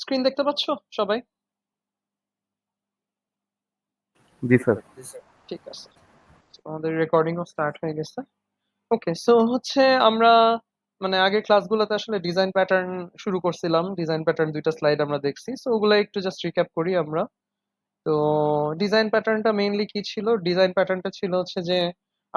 Screen দেখতে পাচ্ছ সবাই? জি স্যার। ঠিক আছে। আমাদের রেকর্ডিংও স্টার্ট হয়ে গেছে। ওকে, সো হচ্ছে আমরা মানে আগের ক্লাসগুলোতে আসলে ডিজাইন প্যাটার্ন শুরু করছিলাম। ডিজাইন প্যাটার্ন ২ টা স্লাইড আমরা দেখছি। সো ওগুলা একটু জাস্ট রিক্যাপ করি আমরা। তো ডিজাইন প্যাটার্নটা মেইনলি কি ছিল? ডিজাইন প্যাটার্নটা ছিল হচ্ছে যে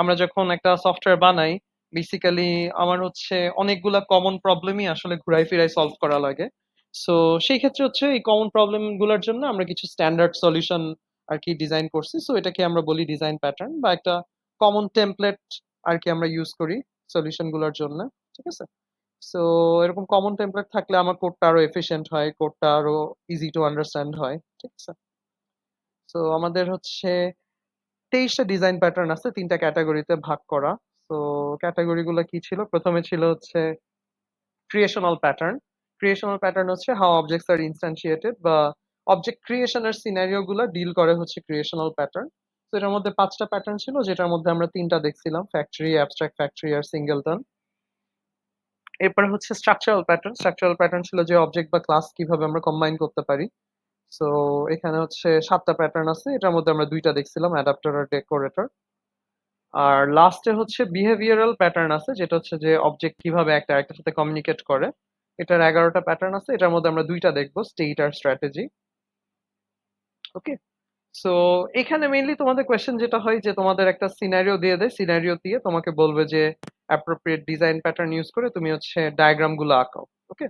আমরা যখন একটা সফটওয়্যার বানাই, বেসিক্যালি আমার হচ্ছে অনেকগুলা কমন প্রবলেমই আসলে ঘুরায় ফিরায় সলভ করা লাগে। সো সেই ক্ষেত্রে হচ্ছে এই কমন প্রবলেম গুলার জন্য আমরা কিছু স্ট্যান্ডার্ড সলিউশন আর কি ডিজাইন করছি। সো এটাকে আমরা বলি ডিজাইন প্যাটার্ন বা একটা কমন টেমপ্লেট আর কি আমরা ইউজ করি সলিউশন গুলার জন্য। ঠিক আছে? সো এরকম কমন টেমপ্লেট থাকলে আমার কোডটা আরো এফিশিয়েন্ট হয়, কোডটা আরো ইজি টু আন্ডারস্ট্যান্ড হয়। ঠিক আছে? সো আমাদের হচ্ছে ২৩টা ডিজাইন প্যাটার্ন আছে ৩টা ক্যাটাগরিতে ভাগ করা। তো ক্যাটাগরি গুলো কি ছিল? প্রথমে ছিল হচ্ছে ক্রিয়েশনাল প্যাটার্ন। ক্রিয়েশনাল প্যাটার্ন হচ্ছে হাউ অবজেক্টস আর ইনস্ট্যান্টিয়েটেড বা অবজেক্ট ক্রিয়েশনের সিনারিও গুলো ডিল করে হচ্ছে ক্রিয়েশনাল প্যাটার্ন। তো এটার মধ্যে ৫টা প্যাটার্ন ছিল যেটার মধ্যে আমরা ৩টা দেখছিলাম, ফ্যাক্টরি, অ্যাবস্ট্রাক্ট ফ্যাক্টরি আর সিঙ্গেলটন। এরপরে হচ্ছে স্ট্রাকচারাল প্যাটার্ন। স্ট্রাকচারাল প্যাটার্ন ছিল যে অবজেক্ট বা ক্লাস কিভাবে আমরা কম্বাইন করতে পারি। সো এখানে হচ্ছে ৭টা প্যাটার্ন আছে। এটার মধ্যে আমরা ২টা দেখছিলাম, অ্যাডাপ্টার আর ডেকোরেটর। আর লাস্টে হচ্ছে বিহেভিয়ারাল প্যাটার্ন আছে যেটা হচ্ছে যে অবজেক্ট কিভাবে একটা আরেকটার সাথে কমিউনিকেট করে। এটার ১১টা প্যাটার্ন আছে। এটার মধ্যে আমরা ২টা দেখবো, স্টেট আর স্ট্র্যাটেজি। ওকে, সো এখানে মেইনলি তোমাদের কোয়েশ্চেন যেটা হয় যে তোমাদের একটা সিনারিও দিয়ে দেয়, সিনারিও দিয়ে তোমাকে বলবে যে অ্যাপ্রোপ্রিয়েট ডিজাইন প্যাটার্ন ইউজ করে তুমি হচ্ছে ডায়াগ্রাম গুলো আঁকাও। ওকে,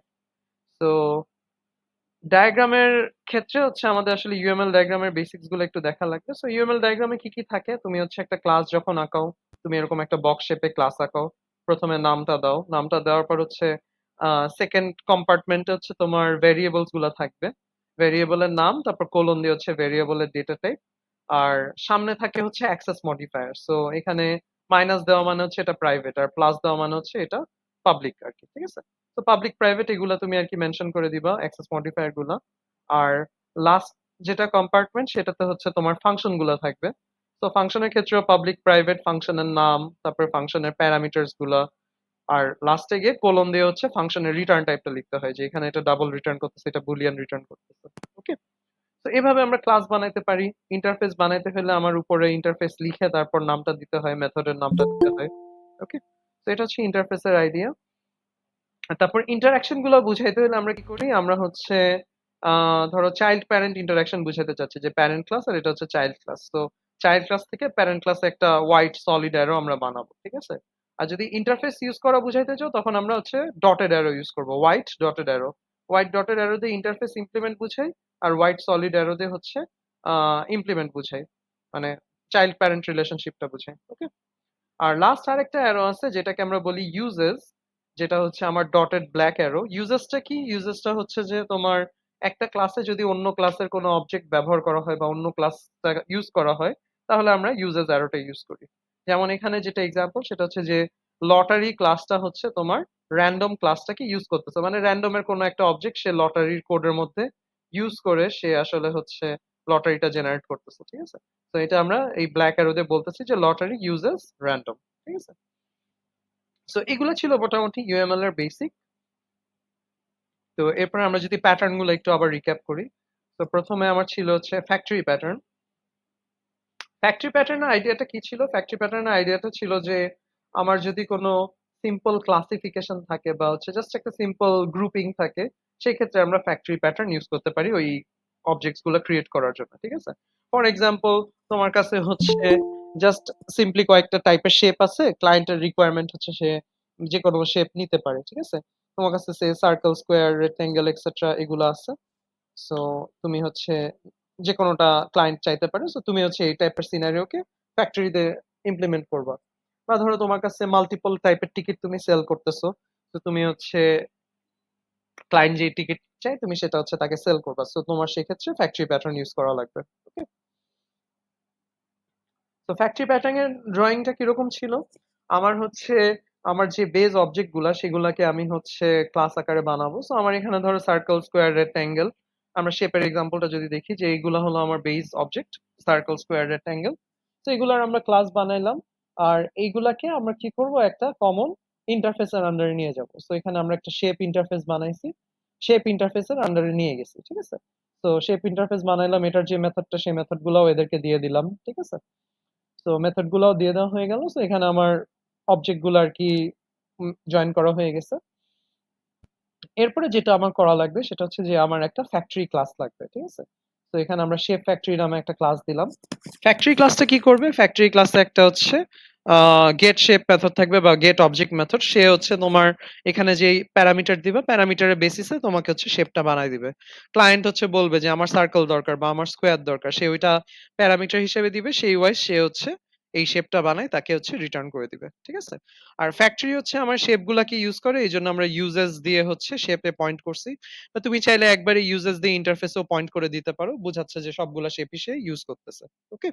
তো ডায়াগ্রামের ক্ষেত্রে হচ্ছে আমাদের আসলে ইউএমএল ডায়াগ্রামের বেসিক্স গুলো একটু দেখা লাগবে। সো ইউএমএল ডায়াগ্রামে কি কি থাকে? তুমি হচ্ছে একটা ক্লাস যখন আঁকাও, তুমি এরকম একটা বক্স শেপে ক্লাস আঁকাও। প্রথমে নামটা দাও, নামটা দেওয়ার পর হচ্ছে সেকেন্ড কম্পার্টমেন্টে হচ্ছে তোমার ভেরিয়েবলস গুলা থাকবে। ভেরিয়েবলের নাম, তারপর কোলন দিয়ে হচ্ছে ভেরিয়েবলের ডেটা টাইপ। আর সামনে থাকে হচ্ছে অ্যাক্সেস মডিফায়ার। সো এখানে মাইনাস দেওয়া মানে হচ্ছে এটা প্রাইভেট, আর প্লাস দেওয়া মানে হচ্ছে এটা পাবলিক আর কি। ঠিক আছে? তো পাবলিক প্রাইভেট এগুলা তুমি আর কি মেনশন করে দিবা, অ্যাক্সেস মডিফায়ার গুলা। আর লাস্ট যেটা কম্পার্টমেন্ট সেটাতে হচ্ছে তোমার ফাংশন গুলা থাকবে। তো ফাংশনের ক্ষেত্রেও পাবলিক প্রাইভেট, ফাংশনের নাম, তারপর ফাংশনের প্যারামিটার্স গুলা। আর লাস্টে গিয়ে কোলন দিয়ে হচ্ছে ফাংশনের রিটার্ন টাইপটা লিখতে হয় যে এখানে এটা ডাবল রিটার্ন করতেছে, এটা বুলিয়ান রিটার্ন করতেছে। ওকে, তো এভাবে আমরা ক্লাস বানাইতে পারি। ইন্টারফেস বানাইতে হলে আমার উপরে ইন্টারফেস লিখে তারপর নামটা দিতে হয়, মেথডের নামটা দিতে হয়। ওকে, তো এটা হচ্ছে ইন্টারফেসের আইডিয়া। তারপর ইন্টারাকশন গুলো বুঝাইতে হলে আমরা কি করি? আমরা হচ্ছে ধরো চাইল্ড প্যারেন্ট ইন্টারাকশন বুঝাতে চাচ্ছি যে প্যারেন্ট ক্লাস আর এটা হচ্ছে চাইল্ড ক্লাস। তো চাইল্ড ক্লাস থেকে প্যারেন্ট ক্লাসে একটা হোয়াইট সলিড অ্যারো আমরা বানাবো। ঠিক আছে? আর যদি ইন্টারফেস ইউজ করা বুঝাইতে চাও তখন আমরা হচ্ছে ডটেড অ্যারো ইউজ করবো, white dotted arrow. White dotted arrow দিয়ে ইন্টারফেস ইমপ্লিমেন্ট বুঝাই, আর হোয়াইট সলিড অ্যারো দিয়ে হচ্ছে ইমপ্লিমেন্ট বুঝাই, মানে চাইল্ড প্যারেন্ট রিলেশনশিপটা বুঝাই। ওকে, আর লাস্ট আরেকটা অ্যারো আছে যেটাকে আমরা বলি ইউজেস, যেটা হচ্ছে আমার ডটেড ব্ল্যাক অ্যারো। ইউজেসটা কি? ইউজেসটা হচ্ছে যে তোমার একটা ক্লাসে যদি অন্য ক্লাসের কোনো অবজেক্ট ব্যবহার করা হয় বা অন্য ক্লাসটা ইউজ করা হয় তাহলে আমরা ইউজেস অ্যারোটা ইউজ করি। যেমন এখানে যেটা এক্সাম্পল সেটা হচ্ছে যে লটারি ক্লাসটা হচ্ছে তোমার র্যান্ডম ক্লাসটাকে ইউজ করতেছে, মানে র্যান্ডমের কোনো একটা অবজেক্ট সে লটারির কোডের মধ্যে ইউজ করে সে আসলে হচ্ছে লটারিটা জেনারেট করতেছে। ঠিক আছে? তো এটা আমরা এই ব্ল্যাক অ্যারো দিয়ে বলতেছি যে লটারি ইউজেস র্যান্ডম। ঠিক আছে? সো এগুলো ছিল মোটামুটি ইউএমএল এর বেসিক। তো এরপরে আমরা যদি প্যাটার্ন গুলো একটু আবার রিক্যাপ করি, তো প্রথমে আমার ছিল হচ্ছে ফ্যাক্টরি প্যাটার্ন। ফ্যাক্টরি প্যাটার্নের আইডিয়াটা কি ছিল? ফ্যাক্টরি প্যাটার্নের আইডিয়াটা ছিল যে আমার যদি কোনো সিম্পল ক্লাসিফিকেশন থাকে বা হচ্ছে জাস্ট একটা সিম্পল গ্রুপিং থাকে, সেই ক্ষেত্রে আমরা ফ্যাক্টরি প্যাটার্ন ইউজ করতে পারি ওই অবজেক্টস গুলো ক্রিয়েট করার জন্য। ঠিক আছে? ফর এক্সাম্পল, তোমার কাছে হচ্ছে জাস্ট সিম্পলি কয়েকটা টাইপের শেপ আছে, ক্লায়েন্টের রিকোয়ারমেন্ট হচ্ছে সে যে কোনো শেপ নিতে পারে। ঠিক আছে? তোমার কাছে সে সার্কেল, স্কোয়ার, রেক্টেঙ্গেল এক্সেট্রা এগুলো আছে। সো তুমি হচ্ছে যে কোনোটা ক্লায়েন্ট চাইতে পারে। সো তুমি হচ্ছে এই টাইপের সিনারিওকে ফ্যাক্টরিতে ইমপ্লিমেন্ট করবা। বা ধরো তোমার কাছে মাল্টিপল টাইপের টিকিট তুমি সেল করতেছো, তো তুমি হচ্ছে ক্লায়েন্ট যে টিকিট চাই তুমি সেটা হচ্ছে তাকে সেল করবা। সো তোমার সেক্ষেত্রে ফ্যাক্টরি প্যাটার্ন ইউজ করা লাগবে। ওকে, তো ফ্যাক্টরি প্যাটার্ন এর ড্রয়িংটা কিরকম ছিল? আমার হচ্ছে আমার যে বেজ অবজেক্ট গুলা সেগুলাকে আমি হচ্ছে ক্লাস আকারে বানাবো। সো আমার এখানে ধরো সার্কেল, স্কোয়ার, রেক্টেঙ্গেল। আমরা শেপের এক্সাম্পলটা যদি দেখি যে এইগুলা হলো আমার base object, circle, square, rectangle. তো এগুলার আমরা ক্লাস বানাইলাম। আর এইগুলাকে আমরা কি করব? একটা কমন ইন্টারফেসের আন্ডারে নিয়ে যাব। সো এখানে আমরা একটা শেপ ইন্টারফেস বানাইছি। শেপ ইন্টারফেসের আন্ডারে নিয়ে গেছি, ঠিক আছে? তো শেপ ইন্টারফেস বানাইলাম, এটার যে মেথডটা সেই মেথড গুলাও এদেরকে দিয়ে দিলাম, ঠিক আছে? তো মেথড গুলাও দিয়ে দেওয়া হয়ে গেল। তো এখানে আমার অবজেক্ট গুলো আর কি জয়েন করা হয়ে গেছে। এরপরে যেটা আমার করা লাগবে সেটা হচ্ছে যে আমার একটা ফ্যাক্টরি ক্লাস লাগবে, ঠিক আছে? তো এখানে আমরা শেপ ফ্যাক্টরি নামে একটা ক্লাস দিলাম। ফ্যাক্টরি ক্লাসটা কি করবে? ফ্যাক্টরি ক্লাসে একটা হচ্ছে গেট শেপ মেথড থাকবে বা গেট অবজেক্ট মেথড। সে হচ্ছে তোমার এখানে যেই প্যারামিটার দিবে প্যারামিটারের বেসিসে তোমাকে হচ্ছে শেপটা বানায় দিবে। ক্লায়েন্ট হচ্ছে বলবে যে আমার সার্কেল দরকার বা আমার স্কোয়ার দরকার, সে ওইটা প্যারামিটার হিসেবে দিবে, সেই ওয়াইজ সে হচ্ছে এই শেপটা বানায় তাকে হচ্ছে রিটার্ন করে দিবে, ঠিক আছে? আর ফ্যাক্টরি হচ্ছে আমার শেপ গুলাকে ইউজ করে, এই জন্য আমরা ইউজেস দিয়ে হচ্ছে শেপে পয়েন্ট করছি। বা তুমি চাইলে একবারে ইউজেস দিয়ে ইন্টারফেসেও পয়েন্ট করে দিতে পারো, বোঝাচ্ছে যে সবগুলা শেপই সে ইউজ করতেছে। ওকে।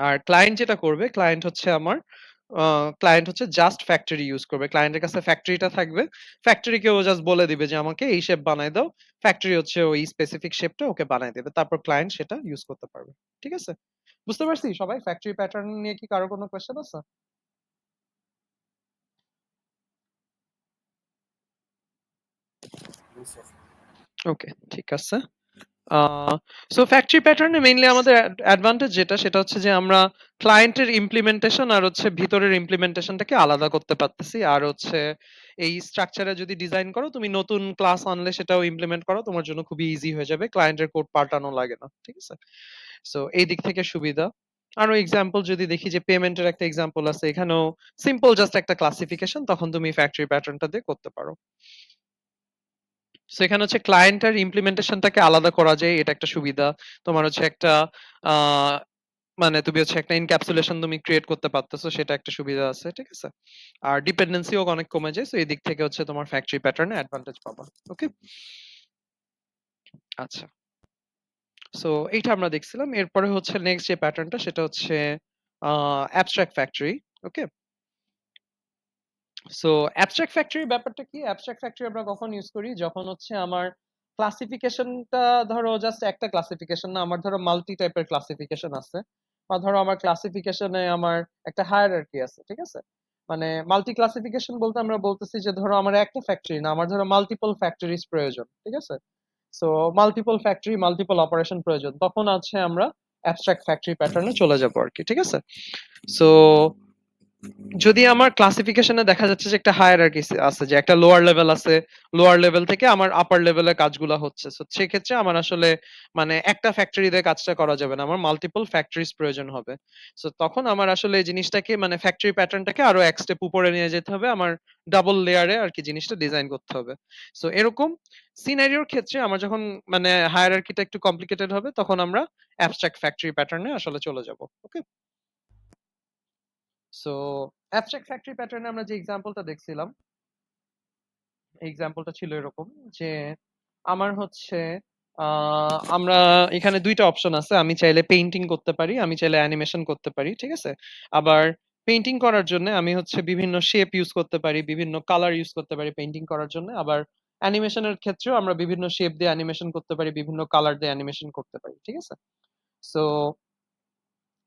আর ক্লায়েন্ট যেটা করবে, ক্লায়েন্ট হচ্ছে আমার ক্লায়েন্ট হচ্ছে জাস্ট ফ্যাক্টরি ইউজ করবে। ক্লায়েন্টের কাছে ফ্যাক্টরিটা থাকবে, ফ্যাক্টরিকে ও জাস্ট বলে দিবে যে আমাকে এই শেপ বানায় দাও, ফ্যাক্টরি হচ্ছে ওই স্পেসিফিক শেপটা ওকে বানায় দেবে, তারপর ক্লায়েন্ট সেটা ইউজ করতে পারবে, ঠিক আছে? বুঝতে পারছি সবাই? ফ্যাক্টরি প্যাটার্ন নিয়ে কি কারো কোনো কোয়েশ্চেন আছে? ওকে, ঠিক আছে। সো ফ্যাক্টরি প্যাটার্নে মেইনলি আমাদের অ্যাডভান্টেজ যেটা সেটা হচ্ছে যে আমরা ক্লায়েন্টের ইমপ্লিমেন্টেশন আর হচ্ছে ভিতরের ইমপ্লিমেন্টেশনটাকে আলাদা করতে পারতেছি। আর হচ্ছে এই স্ট্রাকচারে যদি ডিজাইন করো, তুমি নতুন ক্লাস আনলে সেটাও ইমপ্লিমেন্ট করো, তোমার জন্য খুবই ইজি হয়ে যাবে, ক্লায়েন্টের কোড পাল্টানো লাগে না, ঠিক আছে? সো এই দিক থেকে সুবিধা। আরো এক্সাম্পল যদি দেখি, যে পেমেন্টের একটা এক্সাম্পল আছে, এখানেও সিম্পল জাস্ট একটা ক্লাসিফিকেশন, তখন তুমি ফ্যাক্টরি প্যাটার্নটা দিয়ে করতে পারো। সো এখানে হচ্ছে ক্লায়েন্ট আর ইমপ্লিমেন্টেশনটাকে আলাদা করা যায়, এটা একটা সুবিধা। তোমার হচ্ছে একটা আহ মানে তুমি হচ্ছে একটা এনক্যাপসুলেশন তুমি ক্রিয়েট করতে পারতেছো, সেটা একটা সুবিধা আছে, ঠিক আছে? আর ডিপেন্ডেন্সিও অনেক কমে যায়, সো এই দিক থেকে হচ্ছে তোমার ফ্যাক্টরি প্যাটার্নে অ্যাডভান্টেজ পাবা। ওকে, আচ্ছা। সো এইটা আমরা দেখছিলাম। এরপরে হচ্ছে নেক্সট যে প্যাটার্নটা সেটা হচ্ছে অ্যাবস্ট্রাক্ট ফ্যাক্টরি। ওকে। সো অ্যাবস্ট্রাক্ট ফ্যাক্টরির ব্যাপারটা কি? অ্যাবস্ট্রাক্ট ফ্যাক্টরি আমরা কখন ইউজ করি? যখন হচ্ছে আমার ক্লাসিফিকেশনটা ধরো জাস্ট একটা ক্লাসিফিকেশন না, আমার ধরো মাল্টি টাইপের ক্লাসিফিকেশন আছে, বা ধরো আমার ক্লাসিফিকেশনে আমার একটা হায়ারার্কি আছে, ঠিক আছে? মানে মাল্টি ক্লাসিফিকেশন বলতে আমরা বলতেছি যে ধরো আমার একটা ফ্যাক্টরি না, আমার ধরো মাল্টিপল ফ্যাক্টরিজ প্রয়োজন, ঠিক আছে? So multiple factory, multiple operation প্রয়োজন, তখন আছে আমরা অ্যাবস্ট্রাক্ট ফ্যাক্টরি প্যাটার্নে চলে যাবো আর কি, ঠিক আছে? সো যদি আমার ক্লাসিফিকেশনে দেখা যাচ্ছে যে একটা হায়ারার্কি আছে, যে একটা লোয়ার লেভেল আছে, লোয়ার লেভেল থেকে আমার আপার লেভেলের কাজগুলো হচ্ছে, সো সেক্ষেত্রে আমার আসলে মানে একটা ফ্যাক্টরি দিয়ে কাজটা করা যাবে না, আমার মাল্টিপল ফ্যাক্টরিজ প্রয়োজন হবে। সো তখন আমার আসলে এই জিনিসটাকে মানে ফ্যাক্টরি প্যাটার্নটাকে আরো এক স্টেপ উপরে নিয়ে যেতে হবে, আমার ডাবল লেয়ারে আর কি জিনিসটা ডিজাইন করতে হবে। সো এরকম সিনারিওর ক্ষেত্রে আমার যখন মানে হায়ারার্কিটা একটু কমপ্লিকেটেড হবে, তখন আমরা অ্যাবস্ট্রাক্ট ফ্যাক্টরি প্যাটার্নে আসলে চলে যাব। ওকে। সো অ্যাবস্ট্রাক্ট ফ্যাক্টরি প্যাটার্নে আমরা যে এক্সাম্পলটা দেখছিলাম, এক্সাম্পলটা ছিল এরকম যে আমার হচ্ছে আমরা এখানে দুইটা অপশন আছে, আমি চাইলে পেইন্টিং করতে পারি, আমি চাইলে অ্যানিমেশন করতে পারি, ঠিক আছে? আবার পেইন্টিং করার জন্য আমি হচ্ছে বিভিন্ন শেপ ইউজ করতে পারি, বিভিন্ন কালার ইউজ করতে পারি পেইন্টিং করার জন্য। আবার অ্যানিমেশনের ক্ষেত্রেও আমরা বিভিন্ন শেপ দিয়ে অ্যানিমেশন করতে পারি, বিভিন্ন কালার দিয়ে অ্যানিমেশন করতে পারি, ঠিক আছে? সো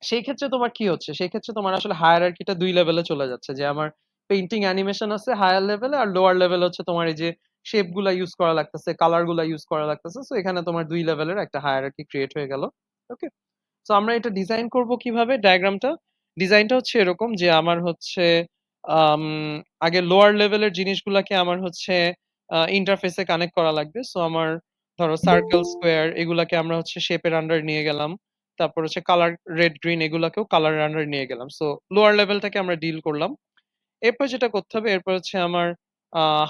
সেই ক্ষেত্রে তোমার কি হচ্ছে? সেই ক্ষেত্রে তোমার আসলে হায়ারার্কিটা ২ লেভেলে চলে যাচ্ছে। যে আমার পেইন্টিং অ্যানিমেশন আছে হায়ার লেভেলে, আর লোয়ার লেভেল হচ্ছে তোমার এই যে শেপ গুলা ইউজ করা লাগতেছে, কালার গুলা ইউজ করা লাগতেছে। সো এখানে তোমার ২ লেভেলের একটা হায়ারার্কি ক্রিয়েট হয়ে গেল। ওকে? সো আমরা এটা ডিজাইন করব কিভাবে ডায়াগ্রামটা? ডিজাইনটা হচ্ছে এরকম যে আমার হচ্ছে আম আগে লোয়ার লেভেলের জিনিসগুলাকে আমার হচ্ছে ইন্টারফেসে কানেক্ট করা লাগবে। সো আমার ধরো সার্কেল, স্কোয়ার এগুলাকে আমরা হচ্ছে শেপের আন্ডারে নিয়ে গেলাম। তারপর হচ্ছে কালার, রেড, গ্রিন এগুলাকেও কালারের আন্ডারে নিয়ে গেলাম। সো লোয়ার লেভেলটাকে আমরা ডিল করলাম। এরপর যেটা করতে হবে, এরপর হচ্ছে আমার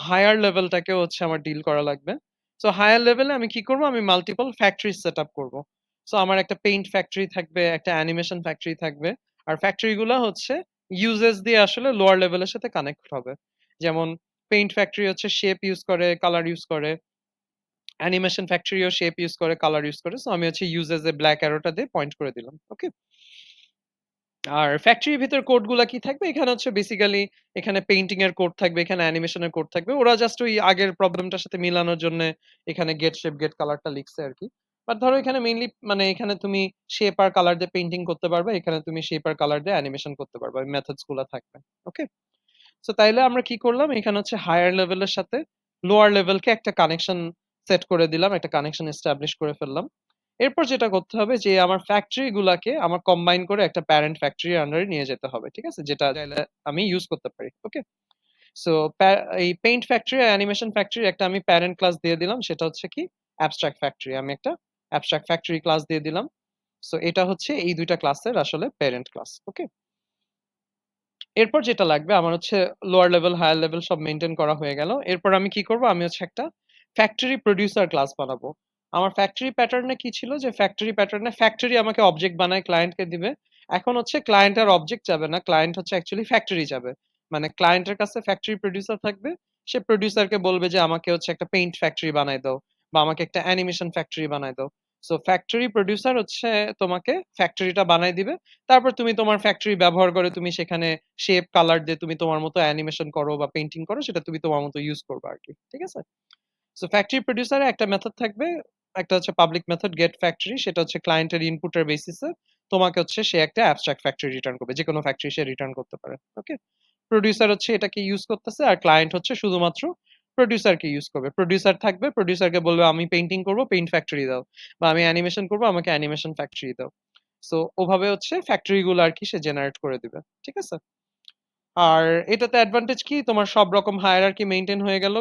হায়ার লেভেলটাকেও হচ্ছে আমার ডিল করা লাগবে। সো হায়ার লেভেলে আমি কি করব? আমি মাল্টিপল ফ্যাক্টরি সেট আপ করবো। সো আমার একটা পেইন্ট ফ্যাক্টরি থাকবে, একটা অ্যানিমেশন ফ্যাক্টরি থাকবে। আর ফ্যাক্টরি গুলা হচ্ছে ইউজেস দিয়ে আসলে লোয়ার লেভেলের সাথে কানেক্ট হবে। যেমন পেইন্ট ফ্যাক্টরি হচ্ছে শেপ ইউজ করে, কালার ইউজ করে। অ্যানিমেশন ফ্যাক্টরিও শেপ ইউজ করে, কালার ইউজ করে। সো আমি হচ্ছে ইউজেস এ ব্ল্যাক অ্যারোটা দিয়ে পয়েন্ট করে দিলাম। ওকে? আর ফ্যাক্টরির ভিতর কোড গুলা কি থাকবে? এখানে হচ্ছে বেসিক্যালি এখানে পেইন্টিং এর কোড থাকবে, এখানে অ্যানিমেশন এর কোড থাকবে। ওরা জাস্ট ওই আগের প্রবলেমটার সাথে মিলানোর জন্য এখানে গেট শেপ, গেট কালারটা লিখছে আরকি। বাট ধরো এখানে মেইনলি মানে এখানে তুমি শেপ আর কালার দিয়ে পেইন্টিং করতে পারবে, এখানে তুমি শেপ আর কালার দিয়ে অ্যানিমেশন করতে পারবে। ওই মেথডস গুলা থাকবে। ওকে? সো তাইলে আমরা কি করলাম? এখানে হচ্ছে হায়ার লেভেলের সাথে লোয়ার লেভেলকে একটা কানেকশন সেট করে দিলাম, একটা কানেকশন এস্টাবলিশ করে ফেললাম। এরপর যেটা করতে হবে যে আমার ফ্যাক্টরি গুলাকে আমার কম্বাইন করে একটা প্যারেন্ট ফ্যাক্টরির আন্ডারে নিয়ে যেতে হবে, ঠিক আছে, যেটা চাইলে আমি ইউজ করতে পারি। ওকে, সো এই পেইন্ট ফ্যাক্টরি আর অ্যানিমেশন ফ্যাক্টরি একটা আমি প্যারেন্ট ক্লাস দিয়ে দিলাম, সেটা হচ্ছে কি অ্যাবস্ট্রাক্ট ফ্যাক্টরি। আমি একটা অ্যাবস্ট্রাক্ট ফ্যাক্টরি ক্লাস দিয়ে দিলাম। সো এটা হচ্ছে এই দুইটা ক্লাসের আসলে প্যারেন্ট ক্লাস। ওকে, এরপর যেটা লাগবে আমার হচ্ছে লোয়ার লেভেল হায়ার লেভেল সব মেনটেন করা হয়ে গেল। এরপর আমি কি করব, আমি হচ্ছে একটা ফ্যাক্টরি প্রোডিউসার ক্লাস বানাবো। আমার ফ্যাক্টরি প্যাটার্নে কি ছিল যে ফ্যাক্টরি প্যাটার্নে ফ্যাক্টরি আমাকে অবজেক্ট বানায় ক্লায়েন্টকে দিবে। এখন হচ্ছে ক্লায়েন্ট আর অবজেক্ট যাবে না, ক্লায়েন্ট হচ্ছে অ্যাকচুয়ালি ফ্যাক্টরি যাবে। মানে ক্লায়েন্টের কাছে ফ্যাক্টরি প্রোডিউসার থাকবে, সে প্রোডিউসারকে বলবে যে আমাকে হচ্ছে একটা পেইন্ট ফ্যাক্টরি বানায় দাও বা আমাকে একটা অ্যানিমেশন ফ্যাক্টরি বানায় দাও। সো ফ্যাক্টরি প্রোডিউসার হচ্ছে তোমাকে ফ্যাক্টরিটা বানায় দিবে। তারপর তুমি তোমার ফ্যাক্টরি ব্যবহার করে তুমি সেখানে শেপ কালার দিয়ে তুমি তোমার মতো অ্যানিমেশন করো বা পেইন্টিং করো, সেটা তুমি তোমার মতো ইউজ করবে আর কি, ঠিক আছে। সো ফ্যাক্টরি প্রোডিউসারে একটা মেথড থাকবে, একটা হচ্ছে পাবলিক মেথড গেট ফ্যাক্টরি, সেটা হচ্ছে ক্লায়েন্টের ইনপুটের বেসিসে তোমাকে হচ্ছে সে একটা অ্যাবস্ট্রাক্ট ফ্যাক্টরি রিটার্ন করবে, যে কোনো ফ্যাক্টরি সে রিটার্ন করতে পারে। ওকে, প্রোডিউসার হচ্ছে এটাকে ইউজ করতেছে আর ক্লায়েন্ট হচ্ছে শুধুমাত্র প্রোডিউসারকে ইউজ করবে। প্রোডিউসার থাকবে, প্রোডিউসারকে বলবে আমি পেইন্টিং করবো, পেইন্ট ফ্যাক্টরি দাও, বা আমি অ্যানিমেশন করবো, আমাকে অ্যানিমেশন ফ্যাক্টরি দাও। সো ওভাবে হচ্ছে ফ্যাক্টরি গুলো আর কি সে জেনারেট করে দিবে, ঠিক আছে। আর এটাতে অ্যাডভান্টেজ কি, তোমার সব রকম হায়ারার্কি মেইনটেইন হয়ে গেল,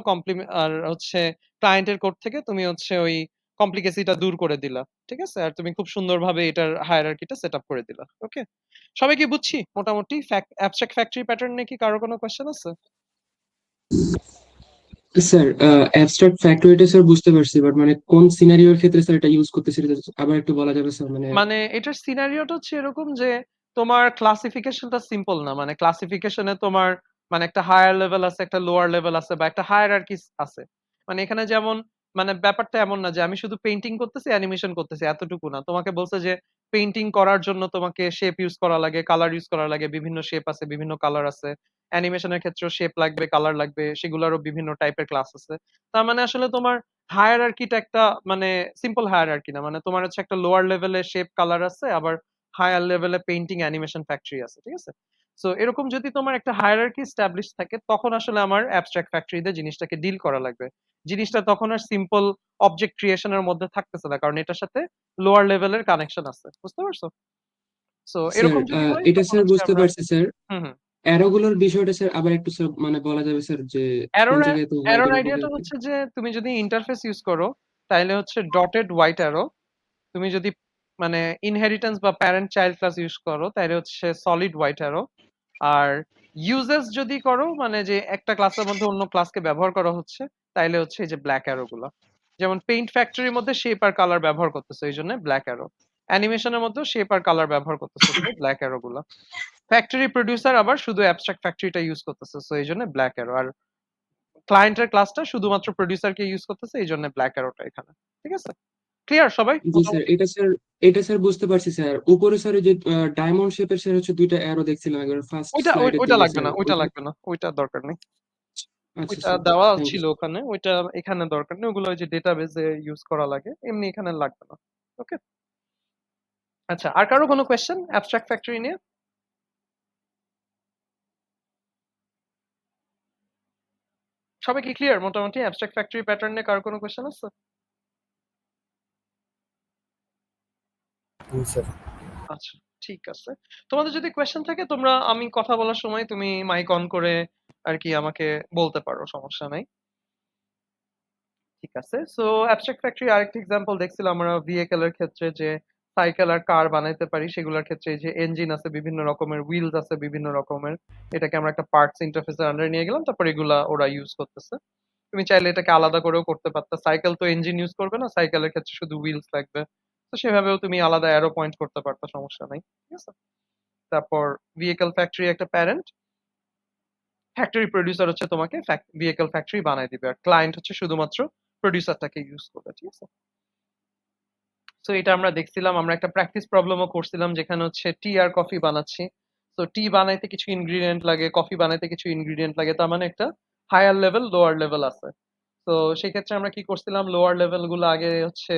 আর হচ্ছে ক্লায়েন্টের কোড থেকে তুমি হচ্ছে ওই কমপ্লিকেসিটা দূর করে দিলা, ঠিক আছে, আর তুমি খুব সুন্দরভাবে এটার হায়ারার্কিটা সেট আপ করে দিলা। ওকে, সবাই কি বুঝছি মোটামুটি অ্যাবস্ট্রাক্ট ফ্যাক্টরি প্যাটার্ন নিয়ে? কি কারো কোনো কোয়েশ্চেন আছে? স্যার অ্যাবস্ট্রাক্ট ফ্যাক্টরিটা স্যার বুঝতে পারছি, বাট মানে কোন সিনারিওর ক্ষেত্রে স্যার এটা ইউজ করতেছি এটা আবার একটু বলা যাবে স্যার? মানে মানে এটার সিনারিওটা হচ্ছে এরকম যে তোমার ক্লাসিফিকেশনটা সিম্পল না, মানে ক্লাসিফিকেশনে তোমার মানে একটা হায়ার লেভেল আছে, একটা লোয়ার লেভেল আছে, বা একটা হায়ারার্কি আছে। মানে এখানে যেমন মানে ব্যাপারটা এমন না যে আমি শুধু পেইন্টিং করতেছি অ্যানিমেশন করতেছি এতটুকু না, তোমাকে বলছে যে পেইন্টিং করার জন্য তোমাকে শেপ ইউজ করা লাগে, কালার ইউজ করা লাগে, বিভিন্ন শেপ আছে, বিভিন্ন কালার আছে। অ্যানিমেশনের ক্ষেত্রেও শেপ লাগবে, কালার লাগবে, সেগুলোরও বিভিন্ন টাইপের ক্লাস আছে। তার মানে আসলে তোমার হায়ারার্কিটা একটা মানে সিম্পল হায়ারার্কি না, মানে তোমার হচ্ছে একটা লোয়ার লেভেলে শেপ কালার আছে, আবার হায়ার লেভেলে পেইন্টিং অ্যানিমেশন ফ্যাক্টরি আছে, ঠিক আছে। সো এরকম যদি তোমার একটা হায়ারার্কি এস্টাবলিশ থাকে, তখন আসলে আমার অ্যাবস্ট্রাক্ট ফ্যাক্টরিতে জিনিসটাকে ডিল করা লাগবে। জিনিসটা তখন আর সিম্পল অবজেক্ট ক্রিয়েশনের মধ্যে থাকতেছে না, কারণ এটার সাথে লোয়ার লেভেলের কানেকশন আছে, বুঝতে পারছো? সো স্যার এরকম যদি হয় এটা তখন স্যার হচ্ছে বুঝতে আমরা পারছি স্যার। হুম হুম অ্যারোগুলোর বিষয়টা স্যার আবার একটু স্যার মানে বলা যাবে স্যার যে কোন অ্যারোর জায়গায় তো হোয়াইট অ্যারোর অ্যারো হবে আইডিয়াটা আর কি? হচ্ছে যে তুমি যদি ইন্টারফেস ইউজ করো তাহলে হচ্ছে ডটেড হোয়াইট অ্যারো, তুমি যদি মানে ইনহেরিটেন্স বা প্যারেন্ট চাইল্ড ক্লাস ইউজ করো তাহলে হচ্ছে সলিড হোয়াইট অ্যারো। আর ইউজেস যদি করো মানে যে একটা ক্লাসের মধ্যে অন্য ক্লাসকে ব্যবহার করা হচ্ছে, তাইলে হচ্ছে এই যে ব্ল্যাক অ্যারো গুলা। যেমন পেইন্ট ফ্যাক্টরির মধ্যে শেপ আর কালার ব্যবহার করতেছে, এই জন্য ব্ল্যাক অ্যারো। অ্যানিমেশনের মধ্যে শেপ আর কালার ব্যবহার করতেছে, তাই ব্ল্যাক অ্যারো গুলা। ফ্যাক্টরি প্রোডিউসার আবার শুধু অ্যাবস্ট্রাক্ট ফ্যাক্টরিটা ইউজ করতেছে, সো এই জন্য ব্ল্যাক অ্যারো। আর ক্লায়েন্টের ক্লাসটা শুধুমাত্র প্রোডিউসারকে ইউজ করতেছে, এই জন্য ব্ল্যাক অ্যারোটা এখানে, ঠিক আছে। ক্লিয়ার সবাই জি স্যার, মোটামুটি? এটা স্যার বুঝতে পারছি স্যার। উপরে স্যার ওই যে ডায়মন্ড শেপের স্যার হচ্ছে দুইটা অ্যারো দেখছিলাম একবার ফার্স্ট স্লাইডের ওইটা দিকে লাগবে স্যার, না, ওইটা ওইটা। লাগবে না, ওইটার দরকার নেই। আচ্ছা ওইটা স্যার, দেওয়া থ্যাংক ইউ। ছিল ওখানে, ওইটা এখানে দরকার নেই। ওগুলো ওই যে ডেটাবেজে ইউজ করা লাগে, এমনি এখানে লাগবে না। ওকে, আচ্ছা, আর কারো কোনো কোয়েশ্চেন অ্যাবস্ট্রাক্ট ফ্যাক্টরি নিয়ে? সবাই কি ক্লিয়ার মোটামুটি অ্যাবস্ট্রাক্ট ফ্যাক্টরি প্যাটার্ন নিয়ে? কারো কোনো কোয়েশ্চেন আছে? স্যার। আচ্ছা, ঠিক আছে। তোমাদের যদি কোয়েশ্চেন থাকে তোমরা আমি কথা বলার সময় তুমি মাইক অন করে আর কি আমাকে বলতে পারো, সমস্যা নাই। ঠিক আছে, সো অ্যাবস্ট্রাক্ট ফ্যাক্টরি আরেকটা এক্সাম্পল দেখছিলাম আমরা ভেহিকল এর ক্ষেত্রে, যে সাইকেল আর কার বানাইতে পারি, সেগুলোর ক্ষেত্রে এই যে ইঞ্জিন আছে বিভিন্ন রকমের, হুইলস আছে বিভিন্ন রকমের, এটাকে আমরা একটা পার্টস ইন্টারফেসের আন্ডারে নিয়ে গেলাম, তারপর এগুলা ওরা ইউজ করতেছে। তুমি চাইলে এটাকে আলাদা করেও করতে পারতা, সাইকেল তো ইঞ্জিন ইউজ করবে না, সাইকেলের ক্ষেত্রে শুধু হুইলস লাগবে। তো সেভাবেও তুমি আলাদা অ্যারো পয়েন্ট করতে পারতা, সমস্যা নাই, ঠিক আছে। তারপর ভেহিকল ফ্যাক্টরি একটা প্যারেন্ট, ফ্যাক্টরি প্রডিউসার হচ্ছে তোমাকে ভেহিকল ফ্যাক্টরি বানাই দিবে, আর ক্লায়েন্ট হচ্ছে শুধুমাত্র প্রডিউসারটাকে ইউজ করবে, ঠিক আছে। সো এটা আমরা দেখছিলাম, আমরা একটা প্র্যাকটিস প্রবলেমও করছিলাম যেখানে হচ্ছে টি আর কফি বানাচ্ছি। তো টি বানাইতে কিছু ইনগ্রিডিয়েন্ট লাগে, কফি বানাইতে কিছু ইনগ্রিডিয়েন্ট লাগে, তার মানে একটা হায়ার লেভেল লোয়ার লেভেল আছে। তো সেই ক্ষেত্রে আমরা কি করছিলাম, লোয়ার লেভেল গুলো আগে হচ্ছে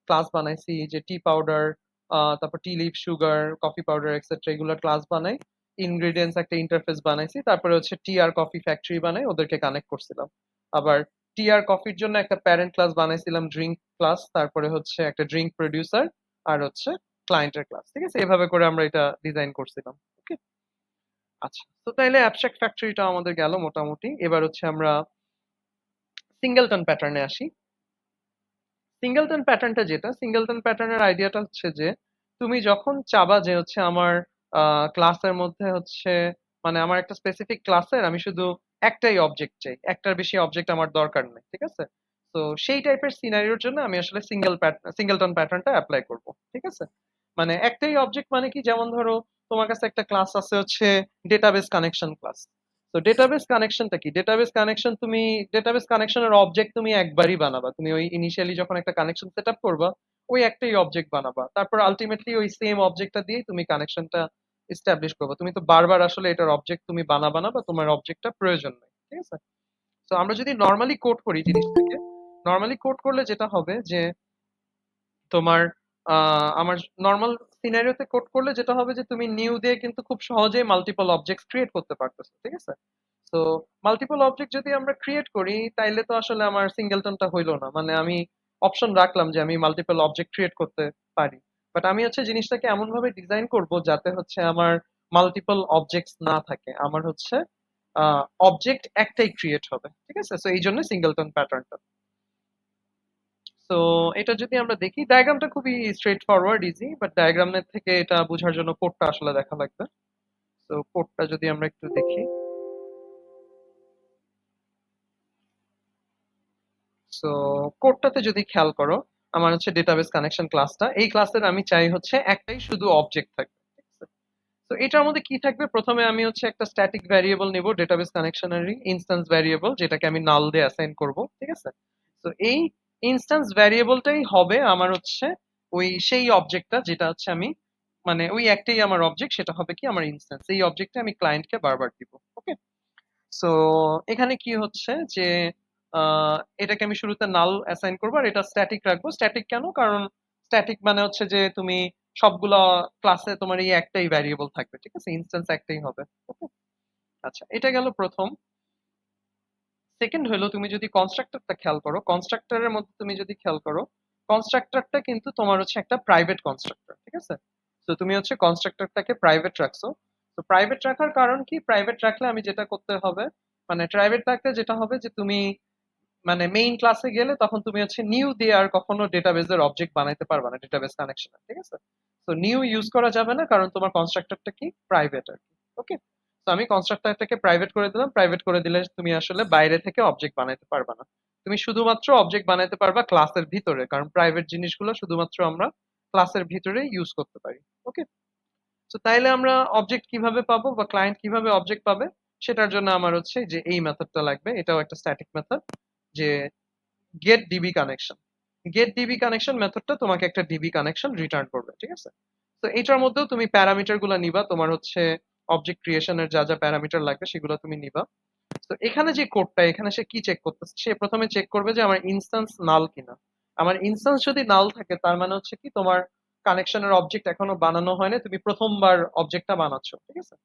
ক্লাস বানাইছি, যে টি পাউডার, তারপর tea leaf sugar, coffee powder extra, এগুলোর ক্লাস বানাই, ইনগ্রিডিয়েন্টস একটা ইন্টারফেস বানাইছি, তারপরে হচ্ছে টি আর কফি ফ্যাক্টরি বানাই ওদেরকে কানেক্ট করছিলাম। আবার টিআর কফির জন্য একটা প্যারেন্ট ক্লাস বানাইছিলাম, ড্রিঙ্ক ক্লাস, তারপরে হচ্ছে একটা ড্রিঙ্ক প্রডিউসার, আর হচ্ছে ক্লায়েন্টের ক্লাস। ঠিক আছে, এভাবে করে আমরা এটা ডিজাইন করছিলাম। ওকে, আচ্ছা, তো তাইলে অ্যাবস্ট্রাক্ট ফ্যাক্টরিটা আমাদের গেল মোটামুটি। এবার হচ্ছে আমরা সিঙ্গেলটন প্যাটার্নে আসি। সিঙ্গেলটন প্যাটার্নটা যেটা, সিঙ্গেলটন প্যাটার্নের আইডিয়াটা হচ্ছে যে তুমি যখন চাবা যে হচ্ছে আমার ক্লাসের মধ্যে হচ্ছে মানে আমার একটা স্পেসিফিক ক্লাসের আমি শুধু একটাই অবজেক্ট চাই, একটার বেশি অবজেক্ট আমার দরকার নেই, ঠিক আছে, তো সেই টাইপের সিনারিওর জন্য আমি আসলে সিঙ্গেলটন প্যাটার্নটা অ্যাপ্লাই করব। ঠিক আছে, মানে একটাই অবজেক্ট মানে কি, যেমন ধরো তোমার কাছে একটা ক্লাস আছে হচ্ছে ডেটাবেস কানেকশন ক্লাস। তো ডেটাবেস কানেকশনটা কি, ডেটাবেস কানেকশন তুমি ডেটাবেস কানেকশনের অবজেক্ট তুমি একবারই বানাবা, তুমি ওই ইনিশিয়ালি যখন একটা কানেকশন সেট আপ করবা ওই একটাই অবজেক্ট বানাবা, তারপর আলটিমেটলি ওই সেম অবজেক্টটা দিয়ে তুমি কানেকশনটা এস্টাবলিশ করবা। তুমি তো বারবার আসলে এটার অবজেক্ট তুমি বানাবা না, বা তোমার অবজেক্টটা প্রয়োজন নেই। ঠিক আছে, তো আমরা যদি নর্মালি কোড করি জিনিসটাকে, নর্মালি কোড করলে যেটা হবে যে তোমার আমার নর্মাল সিনারিওতে কোড করলে যেটা হবে যে তুমি নিউ দিয়ে কিন্তু খুব সহজেই মাল্টিপল অবজেক্টস ক্রিয়েট করতে পারতেছো। ঠিক আছে, তো মাল্টিপল অবজেক্ট যদি আমরা ক্রিয়েট করি তাইলে তো আসলে আমার সিঙ্গেলটনটা হইলো না, মানে আমি অপশন রাখলাম যে আমি মাল্টিপল অবজেক্ট ক্রিয়েট করতে পারি, বাট আমি হচ্ছে জিনিসটাকে এমন ভাবে ডিজাইন করব যাতে হচ্ছে আমার মাল্টিপল অবজেক্টস না থাকে, আমার হচ্ছে অবজেক্ট একটাই ক্রিয়েট হবে। ঠিক আছে, তো এই জন্য সিঙ্গেলটন প্যাটার্নটা। তো এটা যদি আমরা দেখি, ডায়াগ্রামটা খুবই স্ট্রেট ফরওয়ার্ড ইজি, বাট ডায়াগ্রামের থেকে এটা বোঝার জন্য কোডটা আসলে দেখা লাগবে। তো কোডটা যদি আমরা একটু দেখি, সো কোডটাতে যদি খেয়াল করো, আমার হচ্ছে ডেটাবেস কানেকশন ক্লাসটা, এই ক্লাসের আমি চাই হচ্ছে একটাই শুধু অবজেক্ট থাকবে। ঠিক আছে, তো এটার মধ্যে কি থাকবে, প্রথমে আমি হচ্ছে একটা স্ট্যাটিক ভ্যারিয়েবল নেব ডেটাবেস কানেকশনেরই ইনস্ট্যান্স ভ্যারিয়েবল, যেটাকে আমি নাল দিয়ে অ্যাসাইন করব। ঠিক আছে, তো এই ইনস্ট্যান্স ভ্যারিয়েবলটাই হবে আমার হচ্ছে ওই সেই অবজেক্টটা যেটা হচ্ছে আমি মানে ওই একটাই আমার অবজেক্ট, সেটা হবে কি আমার ইনস্ট্যান্স, এই অবজেক্টে আমি ক্লায়েন্টকে বারবার দিব। ওকে, সো এখানে কি হচ্ছে যে এটাকে আমি শুরুতে নাল অ্যাসাইন করবো, আর এটা স্ট্যাটিক রাখবো। স্ট্যাটিক কেন, কারণ স্ট্যাটিক মানে হচ্ছে যে তুমি সবগুলো ক্লাসে তোমার এই একটাই ভ্যারিয়েবল থাকবে। ঠিক আছে, ইনস্ট্যান্স একটাই হবে। ওকে, আচ্ছা, এটা গেল প্রথম। সেকেন্ড হলো, তুমি যদি কনস্ট্রাক্টরটা খেয়াল করো, কনস্ট্রাক্টরের মধ্যে তুমি যদি খেয়াল করো, কনস্ট্রাক্টরটা কিন্তু তোমার হচ্ছে একটা প্রাইভেট কনস্ট্রাক্টর। ঠিক আছে, তো তুমি হচ্ছে কনস্ট্রাক্টরটাকে প্রাইভেট রাখছো। তো প্রাইভেট রাখার কারণ কি, প্রাইভেট রাখলে আমি যেটা করতে হবে, মানে প্রাইভেট রাখলে যেটা হবে যে তুমি মানে মেইন ক্লাসে গেলে তখন তুমি হচ্ছে নিউ দিয়ে আর কখনো ডেটাবেজের অবজেক্ট বানাইতে পারবে না ডেটাবেস কানেকশনে। ঠিক আছে, তো নিউ ইউজ করা যাবে না, কারণ তোমার কনস্ট্রাক্টরটা কি প্রাইভেট আর কি। ওকে, তো আমি কনস্ট্রাক্টরটাকে প্রাইভেট করে দিলাম। প্রাইভেট করে দিলে তুমি আসলে বাইরে থেকে অবজেক্ট বানাইতে পারবে না, তুমি শুধুমাত্র অবজেক্ট বানাইতে পারবা ক্লাসের ভিতরে, কারণ প্রাইভেট জিনিসগুলো শুধুমাত্র আমরা ক্লাসের ভিতরে ইউজ করতে পারি। ওকে, তো তাইলে আমরা অবজেক্ট কিভাবে পাবো বা ক্লায়েন্ট কিভাবে অবজেক্ট পাবে, সেটার জন্য আমার হচ্ছে যে এই মেথডটা লাগবে, এটাও একটা স্ট্যাটিক মেথড, যে get DB connection. Get DB connection মেথডটা তোমাকে একটা ডিবি কানেকশন রিটার্ন করবে। ঠিক আছে, তো এটার মধ্যেও তুমি প্যারামিটার গুলা নিবা, তোমার হচ্ছে অবজেক্ট ক্রিয়েশনের যা যা প্যারামিটার লাগবে সেগুলো তুমি নিবা। তো এখানে যে কোডটা, এখানে সে কি চেক করতেছে, সে প্রথমে চেক করবে যে আমার ইনস্ট্যান্স নাল কিনা। আমার ইনস্ট্যান্স যদি নাল থাকে তার মানে হচ্ছে কি তোমার কানেকশনের অবজেক্ট এখনো বানানো হয়নি, তুমি প্রথমবার অবজেক্টটা বানাচ্ছ। ঠিক আছে,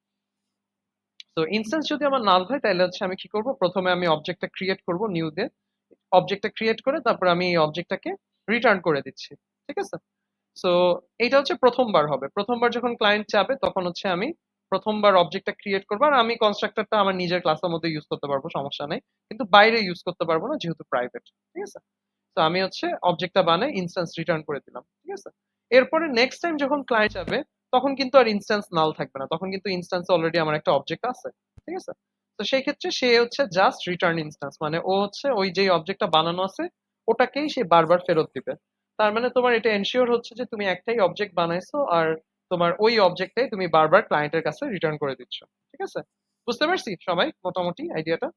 তো ইনস্ট্যান্স যদি আমার নাল হয় তাহলে হচ্ছে আমি কি করব, প্রথমে আমি অবজেক্টটা ক্রিয়েট করব নিউ দিয়ে, অবজেক্টটা ক্রিয়েট করে তারপর আমি এই অবজেক্টটাকে রিটার্ন করে দিচ্ছি। ঠিক আছে, সো এইটা হচ্ছে প্রথমবার হবে, প্রথমবার যখন ক্লায়েন্ট চাবে তখন হচ্ছে আমি প্রথমবার অবজেক্টটা ক্রিয়েট করবো, আর আমি কনস্ট্রাক্টরটা আমার নিজের ক্লাসের মধ্যে ইউজ করতে পারবো, সমস্যা নেই, কিন্তু বাইরে ইউজ করতে পারবো না যেহেতু প্রাইভেট। ঠিক আছে, তো আমি হচ্ছে অবজেক্টটা বানাই ইনস্ট্যান্স রিটার্ন করে দিলাম। ঠিক আছে, এরপরে নেক্সট টাইম যখন ক্লায়েন্ট যাবে তখন কিন্তু আর ইনস্ট্যান্স নাল থাকবে না, তখন কিন্তু ইনস্ট্যান্স অলরেডি আমার একটা অবজেক্ট আছে। ঠিক আছে, তো সেই ক্ষেত্রে সে হচ্ছে জাস্ট রিটার্ন ইনস্ট্যান্স, মানে ও হচ্ছে ওই যে অবজেক্টটা বানানো আছে ওটাকেই সে বারবার ফেরত দিবে। তার মানে তোমার এটা এনশিওর হচ্ছে যে তুমি একটাই অবজেক্ট বানাইছো, আর তোমার ওই অবজেক্টটাই তুমি বারবার ক্লায়েন্টের কাছে রিটার্ন করে দিচ্ছ। ঠিক আছে, বুঝতে পারছি সবাই মোটামুটি আইডিয়াটা।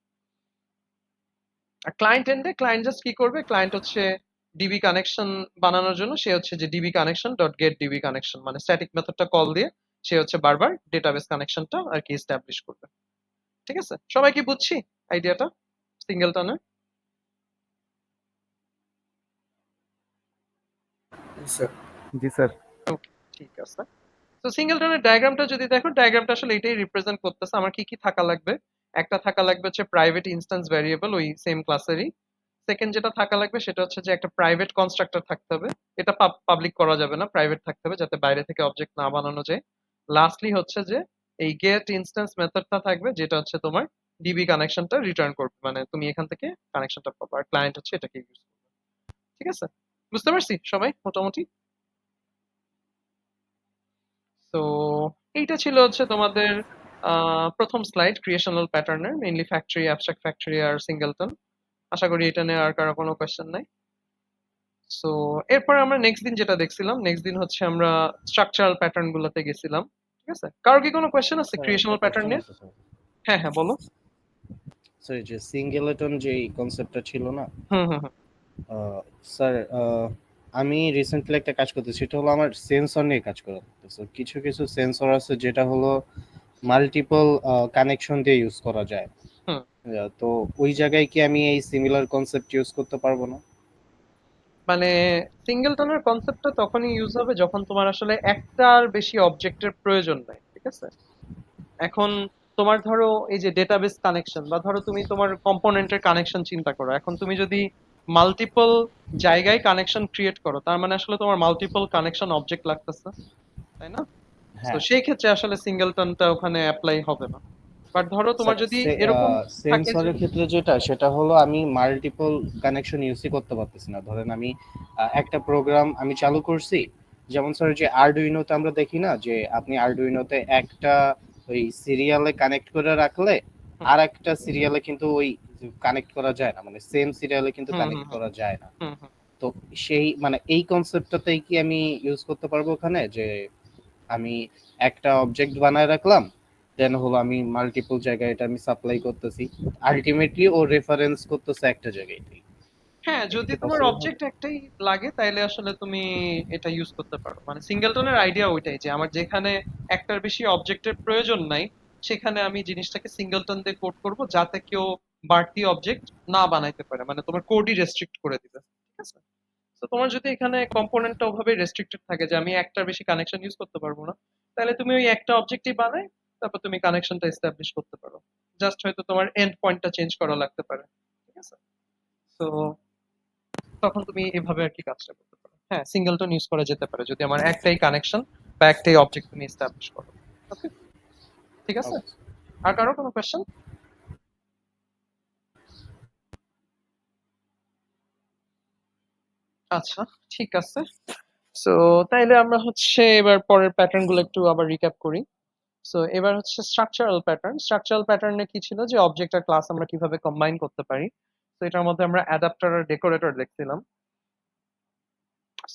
আর ক্লায়েন্ট এন্ডে ক্লায়েন্ট জাস্ট কি করবে, ক্লায়েন্ট হচ্ছে ডিবি কানেকশন বানানোর জন্য সে হচ্ছে যে DB connection dot gate DB connection মানে স্ট্যাটিক মেথডটা কল দিয়ে সে হচ্ছে বারবার ডেটাবেস কানেকশনটা আর কি এস্টাবলিশ করবে। ঠিক আছে, সবাই কি বুঝছি আইডিয়াটা সিঙ্গেলটনের? স্যার। জি স্যার। ওকে, ঠিক আছে। তো সিঙ্গেলটনের ডায়াগ্রামটা যদি দেখো, ডায়াগ্রামটা আসলে এটাই রিপ্রেজেন্ট করতেছে। আমার কি কি থাকা লাগবে, একটা থাকা লাগবে হচ্ছে প্রাইভেট ইনস্ট্যান্স ভ্যারিয়েবল ওই সেম ক্লাসেরই, সেকেন্ড যেটা থাকা লাগবে সেটা হচ্ছে যে একটা প্রাইভেট কনস্ট্রাক্টর থাকতে হবে। এটা পাবলিক করা যাবে না, প্রাইভেট থাকতে হবে যাতে বাইরে থেকে অবজেক্ট না বানানো যায়। লাস্টলি হচ্ছে যে এই গেট ইনস্ট্যান্স মেথডটা থাকবে, যেটা হচ্ছে তোমার ডিবি কানেকশনটা রিটার্ন করবে, মানে তুমি এখান থেকে কানেকশনটা পাবে আর ক্লায়েন্ট হচ্ছে এটাকে ইউজ করবে। ঠিক আছে, বুঝতে পারছি সবাই মোটামুটি? তো এইটা ছিল হচ্ছে তোমাদের প্রথম স্লাইড ক্রিয়েশনাল প্যাটার্নের, মেইনলি ফ্যাক্টরি, অ্যাবস্ট্রাক্ট ফ্যাক্টরি আর সিঙ্গেলটন। আশা করি এটা নিয়ে আর কারো কোনো কোয়েশ্চেন নাই। সো এরপর আমরা নেক্সট দিন যেটা দেখছিলাম, নেক্সট দিন হচ্ছে আমরা স্ট্রাকচারাল প্যাটার্ন গুলোতে গেছিলাম। ঠিক আছে, কারো কি কোনো কোয়েশ্চেন আছে স্যার একটা ক্রিয়েশনাল প্যাটার্ন কোশ্চেন নিয়ে? আছে স্যার। হ্যাঁ হ্যাঁ বলো। স্যার এই যে সিঙ্গেলেটন যে কনসেপ্টটা ছিল না, হুম হুম হুম। স্যার আমি রিসেন্টলি একটা কাজ করতেছি, সেটা হলো আমার সেন্সর নিয়ে কাজ করা লাগতেছে। কিছু কিছু সেন্সর আছে যেটা হলো মাল্টিপল কানেকশন দিয়ে ইউজ করা যায়। হুম। তো ওই জায়গায় কি আমি এই সিমিলার কনসেপ্ট ইউজ করতে পারবো না? মানে সিঙ্গেলটনের কনসেপ্টটা তখনই ইউজ হবে যখন তোমার আসলে একটার বেশি অবজেক্টের প্রয়োজন নাই। ঠিক আছে, এখন তোমার ধরো এই যে ডেটাবেস কানেকশন, বা ধরো তুমি তোমার কম্পোনেন্টের কানেকশন চিন্তা করো, এখন তুমি যদি মাল্টিপল জায়গায় কানেকশন ক্রিয়েট করো, তার মানে আসলে তোমার মাল্টিপল কানেকশন অবজেক্ট লাগতেছে, তাই না? তো হ্যাঁ, সেই ক্ষেত্রে আসলে সিঙ্গেলটনটা ওখানে অ্যাপ্লাই হবে না। বাট ধরো তোমার স্যার যদি এরকম থাকে যে সেন্সরের ক্ষেত্রে যেটা, সেটা হলো আমি মাল্টিপল কানেকশন ইউজই করতে পারতেছি না। ধরেন আমি একটা প্রোগ্রাম আমি চালু করছি, যেমন স্যার যে আরডুইনোতে আমরা দেখি না যে আপনি আরডুইনোতে একটা ওই সিরিয়ালে কানেক্ট করে রাখলে হুম আর একটা সিরিয়ালে কিন্তু ওই কানেক্ট করা যায় না, মানে সেম সিরিয়ালে কিন্তু হুম হুম কানেক্ট করা যায় না। হুম হুম। তো সেই মানে এই কনসেপ্টটাতেই কি আমি ইউজ করতে পারবো ওখানে, যে আমি একটা অবজেক্ট বানায় রাখলাম, দেন হলো আমি মাল্টিপল জায়গায় এটা আমি সাপ্লাই করতেছি, আলটিমেটলি ও রেফারেন্স করতেছে একটা জায়গায়। হ্যাঁ, এটা যদি কি তোমার পসিবল হবে? অবজেক্ট একটাই লাগে তাইলে আসলে তুমি এটা ইউজ করতে পারো। মানে সিঙ্গেলটনের আইডিয়া ওইটাই যে আমার যেখানে একটার বেশি অবজেক্টের প্রয়োজন নাই, সেখানে আমি জিনিসটাকে সিঙ্গেলটন দিয়ে কোড করব যাতে কেউ বাড়তি অবজেক্ট না বানাইতে পারে, মানে তোমার কোডই রেস্ট্রিক্ট করে দিবে। ঠিক আছে, তো তোমার যদি এখানে কম্পোনেন্টটা ওভাবে রেস্ট্রিক্টেড থাকে যে আমি একটার বেশি কানেকশন ইউজ করতে পারবো না, তাহলে তুমি ওই একটা অবজেক্টই বানাই, তারপর তুমি কানেকশনটা এস্টাবলিশ করতে পারো। জাস্ট হয়তো তোমার এন্ড পয়েন্টটা চেঞ্জ করা লাগতে পারে। ঠিক আছে, তো তখন তুমি এভাবে আর কি কাজটা করতে পারো। হ্যাঁ, সিঙ্গেলটন ইউজ করা যেতে পারে যদি আমার একটাই কানেকশন বা একটাই অবজেক্ট তুমি এস্টাবলিশ করো। ওকে, ঠিক আছে। ওকে। আর কারো কোনো কোয়েশ্চেন? আচ্ছা, ঠিক আছে। সো তাইলে আমরা হচ্ছে এবার পরের প্যাটার্ন গুলো একটু আবার রিক্যাপ করি। সো এবার হচ্ছে স্ট্রাকচারাল প্যাটার্ন। স্ট্রাকচারাল প্যাটার্নে কি ছিল যে অবজেক্ট আর ক্লাস আমরা কিভাবে কম্বাইন করতে পারি। তো এটার মধ্যে আমরা অ্যাডাপ্টার আর ডেকোরেটর দেখছিলাম।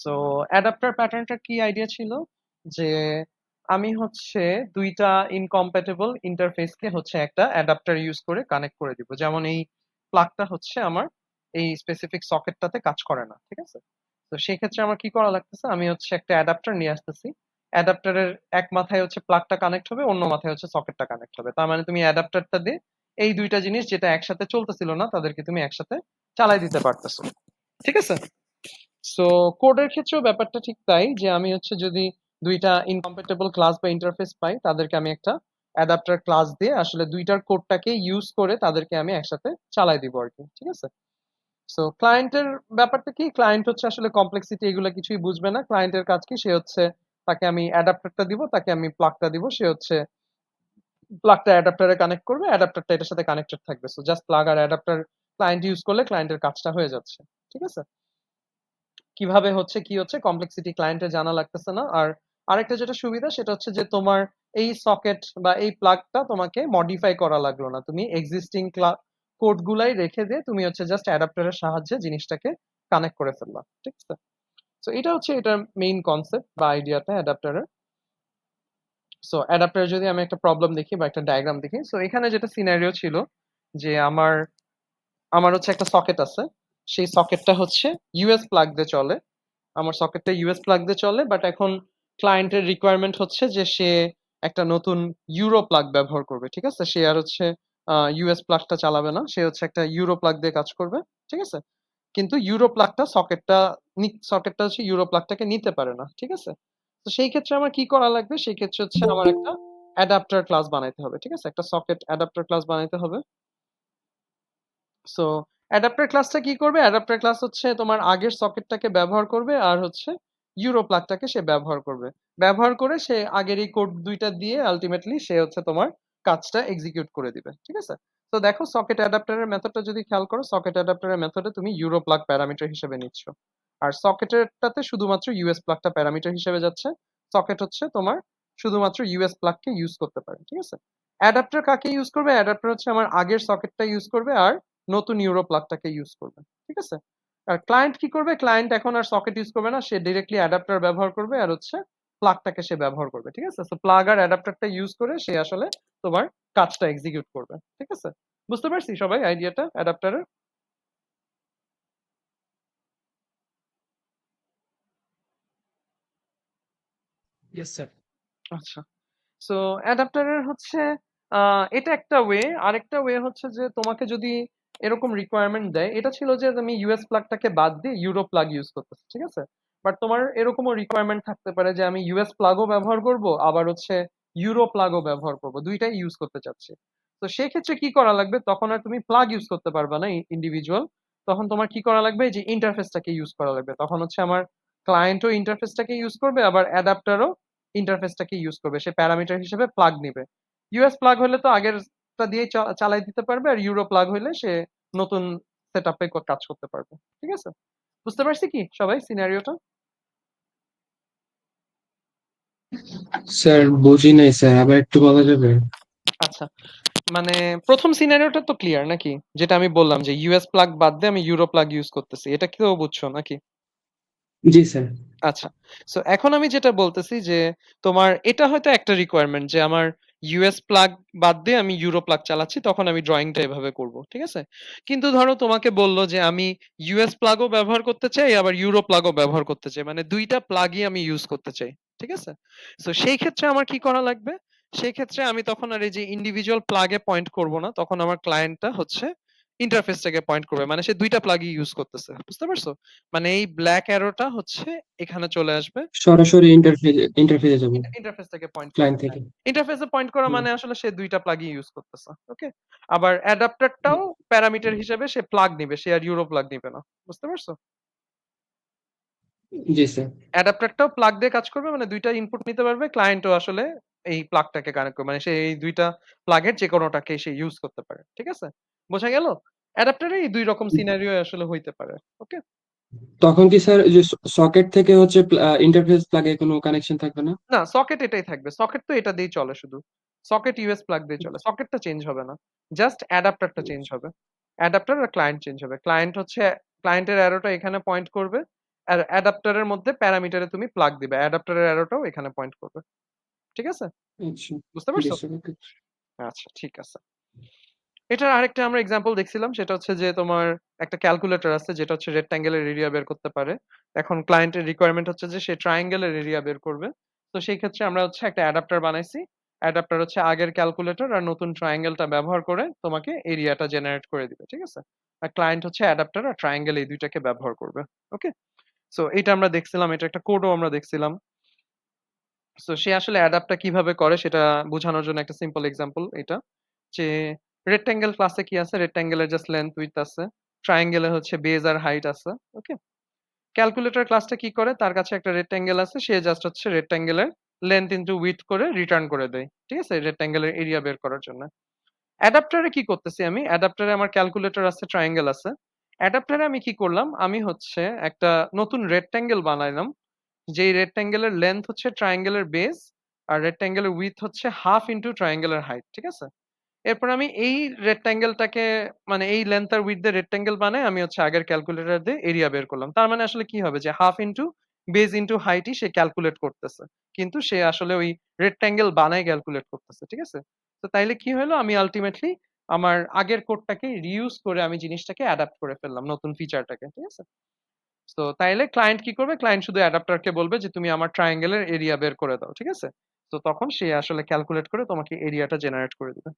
সো অ্যাডাপ্টার প্যাটার্নটার কি আইডিয়া ছিল যে আমি হচ্ছে দুইটা ইনকম্প্যাটেবল ইন্টারফেসকে হচ্ছে একটা অ্যাডাপ্টার ইউজ করে কানেক্ট করে দিব। যেমন এই প্লাগটা হচ্ছে আমার এই স্পেসিফিক সকেটটাতে কাজ করে না। ঠিক আছে, তো সেই ক্ষেত্রে আমার কি করা লাগতেছে, আমি হচ্ছে একটা অ্যাডাপ্টার নিয়ে আসতেছি। অ্যাডাপ্টারের এক মাথায় হচ্ছে প্লাগটা কানেক্ট হবে, অন্য মাথায় হচ্ছে সকেটটা কানেক্ট হবে। তার মানে তুমি অ্যাডাপ্টারটা দিয়ে এই দুইটা জিনিস যেটা একসাথে চলতেছিল না তাদেরকে তুমি একসাথে চালাই দিতে পারতেছো। ঠিক আছে, সো কোডের ক্ষেত্রেও ব্যাপারটা ঠিক তাই, যে আমি হচ্ছে যদি দুইটা ইনকম্প্যাটেবল ক্লাস বা ইন্টারফেস পাই, তাদেরকে আমি একটা অ্যাডাপ্টার ক্লাস দিয়ে আসলে দুইটার কোডটাকে ইউজ করে তাদেরকে আমি একসাথে চালাই দিব আর কি। ঠিক আছে, সো ক্লায়েন্টের ব্যাপারটা কি, ক্লায়েন্ট হচ্ছে আসলে কমপ্লেক্সিটি এগুলো কিছুই বুঝবে না। ক্লায়েন্টের কাজ কি, সে হচ্ছে তাকে আমি অ্যাডাপ্টারটা দিব, তাকে আমি প্লাগটা দিব, সে হচ্ছে প্লাগটা অ্যাডাপ্টারে কানেক্ট করবে, অ্যাডাপ্টারটা এটার সাথে কানেক্টেড থাকবে। সো জাস্ট প্লাগ আর অ্যাডাপ্টার ক্লায়েন্ট ইউজ করলে ক্লায়েন্টের কাজটা হয়ে যাচ্ছে। ঠিক আছে, কিভাবে হচ্ছে কি হচ্ছে কমপ্লেক্সিটি ক্লায়েন্টের জানা লাগতেছে না। আর আরেকটা যেটা সুবিধা সেটা হচ্ছে যে তোমার এই সকেট বা এই প্লাগটা তোমাকে মডিফাই করা লাগলো না, তুমি এক্সিস্টিং কোড গুলাই রেখে দিয়ে তুমি হচ্ছে জাস্ট অ্যাডাপ্টারের সাহায্যে জিনিসটাকে কানেক্ট করে ফেললা। ঠিক আছে, তো এটা হচ্ছে এটার মেইন কনসেপ্ট বা আইডিয়াটা অ্যাডাপ্টারের। সো অ্যাডাপ্টারে যদি আমি একটা প্রবলেম দেখি বা একটা ডায়াগ্রাম দেখি, সো এখানে যেটা সিনারিও ছিল যে আমার আমার হচ্ছে একটা সকেট আছে, সেই সকেটটা হচ্ছে ইউএস প্লাগ দিয়ে চলে। আমার সকেটটা ইউএস প্লাগ দিয়ে চলে, বাট এখন ক্লায়েন্টের রিকোয়ারমেন্ট হচ্ছে যে সে একটা নতুন ইউরো প্লাগ ব্যবহার করবে। ঠিক আছে, সে আর হচ্ছে ইউএস প্লাগটা চালাবে না, সে হচ্ছে একটা ইউরো প্লাগ দিয়ে কাজ করবে। ঠিক আছে, কিন্তু ইউরো প্লাগটা সকেটটা হচ্ছে ইউরো প্লাগটাকে নিতে পারে না। ঠিক আছে, তো সেই ক্ষেত্রে আমার কি করা লাগবে, সেই ক্ষেত্রে হচ্ছে আমার একটা অ্যাডাপ্টার ক্লাস বানাইতে হবে। ঠিক আছে, একটা সকেট অ্যাডাপ্টার ক্লাস বানাইতে হবে। সো অ্যাডাপ্টার ক্লাসটা কি করবে? অ্যাডাপ্টার ক্লাস হচ্ছে তোমার আগের সকেটটাকে ব্যবহার করবে আর হচ্ছে ইউরো প্লাগটাকে সে ব্যবহার করবে। ব্যবহার করে সে আগের এই কোড ২ টা দিয়ে আল্টিমেটলি সে হচ্ছে তোমার কাজটা এক্সিকিউট করে দিবে। ঠিক আছে? তো দেখো সকেট অ্যাডাপ্টারের মেথডটা যদি খেয়াল করো, সকেট অ্যাডাপ্টারের মেথডে তুমি ইউরো প্লাগ প্যারামিটার হিসেবে নিচ্ছ। আর সকেটেরটাতে শুধুমাত্র ইউএস প্লাগটা প্যারামিটার হিসেবে যাচ্ছে। সকেট হচ্ছে তোমার শুধুমাত্র ইউএস প্লাগকে ইউজ করতে পারে। ঠিক আছে? অ্যাডাপ্টার কাকে ইউজ করবে? অ্যাডাপ্টার হচ্ছে আমার আগের সকেটটা ইউজ করবে আর নতুন ইউরো প্লাগটাকে ইউজ করবে। ঠিক আছে? আর ক্লায়েন্ট কি করবে? ক্লায়েন্ট এখন আর সকেট ইউজ করবে না, সে ডিরেক্টলি অ্যাডাপ্টার ব্যবহার করবে আর হচ্ছে প্লাগটাকে সে ব্যবহার করবে। ঠিক আছে? সো প্লাগ আর অ্যাডাপ্টারটা ইউজ করে সে আসলে তোমার কাজটা এক্সিকিউট করবে। ঠিক আছে? বুঝতে পারছি সবাই আইডিয়াটা অ্যাডাপ্টারের? Yes sir. আচ্ছা। সো অ্যাডাপ্টারের হচ্ছে এটা একটা ওয়ে। আরেকটা ওয়ে হচ্ছে যে তোমাকে যদি এরকম রিকোয়ারমেন্ট দেয়, এটা ছিল যে তুমি ইউএস প্লাগটাকে বাদ দিয়ে ইউরো প্লাগ ইউজ করতেছো। ঠিক আছে? বাট তোমার এরকমও রিকোয়ারমেন্ট থাকতে পারে যে আমি ইউএস প্লাগও ব্যবহার করব, আবার হচ্ছে ইউরো প্লাগও ব্যবহার করব। দুইটাই ইউজ করতে চাচ্ছি। তো সেক্ষেত্রে কি করা লাগবে? তখন আর তুমি প্লাগ ইউজ করতে পারবা না ইন্ডিভিজুয়াল। তখন তোমার কি করা লাগবে? যে ইন্টারফেসটাকে ইউজ করা লাগবে। তখন হচ্ছে আমার ক্লায়েন্টও ইন্টারফেসটাকে ইউজ করবে, আবার অ্যাডাপ্টারও ইন্টারফেসটাকে ইউজ করবে। সে প্যারামিটার হিসেবে প্লাগ নিবে। ইউএস প্লাগ হলে তো আগেরটা দিয়েই চালাই দিতে পারবে, আর ইউরো প্লাগ হইলে সে নতুন সেটআপে কাজ করতে পারবে। ঠিক আছে? বুঝতে পারছি কি সবাই সিনারিওটা? স্যার বুঝি নাই স্যার, আবার একটু বলা যাবে? আচ্ছা, মানে প্রথম সিনারিওটা তো ক্লিয়ার নাকি? যেটা আমি বললাম যে ইউএস প্লাগ বাদ দিয়ে আমি ইউরো প্লাগ ইউজ করতেছি। এটা কি তো বুঝছো নাকি? জি স্যার। আচ্ছা। সো এখন আমি যেটা বলতেছি যে তোমার এটা হয়তো একটা রিকোয়ারমেন্ট যে আমার ইউএস প্লাগ বাদ দিয়ে আমি ইউরো প্লাগ চালাচ্ছি, তখন আমি ড্রয়িংটা এভাবে করব। ঠিক আছে? কিন্তু ধরো তোমাকে বলল যে আমি ইউএস প্লাগও ব্যবহার করতে চাই, আবার ইউরো প্লাগও ব্যবহার করতে চাই। মানে ২ টা প্লাগই আমি ইউজ করতে চাই। ঠিক আছে? সো সেই ক্ষেত্রে আমার কি করা লাগবে? সেই ক্ষেত্রে আমি তখন আর এই যে ইন্ডিভিজুয়াল প্লাগে পয়েন্ট করব না। তখন আমার ক্লায়েন্টটা হচ্ছে ইন্টারফেসটাকে পয়েন্ট করবে। মানে সে ২ টা প্লাগই ইউজ করতেছে। বুঝতে পারছো? মানে এই ব্ল্যাক অ্যারোটা হচ্ছে এখানে চলে আসবে। সরাসরি ইন্টারফেসে যাব ইন্টারফেসটাকে পয়েন্ট করবে। ক্লায়েন্ট হ্যাঁ। থেকে। ইন্টারফেসে পয়েন্ট করা হুম। মানে আসলে সে ২ টা প্লাগই ইউজ করতেছে। ওকে? আবার অ্যাডাপ্টারটাও প্যারামিটার হিসেবে সে প্লাগ নিবে। সে আর ইউরো প্লাগ নিবে না। বুঝতে পারছো? জি স্যার। অ্যাডাপ্টারটাও প্লাগ দিয়ে কাজ করবে, মানে ২ টা ইনপুট নিতে পারবে। ক্লায়েন্টও আসলে এই প্লাগটাকে কানেক্ট করবে। মানে সে এই ২ টা প্লাগের যেকোনোটাকে সে ইউজ করতে পারে। ঠিক আছে? বোঝা গেল? অ্যাডাপ্টারে এই ২ রকম সিনারিও আসলে হইতে পারে। ওকে? তখন কি স্যার যে সকেট থেকে হচ্ছে ইন্টারফেস প্লাগে কোনো কানেকশন থাকবে না? না, সকেট এটাই থাকবে। সকেট তো এটা দিয়েই চলে শুধু। সকেট ইউএস প্লাগ দিয়ে চলে। সকেটটা চেঞ্জ হবে না। জাস্ট অ্যাডাপ্টারটা চেঞ্জ হবে। অ্যাডাপ্টার আর ক্লায়েন্ট চেঞ্জ হবে। ক্লায়েন্ট হচ্ছে ক্লায়েন্টের অ্যারোটা এখানে পয়েন্ট করবে। আর অ্যাডাপ্টারের মধ্যে প্যারামিটারে তুমি প্লাগ দিবে। অ্যাডাপ্টারের অ্যারোটাও এখানে পয়েন্ট করবে। ঠিক আছে? আচ্ছা। বুঝতে জি পারছো? Sir, okay. আচ্ছা, ঠিক আছে। এটার আরেকটা আমরা এক্সাম্পল দেখছিলাম, সেটা হচ্ছে যে তোমার একটা ক্যালকুলেটর আছে যেটা হচ্ছে রেক্ট্যাঙ্গেলের এরিয়া বের করতে পারে। এখন ক্লায়েন্টের রিকোয়ারমেন্ট হচ্ছে যে সে ট্রায়াঙ্গেলের এরিয়া বের করবে। তো সেই ক্ষেত্রে আমরা হচ্ছে একটা অ্যাডাপ্টার বানাইছি। অ্যাডাপ্টার হচ্ছে আগের ক্যালকুলেটর আর নতুন ট্রায়াঙ্গেলটা ব্যবহার করে তোমাকে এরিয়াটা জেনারেট করে দিবে। ঠিক আছে? আর ক্লায়েন্ট হচ্ছে অ্যাডাপ্টার আর ট্রায়াঙ্গেল এই ২ টাকে ব্যবহার করবে। ওকে? সো এটা আমরা দেখছিলাম, এটা একটা কোডও আমরা দেখছিলাম। সো সে আসলে অ্যাডাপ্টটা কিভাবে করে সেটা বোঝানোর জন্য একটা সিম্পল এক্সাম্পল এটা। যে রেক্ট্যাঙ্গেল ক্লাসে কি আছে? রেক্ট্যাঙ্গেলের জাস্ট লেন্থ উইডথ আছে। ট্রায়াঙ্গেল এর হচ্ছে বেজ আর হাইট আছে। ওকে? ক্যালকুলেটর ক্লাসটা কি করে? তার কাছে একটা রেক্ট্যাঙ্গেল আছে। সে জাস্ট হচ্ছে রেক্ট্যাঙ্গেলের লেন্থ ইনটু উইডথ করে রিটার্ন করে দেয়। ঠিক আছে? রেক্ট্যাঙ্গেলের এরিয়া বের করার জন্য। অ্যাডাপ্টারে কি করতেছি আমি? অ্যাডাপ্টারে আমার ক্যালকুলেটর আছে, ট্রায়াঙ্গেল আছে। অ্যাডাপ্টারে আমি কি করলাম? আমি হচ্ছে একটা নতুন রেক্ট্যাঙ্গেল বানাইলাম। যেই রেক্ট্যাঙ্গেলের লেন্থ হচ্ছে ট্রায়াঙ্গেলের বেস, আর রেক্ট্যাঙ্গেলের উইডথ হচ্ছে হাফ ইনটু ট্রায়াঙ্গেলের হাইট। ঠিক আছে? এরপর আমি এই রেক্ট্যাঙ্গেলটাকে, মানে এই লেন্থ আর উইডথ দিয়ে রেক্ট্যাঙ্গেল বানায় আমি হচ্ছে আগের ক্যালকুলেটর দিয়ে এরিয়া বের করলাম। তার মানে আসলে কি হবে? যে হাফ ইনটু বেস ইনটু হাইটই সে ক্যালকুলেট করতেছে। কিন্তু সে আসলে ওই রেক্ট্যাঙ্গেল বানায় ক্যালকুলেট করতেছে। ঠিক আছে? তো তাইলে কি হলো? আমি আল্টিমেটলি আমার আগের কোডটাকে রিইউজ করে আমি জিনিসটাকে অ্যাডাপ্ট করে ফেললাম নতুন ফিচারটাকে। ঠিক আছে? তো তাইলে ক্লায়েন্ট কি করবে? ক্লায়েন্ট শুধু অ্যাডাপ্টারকে বলবে যে তুমি আমার ট্রায়াঙ্গেলের এরিয়া বের করে দাও। ঠিক আছে? তো তখন সে আসলে ক্যালকুলেট করে তোমাকে এরিয়াটা জেনারেট করে দিবে।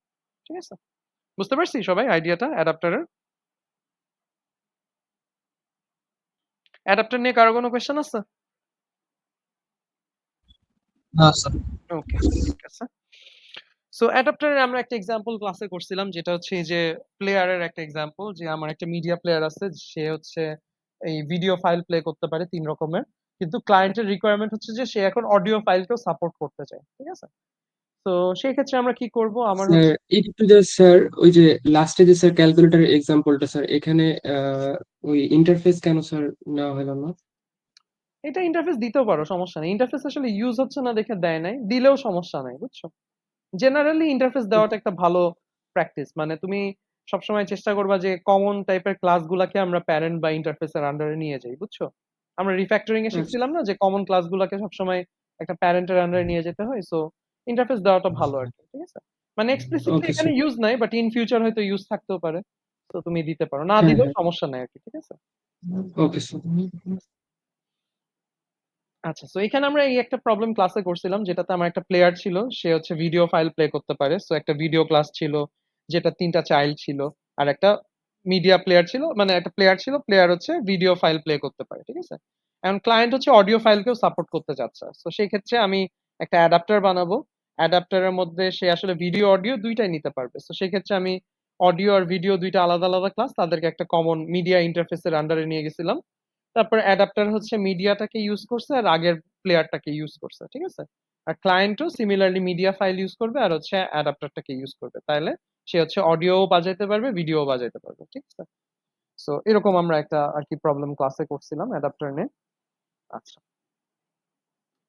ঠিক আছে? বুঝতে পারছি সবাই আইডিয়াটা অ্যাডাপ্টারের? অ্যাডাপ্টার নিয়ে কারো কোনো কোয়েশ্চেন আছে? না স্যার। ওকে, ঠিক আছে। সো অ্যাডাপ্টারের আমরা একটা এক্সাম্পল ক্লাসে করছিলাম যেটা হচ্ছে এই যে প্লেয়ারের একটা এক্সাম্পল, যে আমার একটা মিডিয়া প্লেয়ার আছে, সে হচ্ছে এই ভিডিও ফাইল প্লে করতে পারে ৩ রকমের। কিন্তু ক্লায়েন্টের রিকোয়ারমেন্ট হচ্ছে যে সে এখন অডিও ফাইলকেও সাপোর্ট করতে চায়। ঠিক আছে? তো সেই ক্ষেত্রে আমরা কি করব? আমার স্যার হচ্ছে একটু জাস্ট স্যার, ওই যে লাস্টে যে স্যার ক্যালকুলেটরের এক্সাম্পলটা স্যার, এখানে ওই ইন্টারফেস কেন স্যার নেওয়া হলো না? এটা ইন্টারফেস দিতেও পারো, সমস্যা নেই। ইন্টারফেস আসলে ইউজ হচ্ছে না দেখে দেয় নাই, দিলেও সমস্যা নাই, বুঝছো? জেনারেলি ইন্টারফেস দেওয়াটা একটা ভালো প্র্যাকটিস। মানে তুমি সবসময় চেষ্টা করবা যে কমন টাইপের ক্লাসগুলাকে আমরা প্যারেন্ট বা ইন্টারফেসের আন্ডারে নিয়ে যাই, বুঝছো? আমরা রিফ্যাক্টরিং এ আচ্ছা, শিখছিলাম না যে কমন ক্লাসগুলাকে সবসময় একটা প্যারেন্টের আন্ডারে নিয়ে যেতে হয়। সো ইন্টারফেস দেওয়াটা ভালো আর কি। ঠিক আছে? মানে এক্সপ্লিসিটলি ওকে এখানে স্যার। ইউজ নাই, বাট ইন ফিউচার হয়তো ইউজ থাকতেও পারে। তো তুমি দিতে পারো, না হ্যাঁ দিলেও হ্যাঁ, সমস্যা নাই আর কি। ঠিক আছে? Okay sir. আচ্ছা, সো এখানে আমরা এই একটা প্রবলেম ক্লাসে করছিলাম যেটাতে আমার একটা প্লেয়ার ছিল, সে হচ্ছে ভিডিও ফাইল প্লে করতে পারে। সো একটা ভিডিও ক্লাস ছিল যেটা ৩টা চাইল্ড ছিল, আর একটা মিডিয়া প্লেয়ার ছিল, মানে একটা প্লেয়ার ছিল, প্লেয়ার হচ্ছে ভিডিও ফাইল প্লে করতে পারে। ঠিক আছে? এখন ক্লায়েন্ট হচ্ছে অডিও ফাইলকেও সাপোর্ট করতে চাচ্ছে। সো সেই ক্ষেত্রে আমি একটা অ্যাডাপ্টার বানাবো। অ্যাডাপ্টারের মধ্যে সে আসলে ভিডিও অডিও দুইটাই নিতে পারবে। সো সেই ক্ষেত্রে আমি অডিও আর ভিডিও দুইটা আলাদা আলাদা ক্লাস, তাদেরকে একটা কমন মিডিয়া ইন্টারফেসের আন্ডারে নিয়ে গেছিলাম। তারপর অ্যাডাপ্টার হচ্ছে মিডিয়াটাকে ইউজ করছে আর আগের প্লেয়ারটাকে ইউজ করছে। ঠিক আছে? আর ক্লায়েন্টও সিমিলারলি মিডিয়া ফাইল ইউজ করবে আর হচ্ছে অ্যাডাপ্টারটাকে ইউজ করবে। তাইলে সে হচ্ছে অডিওও বাজাইতে পারবে, ভিডিওও বাজাইতে পারবে। ঠিক আছে? সো এরকম আমরা একটা আর কি প্রবলেম ক্লাসে করছিলাম অ্যাডাপ্টার নিয়ে। আচ্ছা।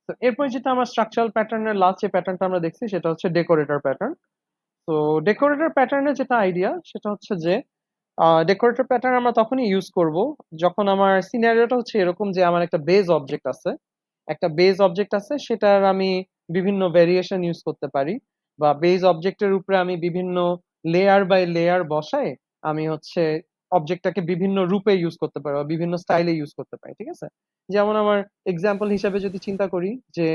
তো এরপর যেটা আমরা স্ট্রাকচারাল প্যাটার্নের লাস্ট যে প্যাটার্নটা আমরা দেখছি সেটা হচ্ছে ডেকোরেটর প্যাটার্ন। তো ডেকোরেটর প্যাটার্নের যেটা আইডিয়া সেটা হচ্ছে যে ডেকোরেটর প্যাটার্ন আমরা তখনই ইউজ করব যখন আমার সিনারিওটা হচ্ছে এরকম যে আমার একটা বেজ অবজেক্ট আছে। একটা বেজ অবজেক্ট আছে, সেটার আমি বিভিন্ন ভেরিয়েশন ইউজ করতে পারি, বা বেজ অবজেক্টের উপরে আমি বিভিন্ন লেয়ার বাই লেয়ার বসায় আমি হচ্ছে অবজেক্টটাকে বিভিন্ন রূপে ইউজ করতে পারি বা বিভিন্ন স্টাইলে ইউজ করতে পারি। ঠিক আছে? যেমন আমার এক্সাম্পল হিসাবে যদি চিন্তা করি যে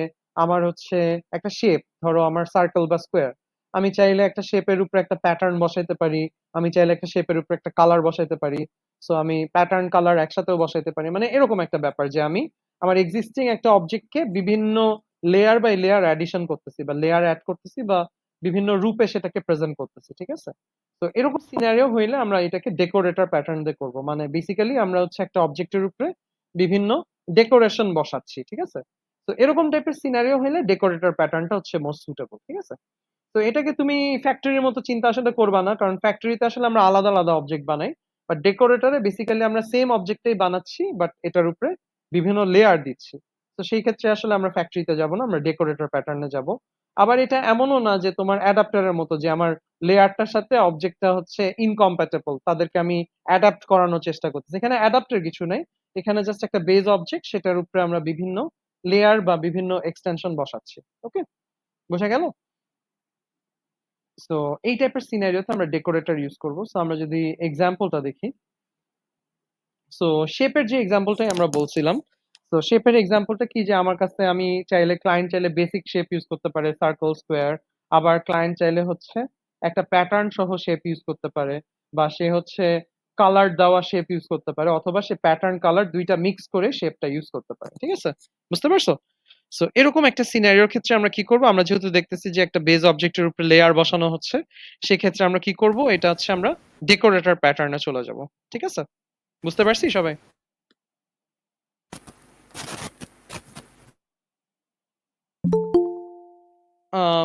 আমার হচ্ছে একটা শেপ, ধরো আমার সার্কেল বা স্কোয়ার, আমি চাইলে একটা শেপের উপরে একটা প্যাটার্ন বসাইতে পারি, আমি চাইলে একটা শেপের উপরে একটা কালার বসাইতে পারি। সো আমি প্যাটার্ন কালার একসাথেও বসাইতে পারি। মানে এরকম একটা ব্যাপার যে আমি আমার এক্সিস্টিং একটা অবজেক্টকে বিভিন্ন লেয়ার বাই লেয়ার অ্যাডিশন করতেছি বা লেয়ার অ্যাড করতেছি বা বিভিন্ন রূপে সেটাকে প্রেজেন্ট করতেছি। ঠিক আছে? তো এরকম সিনারিও হইলে আমরা এটাকে ডেকোরেটর প্যাটার্ন দিয়ে করব। মানে বেসিক্যালি আমরা হচ্ছে একটা অবজেক্টের উপরে বিভিন্ন ডেকোরেশন বসাচ্ছি। ঠিক আছে? তো এরকম টাইপের সিনারিও হইলে ডেকোরেটর প্যাটার্নটা হচ্ছে মোস্ট সুটেবল। ঠিক আছে? তো এটাকে তুমি ফ্যাক্টরির মতো চিন্তা আসলে করবা না, কারণ ফ্যাক্টরিতে আসলে আমরা আলাদা আলাদা অবজেক্ট বানাই। বাট ডেকোরেটরে বেসিক্যালি আমরা সেম অবজেক্টটাই বানাচ্ছি, বাট এটার উপরে বিভিন্ন লেয়ার দিচ্ছি। তো সেই ক্ষেত্রে আসলে আমরা ফ্যাক্টরিতে যাব না, আমরা ডেকোরেটর প্যাটার্নে যাব। আবার এটা এমনও না যে তোমার অ্যাডাপ্টারের মতো যে আমার লেয়ারটার সাথে অবজেক্টটা হচ্ছে ইনকম্প্যাটেবল, তাদেরকে আমি অ্যাডাপ্ট করানোর চেষ্টা করতেছি। এখানে অ্যাডাপ্টের কিছু নাই, এখানে জাস্ট একটা বেজ অবজেক্ট, সেটার উপরে আমরা বিভিন্ন লেয়ার বা বিভিন্ন এক্সটেনশন বসাচ্ছি। ওকে? বোঝা গেল? সো এই টাইপের সিনারিওতে আমরা ডেকোরেটর ইউজ করব। সো আমরা যদি এক্সাম্পলটা দেখি, সো শেপের যে এক্সাম্পলটাই আমরা বলছিলাম, তো শেপের এক্সাম্পলটা কি, যে আমার কাছে আমি চাইলে ক্লায়েন্ট চাইলে বেসিক শেপ ইউজ করতে পারে, সার্কেল, স্কোয়ার। আবার ক্লায়েন্ট চাইলে হচ্ছে একটা প্যাটার্ন সহ শেপ ইউজ করতে পারে, বা সে হচ্ছে কালার দেওয়া শেপ ইউজ করতে পারে, অথবা সে প্যাটার্ন কালার দুইটা মিক্স করে শেপটা ইউজ করতে পারে। ঠিক আছে? বুঝতে পারছো? সো এরকম একটা সিনারিওর ক্ষেত্রে আমরা কি করব? আমরা যেহেতু দেখতেছি যে একটা বেজ অবজেক্টের উপরে লেয়ার বসানো হচ্ছে, সেক্ষেত্রে আমরা কি করব? এটা হচ্ছে আমরা ডেকোরেটর প্যাটার্নে চলে যাব। ঠিক আছে? বুঝতে পারছি সবাই?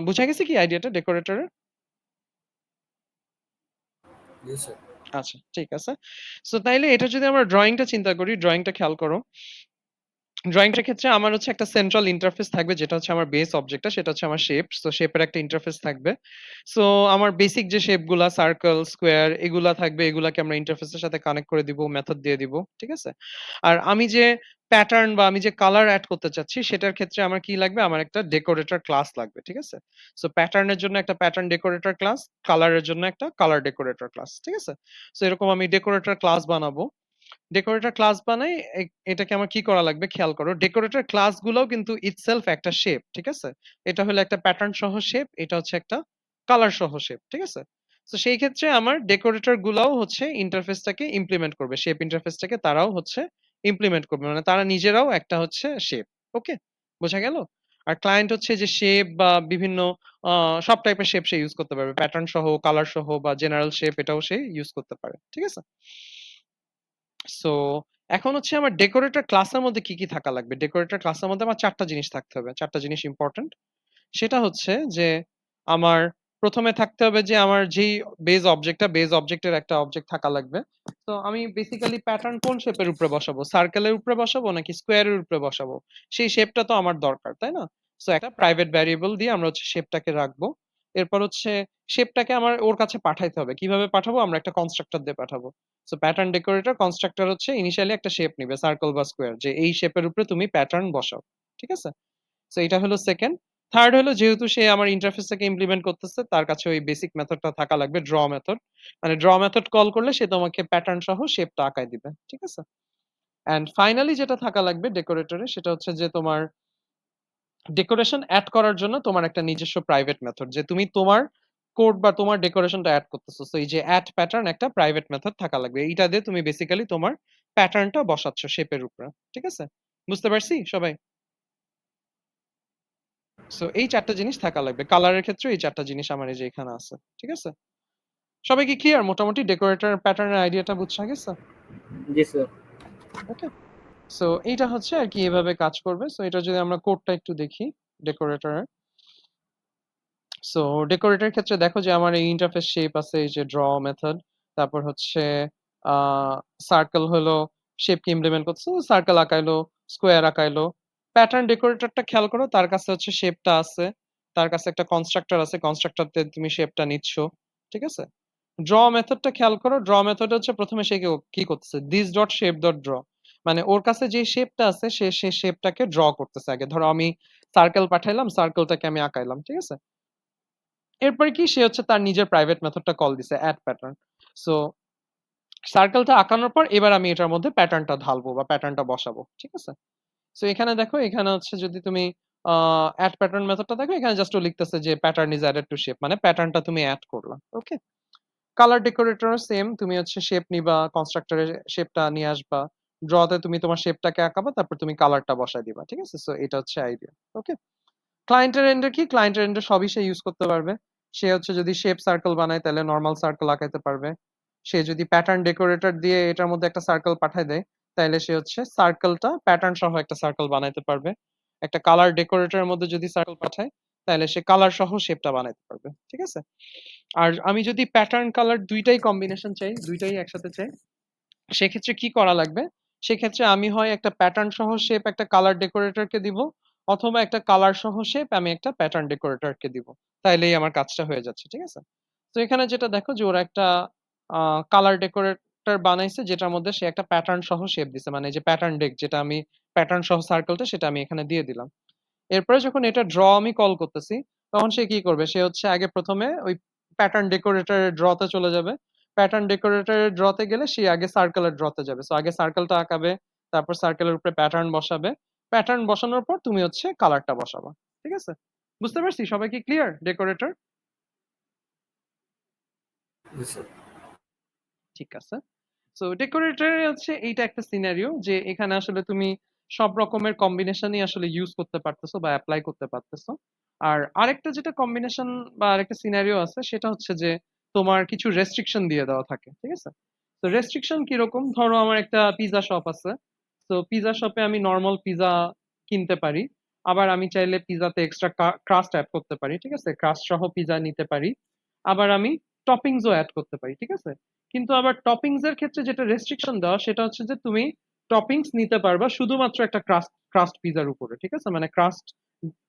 বুঝা গেছে কি আইডিয়াটা ডেকোরেটরের? জি স্যার। আচ্ছা, ঠিক আছে। সো তাইলে এটা যদি আমরা ড্রয়িংটা চিন্তা করি, ড্রয়িংটা খেয়াল করো। ড্রয়িংটার ক্ষেত্রে আমার হচ্ছে একটা সেন্ট্রাল ইন্টারফেস থাকবে যেটা হচ্ছে আমার বেস অবজেক্টটা, সেটা হচ্ছে আমার শেপ। সো শেপের একটা ইন্টারফেস থাকবে। সো আমার বেসিক যে শেপগুলা সার্কেল, স্কোয়ার এগুলা থাকবে, এগুলাকে আমরা ইন্টারফেসের সাথে কানেক্ট করে দিব, মেথড দিয়ে দিব। ঠিক আছে? আর আমি যে প্যাটার্ন বা আমি যে কালার এড করতে চাচ্ছি সেটার ক্ষেত্রে আমার কি লাগবে? আমার একটা ডেকোরেটর ক্লাস লাগবে। ঠিক আছে? সো প্যাটার্নের জন্য একটা প্যাটার্ন ডেকোরেটর ক্লাস, কালারের জন্য একটা কালার ডেকোরেটর ক্লাস। ঠিক আছে? সো এরকম আমি ডেকোরেটর ক্লাস বানাবো। ডেকোরেটর ক্লাস বানাই, এটাকে আমার কি করা লাগবে খেয়াল করো। ডেকোরেটর ক্লাস গুলোও কিন্তু ইটসেলফ একটা শেপ। ঠিক আছে? এটা হলো একটা প্যাটার্ন সহ শেপ, এটা হচ্ছে একটা কালার সহ শেপ। ঠিক আছে? তো সেই ক্ষেত্রে আমার ডেকোরেটর গুলাও হচ্ছে ইন্টারফেসটাকে ইমপ্লিমেন্ট করবে, শেপ ইন্টারফেসটাকে তারাও হচ্ছে ইমপ্লিমেন্ট করবে, মানে তারা নিজেরাও একটা হচ্ছে শেপ। ওকে? বোঝা গেল? আর ক্লায়েন্ট হচ্ছে যে শেপ বা বিভিন্ন সব টাইপের শেপ সে ইউজ করতে পারবে, প্যাটার্ন সহ, কালার সহ বা জেনারেল শেপ এটাও সে ইউজ করতে পারে, ঠিক আছে? সো এখন হচ্ছে আমার ডেকোরেটর ক্লাসের মধ্যে কি কি থাকা লাগবে। ডেকোরেটর ক্লাসের মধ্যে আমার 4টা জিনিস থাকতে হবে, 4টা জিনিস ইম্পর্টেন্ট। সেটা হচ্ছে যে আমার প্রথমে থাকতে হবে যে আমার যেই বেজ অবজেক্টের একটা অবজেক্ট থাকা লাগবে। তো আমি বেসিক্যালি প্যাটার্ন কোন শেপের উপরে বসাবো, সার্কেলের উপরে বসাবো নাকি স্কোয়ারের উপরে বসাবো, সেই শেপটা তো আমার দরকার, তাই না? সো একটা প্রাইভেট ভ্যারিয়েবল দিয়ে আমরা হচ্ছে শেপটাকে রাখবো। এরপর হচ্ছে শেপটাকে আমার ওর কাছে পাঠাইতে হবে। কিভাবে পাঠাবো? আমরা একটা কনস্ট্রাক্টর দিয়ে পাঠাবো। সো প্যাটার্ন ডেকোরেটর কনস্ট্রাক্টর হচ্ছে ইনিশিয়ালি একটা শেপ নিবে, সার্কেল বা স্কোয়ার, যে এই শেপের উপরে তুমি প্যাটার্ন বসাও, ঠিক আছে? সো এটা হলো সেকেন্ড। থার্ড হলো যেহেতু সে আমার ইন্টারফেসটাকে ইমপ্লিমেন্ট করতেছে, তার কাছে ওই বেসিক মেথডটা থাকা লাগবে, ড্র মেথড। মানে ড্র মেথড কল করলে সে তোমাকে প্যাটার্ন সহ শেপটা আঁকায় দিবে, ঠিক আছে? অ্যান্ড ফাইনালি যেটা থাকা লাগবে ডেকোরেটরে, সেটা হচ্ছে যে তোমার ডেকোরেশন এড করার জন্য তোমার একটা নিজস্ব প্রাইভেট মেথড, যে তুমি তোমার কোড বা তোমার ডেকোরেশনটা এড করতেছো। সো এই যে অ্যাড প্যাটার্ন একটা প্রাইভেট মেথড থাকা লাগবে, এইটা দিয়ে তুমি বেসিক্যালি তোমার প্যাটার্নটা বসাচ্ছ শেপের উপরে, ঠিক আছে? বুঝতে পারছি সবাই? সো এই 4টা জিনিস থাকা লাগবে। কালারের ক্ষেত্রে এই 4টা জিনিস আমার এই যে এখানে আছে, ঠিক আছে? সবাই কি ক্লিয়ার? মোটামুটি ডেকোরেটর প্যাটার্নের আইডিয়াটা বুঝা গেছে? জি স্যার। ওকে। সো এইটা হচ্ছে আর কি এভাবে কাজ করবে। সো এটা যদি আমরা কোডটা একটু দেখি ডেকোরেটরের। সো ডেকোরেটরের ক্ষেত্রে দেখো যে আমার এই ইন্টারফেস শেপ আছে, এই যে ড্র মেথড, তারপর হচ্ছে সার্কেল হলো শেপকে ইমপ্লিমেন্ট করছে, সার্কেল আঁকাইলো, স্কোয়ার আঁকাইলো। প্যাটার্ন ডেকোরেটরটা খেয়াল করো, তার কাছে হচ্ছে শেপটা আছে, তার কাছে একটা কনস্ট্রাক্টর আছে, কনস্ট্রাক্টরতে তুমি শেপটা নিচ্ছ, ঠিক আছে? ড্র মেথডটা খেয়াল করো, ড্র মেথড হচ্ছে প্রথমে সে কি করতেছে, this dot shape dot draw, মানে ওর কাছে যে শেপটা আছে সে সেই শেপটাকে ড্র করতেছে আগে। ধরো আমি সার্কেল পাঠাইলাম, সার্কেলটাকে আমি আঁকাইলাম, ঠিক আছে? এরপরে কি সে হচ্ছে তার নিজের প্রাইভেট মেথডটা কল দিছে, অ্যাড প্যাটার্ন। সো সার্কেলটা আঁকানোর পর এবার আমি এটার মধ্যে প্যাটার্নটা ঢালবো বা প্যাটার্নটা বসাবো, ঠিক আছে? সো এখানে দেখো, এখানে হচ্ছে যদি তুমি অ্যাড প্যাটার্ন মেথডটা দেখো, এখানে জাস্ট ও লিখতেছে যে pattern is added to shape, মানে প্যাটার্নটা তুমি অ্যাড করলা, ওকে? কালার ডেকোরেটর সেম, তুমি হচ্ছে শেপ নিবা, কনস্ট্রাক্টরের শেপটা নিয়ে আসবা, ড্রতে তুমি তোমার শেপটাকে আঁকাবা, তারপর তুমি কালারটা বসায় দিবা, ঠিক আছে? সো এটা হচ্ছে আইডিয়া, ওকে? ক্লায়েন্টের এন্ডে কি, ক্লায়েন্টের এন্ডে সবই সে ইউজ করতে পারবে। সে হচ্ছে যদি শেপ সার্কেল বানায় তাহলে নরমাল সার্কেল আঁকাইতে পারবে। সে যদি প্যাটার্ন ডেকোরেটর দিয়ে এটার মধ্যে একটা সার্কেল পাঠায় দেয়, তাহলে সে হচ্ছে সার্কেলটা প্যাটার্ন সহ একটা সার্কেল বানাইতে পারবে। একটা কালার ডেকোরেটরের মধ্যে যদি সার্কেল পাঠায়, তাহলে সে কালার সহ শেপটা বানাইতে পারবে, ঠিক আছে? আর আমি যদি প্যাটার্ন কালার দুইটাই কম্বিনেশন চাই, দুইটাই একসাথে চাই, সেক্ষেত্রে কি করা লাগবে? সেক্ষেত্রে আমি হয় একটা প্যাটার্ন সহ শেপ একটা কালার ডেকোরেটরকে দিব, অথবা একটা কালার সহ শেপ আমি একটা প্যাটার্ন ডেকোরেটরকে দিব। তাইলেই আমার কাজটা হয়ে যাচ্ছে, ঠিক আছে? তো এখানে যেটা দেখো যে ওরা একটা কালার ডেকোরেটর বানাইছে, যেটার মধ্যে সে একটা প্যাটার্ন সহ শেপ দিছে, মানে এই যে প্যাটার্ন ডেক, যেটা আমি প্যাটার্ন সহ সার্কেলটা সেটা আমি এখানে দিয়ে দিলাম। এরপরে যখন এটা ড্র আমি কল করতেছি, তখন সে কি করবে? সে হচ্ছে আগে প্রথমে ওই প্যাটার্ন ডেকোরেটরের ড্রতে চলে যাবে। প্যাটার্ন ডেকোরেটরের ড্রতে গেলে সে আগে সার্কেলের ড্রতে যাবে। সো আগে সার্কেলটা আঁকাবে, তারপর সার্কেলের উপরে প্যাটার্ন বসাবে। প্যাটার্ন বসানোর পর তুমি হচ্ছে কালারটা বসাবা। ঠিক আছে? বুঝতে পারছি? সবাই কি ক্লিয়ার ডেকোরেটর? জি স্যার। ঠিক আছে। সো ডেকোরেটর হচ্ছে এইটা একটা সিনারিও, যে এখানে আসলে তুমি সব রকমের কম্বিনেশনই আসলে ইউজ করতে পারতেছো বা অ্যাপ্লাই করতে পারতেছো। আর আরেকটা যেটা কম্বিনেশন বা আরেকটা সিনারিও আছে, সেটা হচ্ছে যে তোমার কিছু রেস্ট্রিকশন দিয়ে দেওয়া থাকে, ঠিক আছে? তো রেস্ট্রিকশন কিরকম? ধরো আমার একটা পিজা শপ আছে, তো পিজা শপে আমি নর্মাল পিজা কিনতে পারি, আবার আমি চাইলে পিজাতে এক্সট্রা ক্রাস্ট অ্যাড করতে পারি, ঠিক আছে? ক্রাস্ট সহ পিজা নিতে পারি, আবার আমি টপিংসও অ্যাড করতে পারি, ঠিক আছে? কিন্তু আবার টপিংস এর ক্ষেত্রে যেটা রেস্ট্রিকশন দেওয়া, সেটা হচ্ছে যে তুমি টপিংস নিতে পারবা শুধুমাত্র একটা ক্রাস্ট ক্রাস্ট পিজার উপরে, ঠিক আছে? মানে ক্রাস্ট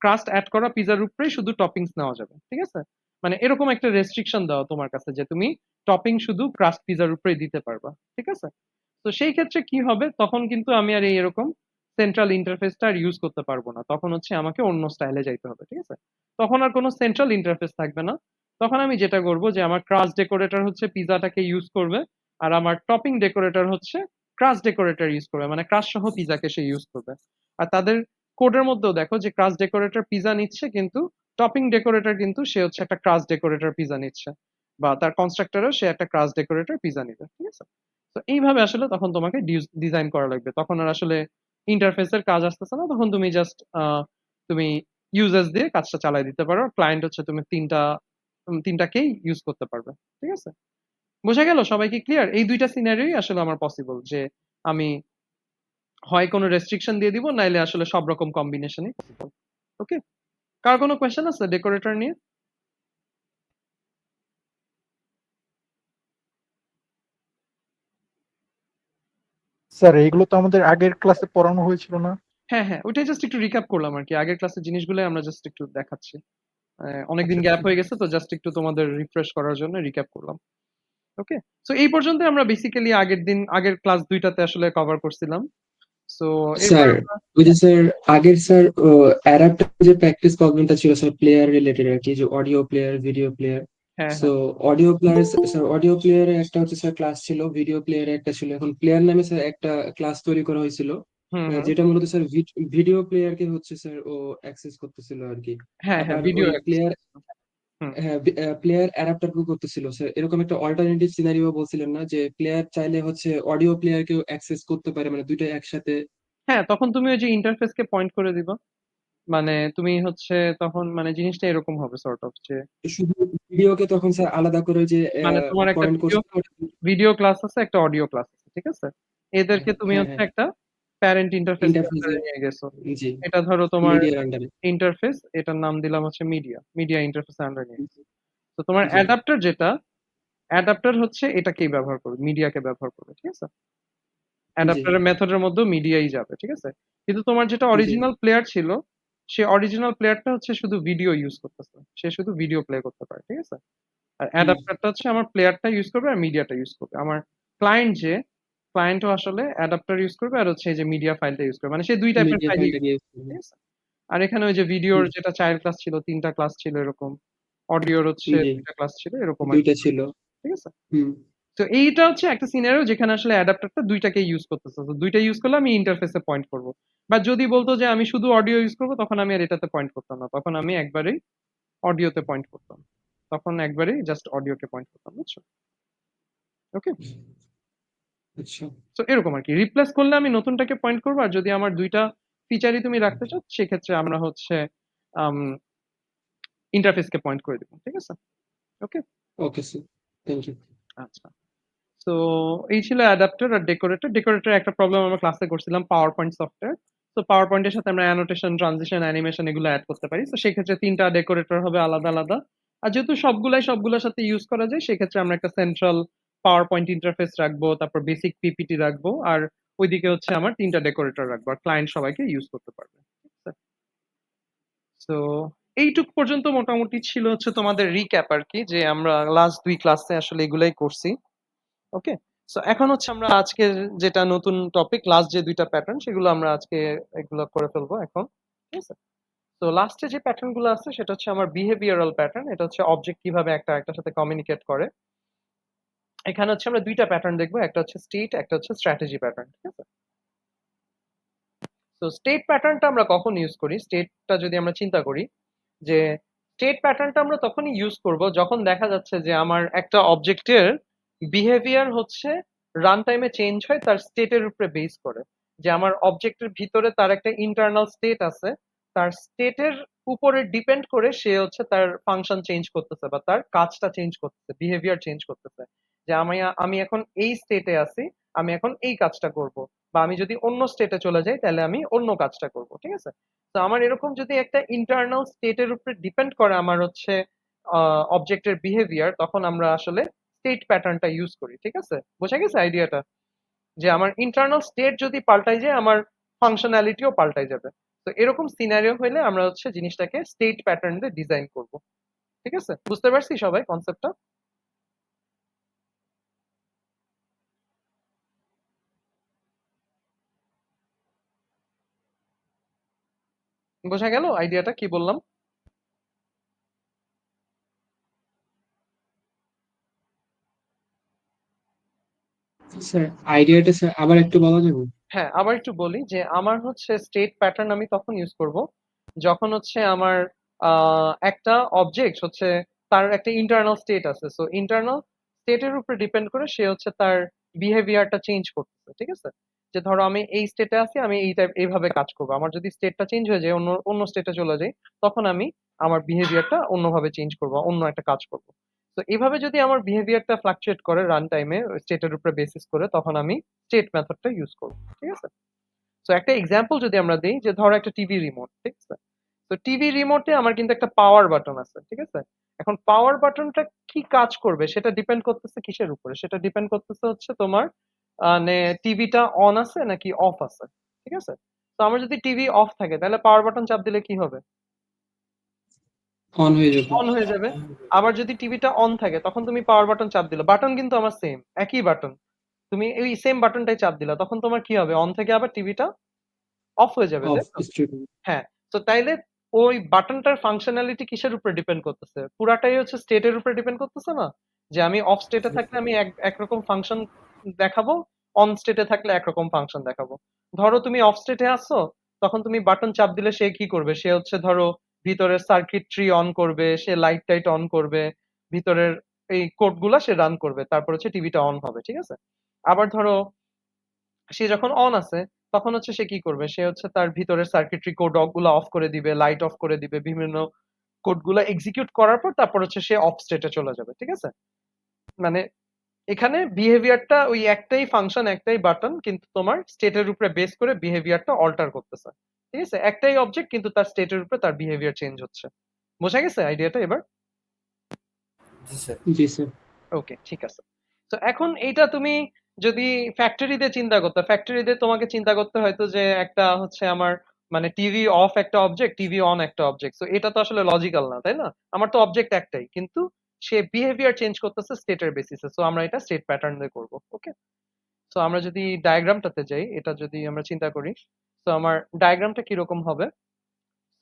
ক্রাস্ট অ্যাড করা পিজার উপরেই শুধু টপিংস নেওয়া যাবে, ঠিক আছে? মানে এরকম একটা রেস্ট্রিকশন দেওয়া তোমার কাছে, যে তুমি টপিং শুধু ক্রাস্ট পিজার উপরেই দিতে পারবা, ঠিক আছে? তো সেই ক্ষেত্রে কি হবে, তখন কিন্তু আমি আর এই এরকম সেন্ট্রাল ইন্টারফেসটা আর ইউজ করতে পারবো না, তখন হচ্ছে আমাকে অন্য স্টাইলে যাইতে হবে, ঠিক আছে? তখন আর কোনো সেন্ট্রাল ইন্টারফেস থাকবে না। তখন আমি যেটা করব, যে আমার ক্রাস্ট ডেকোরেটর হচ্ছে পিজাটাকে ইউজ করবে, আর আমার টপিং ডেকোরেটর হচ্ছে ক্রাস্ট ডেকোরেটর ইউজ করবে, মানে ক্রাস্ট সহ পিজাকে সে ইউজ করবে। আর তাদের কোডের মধ্যেও দেখো যে ক্রাস্ট ডেকোরেটর পিজা নিচ্ছে, কিন্তু টপিং ডেকোরেটর কিন্তু সে হচ্ছে একটা ক্রাস্ট ডেকোরেটর পিজা নিচ্ছে, বা তার কনস্ট্রাক্টরও সে একটা ক্রাস্ট ডেকোরেটর পিজা নিবে, ঠিক আছে? তো এইভাবে আসলে তখন তোমাকে ডিজাইন করা লাগবে, তখন আর আসলে ইন্টারফেসের কাজ আসতেছে না, তখন তুমি জাস্ট তুমি ইউজেস দিয়ে কাজটা চালাই দিতে পারো। ক্লায়েন্ট হচ্ছে তুমি তিনটাকেই ইউজ করতে পারবে। ঠিক আছে? বোঝা গেল? সবাই কি ক্লিয়ার? এই ২ টা সিনারিওই আসলে আমার পসিবল যে আমি হয় কোনো রেস্ট্রিকশন দিয়ে দিব, নাইলে আসলে সব রকম কম্বিনেশনই পসিবল। ওকে? কার কোনো কোয়েশ্চেন আছে ডেকোরেটর নিয়ে? স্যার এইগুলো তো আমাদের আগের ক্লাসে পড়ানো হয়েছিল না? হ্যাঁ, ওইটাই জাস্ট একটু রিক্যাপ করলাম আরকি। আগের ক্লাসের জিনিসগুলোই আমরা জাস্ট একটু দেখাচ্ছি। অনেকদিন আচ্ছা গ্যাপ ঠিক হয়ে আছে। গেছে তো জাস্ট একটু তোমাদের রিফ্রেশ করার জন্য রিক্যাপ করলাম। ওকে? সো এই পর্যন্তই আমরা বেসিক্যালি আগের ক্লাস ২ টাতে আসলে কভার করছিলাম। সো এরপর স্যার আমরা ওই যে স্যার আগের স্যার অ্যাডাপ্টার যে প্র্যাকটিস প্রবলেমটা ছিল স্যার প্লেয়ার রিলেটেড আর কি, যে audio player video player. So হ্যাঁ। অডিও প্লেয়ার স্যার, অডিও প্লেয়ারে একটা হচ্ছে স্যার ক্লাস ছিল, ভিডিও প্লেয়ারে একটা ছিল। এখন প্লেয়ার নামে স্যার একটা ক্লাস তৈরি করা হয়েছিল, হুম। যেটা মূলত স্যার ভিডিও প্লেয়ারকে হচ্ছে স্যার ও অ্যাক্সেস করতেছিল আর কি। হ্যাঁ, আবার ভিডিও ওই অ্যাক্সেস প্লেয়ার, করছিল। হুম। হ্যাঁ প্লেয়ার অ্যাডাপ্টারকেও করতেছিল স্যার। এরকম একটা অল্টারনেটিভ সিনারিও বলছিলেন না, যে প্লেয়ার চাইলে হচ্ছে অডিও প্লেয়ারকেও অ্যাক্সেস করতে পারে, মানে দুইটা একসাথে। হ্যাঁ, তখন তুমি ওই যে ইন্টারফেসকে পয়েন্ট করে দিবা। মানে তুমি হচ্ছে তখন মানে জিনিসটা এরকম হবে সর্ট অফ যে শুধু ভিডিওকে তখন স্যার আলাদা করে যে মানে তোমার একটা পয়েন্ট ভিডিও করছে ভিডিও ক্লাস আছে, একটা অডিও ক্লাস আছে। ঠিক আছে? এদেরকে তুমি হ্যাঁ হচ্ছে হ্যাঁ একটা প্যারেন্ট ইন্টারফেস এর ইন্টারফেসে, আন্ডারে নিয়ে গেছো। জি এটা ধরো তোমার মিডিয়ার আন্ডারে। ইন্টারফেস, এটার নাম দিলাম হচ্ছে মিডিয়া ইন্টারফেস এর আন্ডারে নিয়ে গেছো। তো তোমার জি অ্যাডাপ্টার হচ্ছে এটাকেই ব্যবহার করবে, মিডিয়াকে ব্যবহার করবে। ঠিক আছে? জি অ্যাডাপ্টারের মেথডের মধ্যেও মিডিয়াই যাবে। ঠিক আছে? কিন্তু তোমার যেটা জি অরিজিনাল প্লেয়ার ছিল, সে অরিজিনাল প্লেয়ারটা হচ্ছে শুধু ভিডিও ইউজ করতেছে। সে শুধু ভিডিও প্লে করতে পারে। ঠিক আছে? আর হুম, অ্যাডাপ্টারটা হচ্ছে আমার প্লেয়ারটা ইউজ করবে আর মিডিয়াটা ইউজ করবে। আমার ক্লায়েন্টও আসলে অ্যাডাপ্টার ইউজ করবে আর হচ্ছে এই যে মিডিয়া ফাইলটা ইউজ করবে। মানে সে ২ টাইপের মিডিয়া ফাইল ফাইলটা ইউজ দিয়ে করবে। ঠিক আছে? আর এখানে ওই যে ভিডিওর যেটা চাইল্ড ক্লাস ছিল, ৩ টা ক্লাস ছিল এরকম। অডিওর হচ্ছে জি ২ টা ক্লাস ছিল এরকম আরকি। দুইটা ছিল। ঠিক আছে? হুম, তো এইটা হচ্ছে একটা সিনারিও যেখানে আসলে অ্যাডাপ্টারটা ২ টাকেই ইউজ করতেছে। তো ২ টা ইউজ করলে আমি ইন্টারফেসে পয়েন্ট করব। বা যদি বলতো যে আমি শুধু অডিও ইউজ করব, তখন আমি আর এটাতে পয়েন্ট করতাম না। তখন আমি একবারেই অডিওতে পয়েন্ট করতাম। তখন একবারেই জাস্ট অডিওকে পয়েন্ট করতাম। বুঝছো? ওকে? আচ্ছা সো এরকম আরকি। রিপ্লেস করলে আমি নতুনটাকে পয়েন্ট করব। আর যদি আমার ২ টা ফিচারই তুমি রাখতে চাও, সেক্ষেত্রে আমরা হচ্ছে আম ইন্টারফেসকে পয়েন্ট করে দিব। ঠিক আছে? Okay? Okay sir, thank you. আচ্ছা। তো এই ছিল অ্যাডাপ্টার আর ডেকোরেটর। ডেকোরেটর একটা প্রবলেম আমরা ক্লাসে করছিলাম, পাওয়ার পয়েন্ট সফটওয়্যার। তো পাওয়ার পয়েন্টের সাথে আমরা অ্যানোটেশন, ট্রানজিশন, অ্যানিমেশন এগুলো এড করতে পারি। তো সেক্ষেত্রে ৩ টা ডেকোরেটর হবে আলাদা। আর যেহেতু সবগুলোর সাথে ইউজ করা যায়, সেক্ষেত্রে আমরা একটা সেন্ট্রাল পাওয়ার পয়েন্ট ইন্টারফেস রাখবো, তারপর বেসিক পিপিটি রাখবো, আর ওইদিকে হচ্ছে আমার ৩ টা ডেকোরেটর রাখবো। আর ক্লায়েন্ট সবাইকে ইউজ করতে পারবে। ঠিক আছে? সো এইটুক পর্যন্ত মোটামুটি ছিল হচ্ছে তোমাদের রিক্যাপ আরকি, যে আমরা লাস্ট ২ ক্লাসে আসলে এগুলাই করছি। ওকে? সো এখন হচ্ছে আমরা আজকের যেটা নতুন টপিক, লাস্ট যে ২ টা প্যাটার্ন, সেগুলো আমরা আজকে এগুলো করে ফেলবো এখন। ঠিক আছে? তো লাস্টে যে প্যাটার্ন গুলো আছে সেটা হচ্ছে আমার বিহেভিয়ারাল প্যাটার্ন। এটা হচ্ছে অবজেক্ট কিভাবে একটা আরেকটার সাথে কমিউনিকেট করে। এখানে হচ্ছে আমরা ২ টা প্যাটার্ন দেখবো। একটা হচ্ছে স্টেট, একটা হচ্ছে স্ট্র্যাটেজি প্যাটার্ন। ঠিক আছে? তো স্টেট প্যাটার্নটা আমরা কখন ইউজ করি? স্টেটটা যদি আমরা চিন্তা করি, যে স্টেট প্যাটার্নটা আমরা তখনই ইউজ করব যখন দেখা যাচ্ছে যে আমার একটা অবজেক্টের বিহেভিয়ার হচ্ছে রান টাইমে চেঞ্জ হয় তার স্টেটের উপরে বেস করে। যে আমার অবজেক্টের ভিতরে তার একটা ইন্টারনাল স্টেট আছে, তার স্টেটের উপরে ডিপেন্ড করে সে হচ্ছে তার ফাংশন চেঞ্জ করতেছে বা তার কাজটা চেঞ্জ করতেছে, বিহেভিয়ার চেঞ্জ করতেছে। যে আমি এখন এই স্টেটে আছি, আমি এখন এই কাজটা করব, বা আমি যদি অন্য স্টেটে চলে যাই তাহলে আমি অন্য কাজটা করব। ঠিক আছে? তো আমার এরকম যদি একটা ইন্টারনাল স্টেটের উপরে ডিপেন্ড করে আমার হচ্ছে অবজেক্টের বিহেভিয়ার, তখন আমরা আসলে স্টেট প্যাটার্নটা ইউজ করি। ঠিক আছে? বোঝা গেছে আইডিয়াটা? যে আমার ইন্টারনাল স্টেট যদি পাল্টাই যায়, আমার ফাংশনালিটিও পাল্টাই যাবে। তো এরকম সিনারিও হইলে আমরা হচ্ছে জিনিসটাকে স্টেট প্যাটার্ন দিয়ে ডিজাইন করব। ঠিক আছে? বুঝতে পারছি সবাই কনসেপ্টটা? বোঝা গেল আইডিয়াটা কি বললাম? স্যার আইডিয়াটা স্যার আবার একটু বলা যাবে? হ্যাঁ, আবার একটু বলি যে আমার হচ্ছে স্টেট প্যাটার্ন আমি তখন ইউজ করব যখন হচ্ছে আমার একটা অবজেক্ট হচ্ছে তার একটা ইন্টারনাল স্টেট আছে। সো ইন্টারনাল স্টেটের উপরে ডিপেন্ড করে সে হচ্ছে তার বিহেভিয়ারটা চেঞ্জ করতেছে। ঠিক আছে? যে ধরো আমি এই স্টেটে আছি, আমি এইভাবে কাজ করবো। আমার যদি স্টেটটা চেঞ্জ হয়ে যায়, অন্য অন্য স্টেটে চলে যাই, তখন আমি আমার বিহেভিয়ারটা অন্যভাবে চেঞ্জ করবো, অন্য একটা কাজ করবো। তো এইভাবে যদি আমার বিহেভিয়ারটা ফ্লাকচুয়েট করে রান টাইমে স্টেটের উপরে বেসিস করে, তখন আমি স্টেট মেথডটা ইউজ করবো। ঠিক আছে? তো একটা এক্সাম্পল যদি আমরা দিই, যে ধরো একটা টিভি রিমোট, ঠিক আছে? তো টিভি রিমোটে আমার কিন্তু একটা পাওয়ার বাটন আছে, ঠিক আছে? এখন পাওয়ার বাটনটা কি কাজ করবে সেটা ডিপেন্ড করতেছে কিসের উপরে? সেটা ডিপেন্ড করতেছে হচ্ছে তোমার মানে টিভিটা অন আছে নাকি অফ আছে। ঠিক আছে? তো আমার যদি টিভি অফ থাকে, তাহলে পাওয়ার বাটন চাপ দিলে কি হবে? অন হয়ে যাবে। অন হয়ে যাবে। আবার যদি টিভিটা অন থাকে, তখন তুমি পাওয়ার বাটন চাপ দিলে, বাটন কিন্তু আমার সেম, একই বাটন, তুমি এই সেম বাটনটাই চাপ দিলা, তখন তোমার কি হবে? অন থেকে আবার টিভিটা অফ হয়ে যাবে, অফ তাই তো? স্ট্রিট। হ্যাঁ। তো তাইলে ওই বাটনটার ফাংশনালিটি কিসের উপরে ডিপেন্ড করতেছে? পুরাটাই হচ্ছে স্টেটের উপরে ডিপেন্ড করতেছে না? যে আমি অফ স্টেটে থাকলে আমি একরকম ফাংশন দেখাবো, অন স্টেটে থাকলে একরকম ফাংশন দেখাবো। ধরো তুমি অফ স্টেটে আছো, তখন তুমি বাটন চাপ দিলে সে কি করবে? সে হচ্ছে ধরো ভিতরের সার্কিটরি অন করবে, সে লাইট টাইট অন করবে, ভিতরের এই কোড গুলা সে রান করবে, তারপর হচ্ছে টিভিটা অন হবে। ঠিক আছে? আবার ধরো সে যখন অন আছে, তখন হচ্ছে সে কি করবে? সে হচ্ছে তার ভিতরের সার্কিটরি কোড গুলা অফ করে দিবে, লাইট অফ করে দিবে, বিভিন্ন কোড গুলা এক্সিকিউট করার পর তারপর হচ্ছে সে অফ স্টেটে চলে যাবে। ঠিক আছে? মানে এখানে বিহেভিয়ারটা ওই একটাই ফাংশন, একটাই বাটন, কিন্তু তোমার স্টেটের উপরে বেস করে বিহেভিয়ারটা অল্টার করতেছে। ঠিক আছে? একটাই অবজেক্ট, কিন্তু তার স্টেটের উপরে তার বিহেভিয়ার চেঞ্জ হচ্ছে। বোঝা গেছে আইডিয়াটা এবার? জি স্যার। জি স্যার। ওকে, ঠিক আছে। তো এখন এইটা তুমি যদি ফ্যাক্টরিতে চিন্তা করতে, ফ্যাক্টরিতে তোমাকে চিন্তা করতে হয়তো যে একটা হচ্ছে আমার মানে টিভি অফ একটা অবজেক্ট, টিভি অন একটা অবজেক্ট। তো এটা তো আসলে লজিক্যাল না, তাই না? আমার তো অবজেক্ট একটাই, কিন্তু সে বিহেভিয়ার চেঞ্জ করতেছে স্টেটের বেসিসে। সো আমরা এটা স্টেট প্যাটার্ন দিয়ে করব। ওকে? সো আমরা যদি ডায়াগ্রামটাতে যাই, এটা যদি আমরা চিন্তা করি, তো আমার ডায়াগ্রামটা কিরকম হবে?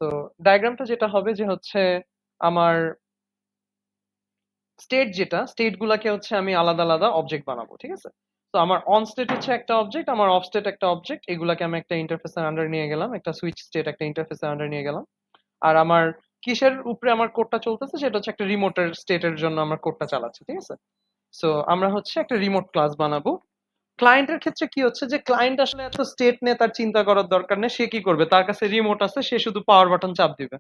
তো ডায়াগ্রামটা যেটা হবে যে হচ্ছে আমার স্টেট, যেটা স্টেট গুলাকে হচ্ছে আমি আলাদা আলাদা অবজেক্ট বানাবো। ঠিক আছে? তো আমার অন স্টেট হচ্ছে একটা অবজেক্ট, আমার অফ স্টেট একটা অবজেক্ট, এগুলাকে আমি একটা ইন্টারফেসের আন্ডার নিয়ে গেলাম, একটা সুইচ স্টেট একটা ইন্টারফেসের আন্ডার নিয়ে গেলাম। আর আমার কিসের উপরে আমার কোডটা চলতেছে, সেটা হচ্ছে একটা রিমোটের স্টেটের জন্য আমার কোডটা চালাচ্ছে। ঠিক আছে? সো আমরা হচ্ছে একটা রিমোট ক্লাস বানাবো। ক্লায়েন্টের ক্ষেত্রে কি হচ্ছে, যে ক্লায়েন্ট আসলে এত স্টেট নিয়ে তার চিন্তা করার দরকার নেই। সে কি করবে? তার কাছে রিমোট আছে, সে শুধু পাওয়ার বাটন চাপ দিবে,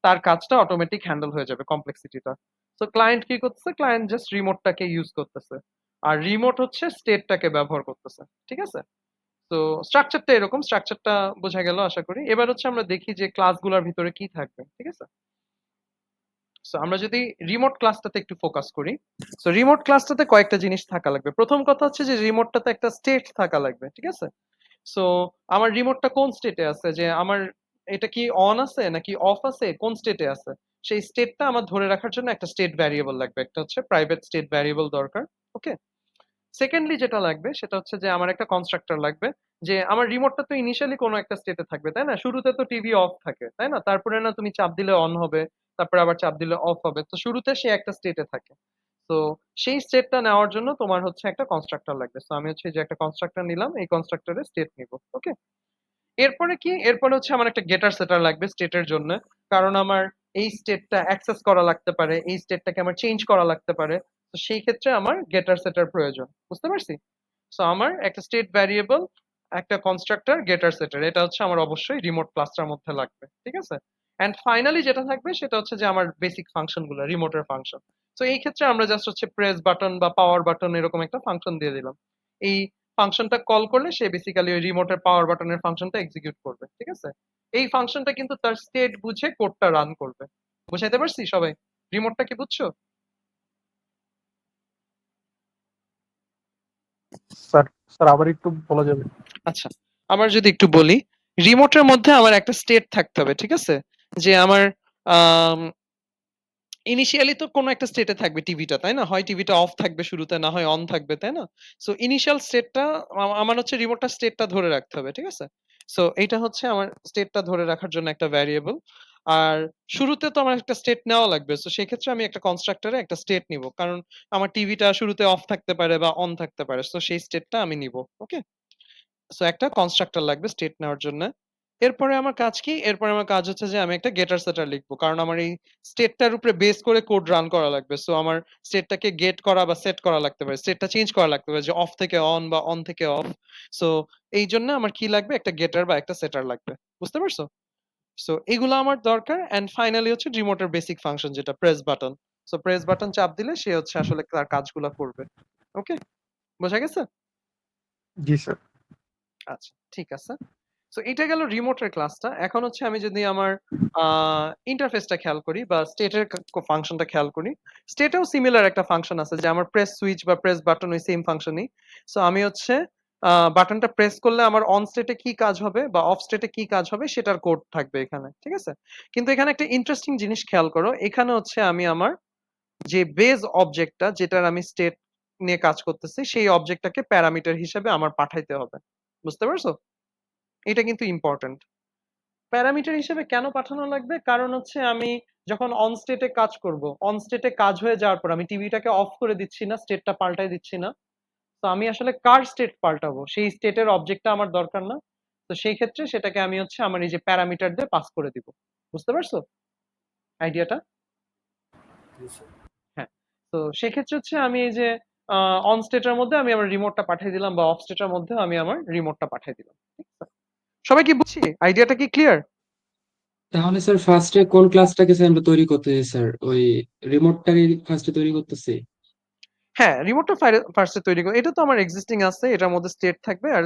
তার কাজটা অটোমেটিক হ্যান্ডেল হয়ে যাবে, কমপ্লেক্সিটিটা। তো ক্লায়েন্ট কি করতেছে? ক্লায়েন্ট জাস্ট রিমোটটাকে ইউজ করতেছে, আর রিমোট হচ্ছে স্টেটটাকে ব্যবহার করতেছে। ঠিক আছে? তো স্ট্রাকচারটা এরকম, স্ট্রাকচারটা বোঝা গেল আশা করি। এবার হচ্ছে আমরা দেখি যে ক্লাসগুলোর ভিতরে কি থাকবে। ঠিক আছে? সো আমরা যদি রিমোট ক্লাসটাতে একটু ফোকাস করি, সো রিমোট ক্লাসটাতে কয়েকটা জিনিস থাকা লাগবে। প্রথম কথা হচ্ছে যে রিমোটটাতে একটা স্টেট থাকা লাগবে। ঠিক আছে? সো আমার রিমোটটা কোন স্টেটে আছে, যে আমার এটা কি অন আছে নাকি অফ আছে, কোন স্টেটে আছে, সেই স্টেটটা আমার ধরে রাখার জন্য একটা স্টেট ভ্যারিয়েবল লাগবে, একটা হচ্ছে প্রাইভেট স্টেট ভ্যারিয়েবল দরকার। ওকে? সেকেন্ডলি যেটা লাগবে সেটা হচ্ছে যে আমার একটা কনস্ট্রাক্টর লাগবে, যে আমার রিমোটটা তো ইনিশিয়ালি কোনো একটা স্টেটে থাকবে, তাই না? শুরুতে তো টিভি অফ থাকে, তাই না? তারপরে না তুমি চাপ দিলে অন হবে, তারপরে আবার চাপ দিলে অফ হবে, তো শুরুতে সে একটা স্টেটে থাকে। তো সেই স্টেটটা নেওয়ার জন্য তোমার হচ্ছে একটা কনস্ট্রাক্টর লাগবে। তো আমি হচ্ছে যে একটা কনস্ট্রাক্টর নিলাম, এই কনস্ট্রাক্টরে স্টেট নিব। ওকে? এরপরে কি? এরপরে হচ্ছে আমার একটা গেটার সেটার লাগবে স্টেটের জন্য, কারণ আমার এই স্টেটটা অ্যাক্সেস করা লাগতে পারে, এই স্টেটটাকে আমার চেঞ্জ করা লাগতে পারে। তো সেই ক্ষেত্রে আমার গেটার সেটার প্রয়োজন। বুঝতে পারছি? সো আমার একটা স্টেট ভ্যারিয়েবল, একটা কনস্ট্রাক্টর, গেটার সেটার, এটা হচ্ছে আমার অবশ্যই রিমোট ক্লাসটার মধ্যে লাগবে। ঠিক আছে? এন্ড ফাইনালি যেটা থাকবে সেটা হচ্ছে যে আমার বেসিক ফাংশন গুলো, রিমোটের ফাংশন। তো এই ক্ষেত্রে আমরা জাস্ট হচ্ছে প্রেস বাটন বা পাওয়ার বাটন এরকম একটা ফাংশন দিয়ে দিলাম। এই ফাংশনটা কল করলে সে বেসিক্যালি ওই রিমোটের পাওয়ার বাটনের ফাংশনটা এক্সিকিউট করবে। ঠিক আছে? এই ফাংশনটা কিন্তু তার স্টেট বুঝে কোডটা রান করবে। বুঝাইতে পারছি সবাই? রিমোটটা কি বুঝছো? স্যার স্যার আবার একটু বলা যাবে? আচ্ছা, আবার যদি একটু বলি, রিমোটের মধ্যে আমার একটা স্টেট থাকতে হবে। ঠিক আছে? যে আমার ইনিশিয়ালি তো কোনো একটা স্টেটে থাকবে টিভিটা, তাই না? হয় টিভিটা অফ থাকবে শুরুতে, না হয় অন থাকবে, তাই না? সো ইনিশিয়াল স্টেটটা আমার হচ্ছে রিমোটটা স্টেটটা ধরে রাখতে হবে। ঠিক আছে? সো এইটা হচ্ছে আমার স্টেটটা ধরে রাখার জন্য একটা ভ্যারিয়েবল। আর শুরুতে তো আমার একটা স্টেট নেওয়া লাগবে। সো সেক্ষেত্রে আমি একটা কনস্ট্রাক্টরে একটা স্টেট নিব, কারণ আমার টিভিটা শুরুতে অফ থাকতে পারে বা অন থাকতে পারে। সো সেই স্টেটটা আমি নিব। ওকে? সো একটা কনস্ট্রাক্টর লাগবে স্টেট নেওয়ার জন্য। এরপরে আমার কাজ কি? এরপরে আমার কাজ হচ্ছে যে আমি একটা getter setter লিখবো। কারণ আমার এই স্টেটটার উপরে বেস করে কোড রান করা লাগবে। সো আমার স্টেটটাকে গেট করা বা সেট করা লাগতে পারে। স্টেটটা চেঞ্জ করা লাগতে পারে যে অফ থেকে অন বা অন থেকে অফ। সো এইজন্য আমার কি লাগবে? একটা গেটার বা একটা সেটার লাগবে। বুঝতে পারছো? সো এগুলো আমার দরকার অ্যান্ড ফাইনালি হচ্ছে রিমোটের বেসিক ফাংশন যেটা press button. So press button চাপ দিলে সে হচ্ছে আসলে তার কাজগুলা করবে। ওকে? বোঝা গেছে? জি স্যার। আচ্ছা, ঠিক আছে। সো এটা গেল রিমোটের ক্লাসটা। এখন হচ্ছে আমি যদি আমার ইন্টারফেসটা খেয়াল করি বা স্টেটের ফাংশনটা খেয়াল করি, স্টেটেও সিমিলার একটা ফাংশন আছে যে আমার প্রেস সুইচ বা প্রেস বাটন ওই সেম ফাংশনই। সো আমি হচ্ছে বাটনটা প্রেস করলে আমার অন স্টেটে কি কাজ হবে বা অফ স্টেটে কি কাজ হবে সেটার কোড থাকবে এখানে। ঠিক আছে? কিন্তু এখানে একটা ইন্টারেস্টিং জিনিস খেয়াল করো। এখানে হচ্ছে আমি আমার যে বেজ অবজেক্টটা যেটার আমি স্টেট নিয়ে কাজ করতেছি সেই অবজেক্টটাকে প্যারামিটার হিসেবে আমার পাঠাইতে হবে। বুঝতে পারছো? এটা কিন্তু ইম্পর্টেন্ট। প্যারামিটার হিসেবে কেন পাঠানো লাগবে? কারণ হচ্ছে আমি যখন অন স্টেটে কাজ করব, অন স্টেটে কাজ হয়ে যাওয়ার পর আমি টিভিটাকে অফ করে দিচ্ছি না, স্টেটটা পাল্টাই দিচ্ছি না। তো আমি আসলে কার স্টেট পাল্টাবো? সেই স্টেটের অবজেক্টটা আমার দরকার না। তো সেই ক্ষেত্রে সেটাকে আমি হচ্ছে আমার এই যে প্যারামিটার দিয়ে পাস করে দিব। বুঝতে পারছো আইডিয়াটা? জি স্যার। হ্যাঁ। তো সেক্ষেত্রে হচ্ছে আমি এই যে অন স্টেটের মধ্যে আমি আমার রিমোটটা পাঠিয়ে দিলাম বা অফ স্টেটের মধ্যে আমি আমার রিমোটটা পাঠিয়ে দিলাম। ঠিক আছে? সবাই কি বুঝছি? আইডিয়াটা কি ক্লিয়ার? তাহলে স্যার ফার্স্টে কোন ক্লাসটাকে স্যার আমরা তৈরি করতেছি স্যার? ওই রিমোটটাকে ফার্স্টে তৈরি করতেছি? হ্যাঁ, রিমোটটা ফার্স্টে তৈরি করি। এটা তো আমার এক্সিস্টিং আছে। এটার মধ্যে স্টেট থাকবে আর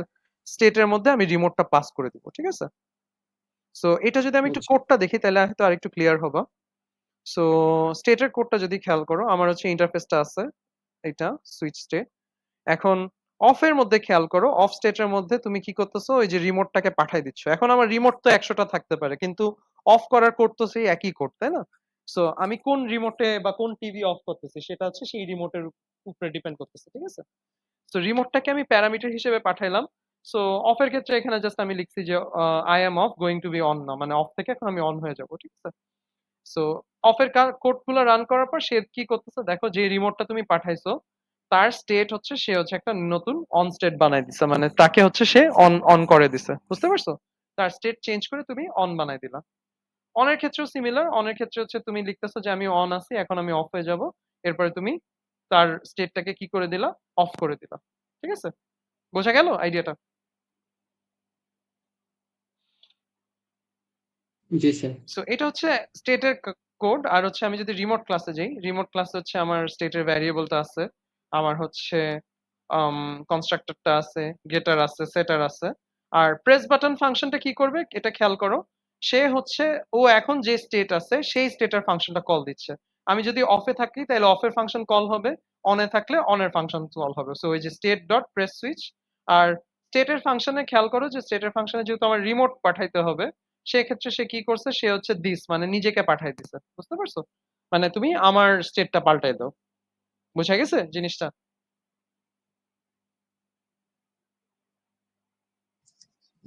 স্টেটের মধ্যে আমি রিমোটটা পাস করে দিব। ঠিক আছে? সো এটা যদি আমি একটু আচ্ছা। কোডটা দেখি তাহলে হয়তো আরেকটু ক্লিয়ার হবো। সো স্টেটের কোডটা যদি খেয়াল করো আমার হচ্ছে ইন্টারফেসটা আছে এটা সুইচ স্টেট। এখন অফ এর মধ্যে খেয়াল করো অফ স্টেটের মধ্যে তুমি কি করতেছো ওই যে রিমোটটাকে পাঠাই দিচ্ছ। এখন আমার রিমোট তো 100টা থাকতে পারে কিন্তু অফ করার কোড তো সেই একই কোড তাই না? সো আমি কোন রিমোটে বা কোন টিভি অফ করতেছি সেটা হচ্ছে সেই রিমোটের উপরে ডিপেন্ড করতেছে। ঠিক আছে? সো রিমোটটাকে আমি প্যারামিটার হিসেবে পাঠাইলাম। সো অফ এর ক্ষেত্রে এখানে জাস্ট আমি লিখছি যে I am off going to be on now, মানে অফ থেকে এখন আমি অন হয়ে যাব। ঠিক আছে? সো অফ এর কোড গুলো রান করার পর সে কি করতেছে দেখো, যে রিমোটটা তুমি পাঠাইছো তার স্টেট হচ্ছে সে হচ্ছে একটা নতুন অন স্টেট বানাই দিছে, মানে তাকে হচ্ছে সে অন অন করে দিছে। বুঝতে পারছো? তার স্টেট চেঞ্জ করে তুমি অন বানাই দিলা। অনের ক্ষেত্রেও সিমিলার। অনের ক্ষেত্রে হচ্ছে তুমি লিখতেছো যে আমি অন আছি এখন আমি অফ হয়ে যাব। এরপরে তুমি তার স্টেটটাকে কি করে দিলা? অফ করে দিলা। ঠিক আছে? বোঝা গেল আইডিয়াটা? জি স্যার। সো এটা হচ্ছে স্টেটের কোড। আর হচ্ছে আমি যদি রিমোট ক্লাসে যাই, রিমোট ক্লাসে হচ্ছে আমার স্টেটের ভ্যারিয়েবলটা আছে, আমার হচ্ছে কনস্ট্রাক্টরটা আছে, গেটার আছে, সেটার আছে। আর প্রেস বাটন ফাংশনটা কি করবে এটা খেয়াল করো। সে হচ্ছে ও এখন যে স্টেট আছে সেই স্টেটের ফাংশনটা কল দিচ্ছে। আমি যদি অফে থাকি তাহলে অফের ফাংশন কল হবে, অনে থাকলে অনের ফাংশন কল হবে। সো ওই যে স্টেট ডট প্রেস সুইচ। আর স্টেটের ফাংশনে খেয়াল করো যে স্টেটের ফাংশনে যেহেতু আমার রিমোট পাঠাইতে হবে সেক্ষেত্রে সে কি করছে, সে হচ্ছে দিস মানে নিজেকে পাঠাই দিছে। বুঝতে পারছো? মানে তুমি আমার স্টেটটা পাল্টাই দাও। বুঝা গেছে জিনিসটা?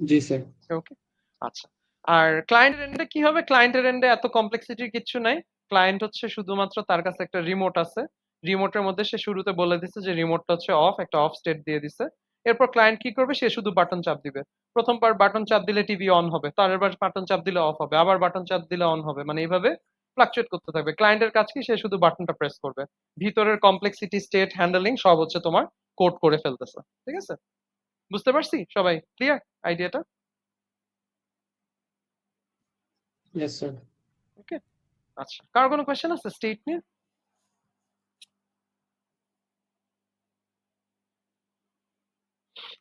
জি স্যার। ওকে। আচ্ছা। আর ক্লায়েন্টের এন্ডে কি হবে? ক্লায়েন্টের এন্ডে এত কমপ্লেক্সিটির কিছু নাই। ক্লায়েন্ট হচ্ছে শুধুমাত্র তার কাছে একটা রিমোট আছে। রিমোটের মধ্যে সে শুরুতে বলে দিছে যে রিমোটটা হচ্ছে অফ, একটা অফ স্টেট দিয়ে দিছে। এরপর ক্লায়েন্ট কি করবে? সে শুধু বাটন চাপ দিবে। প্রথমবার বাটন চাপ দিলে টিভি অন হবে, তারপর বাটন চাপ দিলে অফ হবে, আবার বাটন চাপ দিলে অন হবে, মানে এইভাবে ফ্লাকচুয়েট করতে থাকবে। ক্লায়েন্টের কাজ কি? সে শুধু বাটনটা প্রেস করবে। ভিতরের কমপ্লেক্সিটি, স্টেট হ্যান্ডলিং সব হচ্ছে তোমার কোড করে ফেলতেছে। ঠিক আছে? বুঝতে পারছি সবাই? ক্লিয়ার আইডিয়াটা? Yes sir. ওকে। আচ্ছা, কারো কোনো কোয়েশ্চেন আছে স্টেট নিয়ে?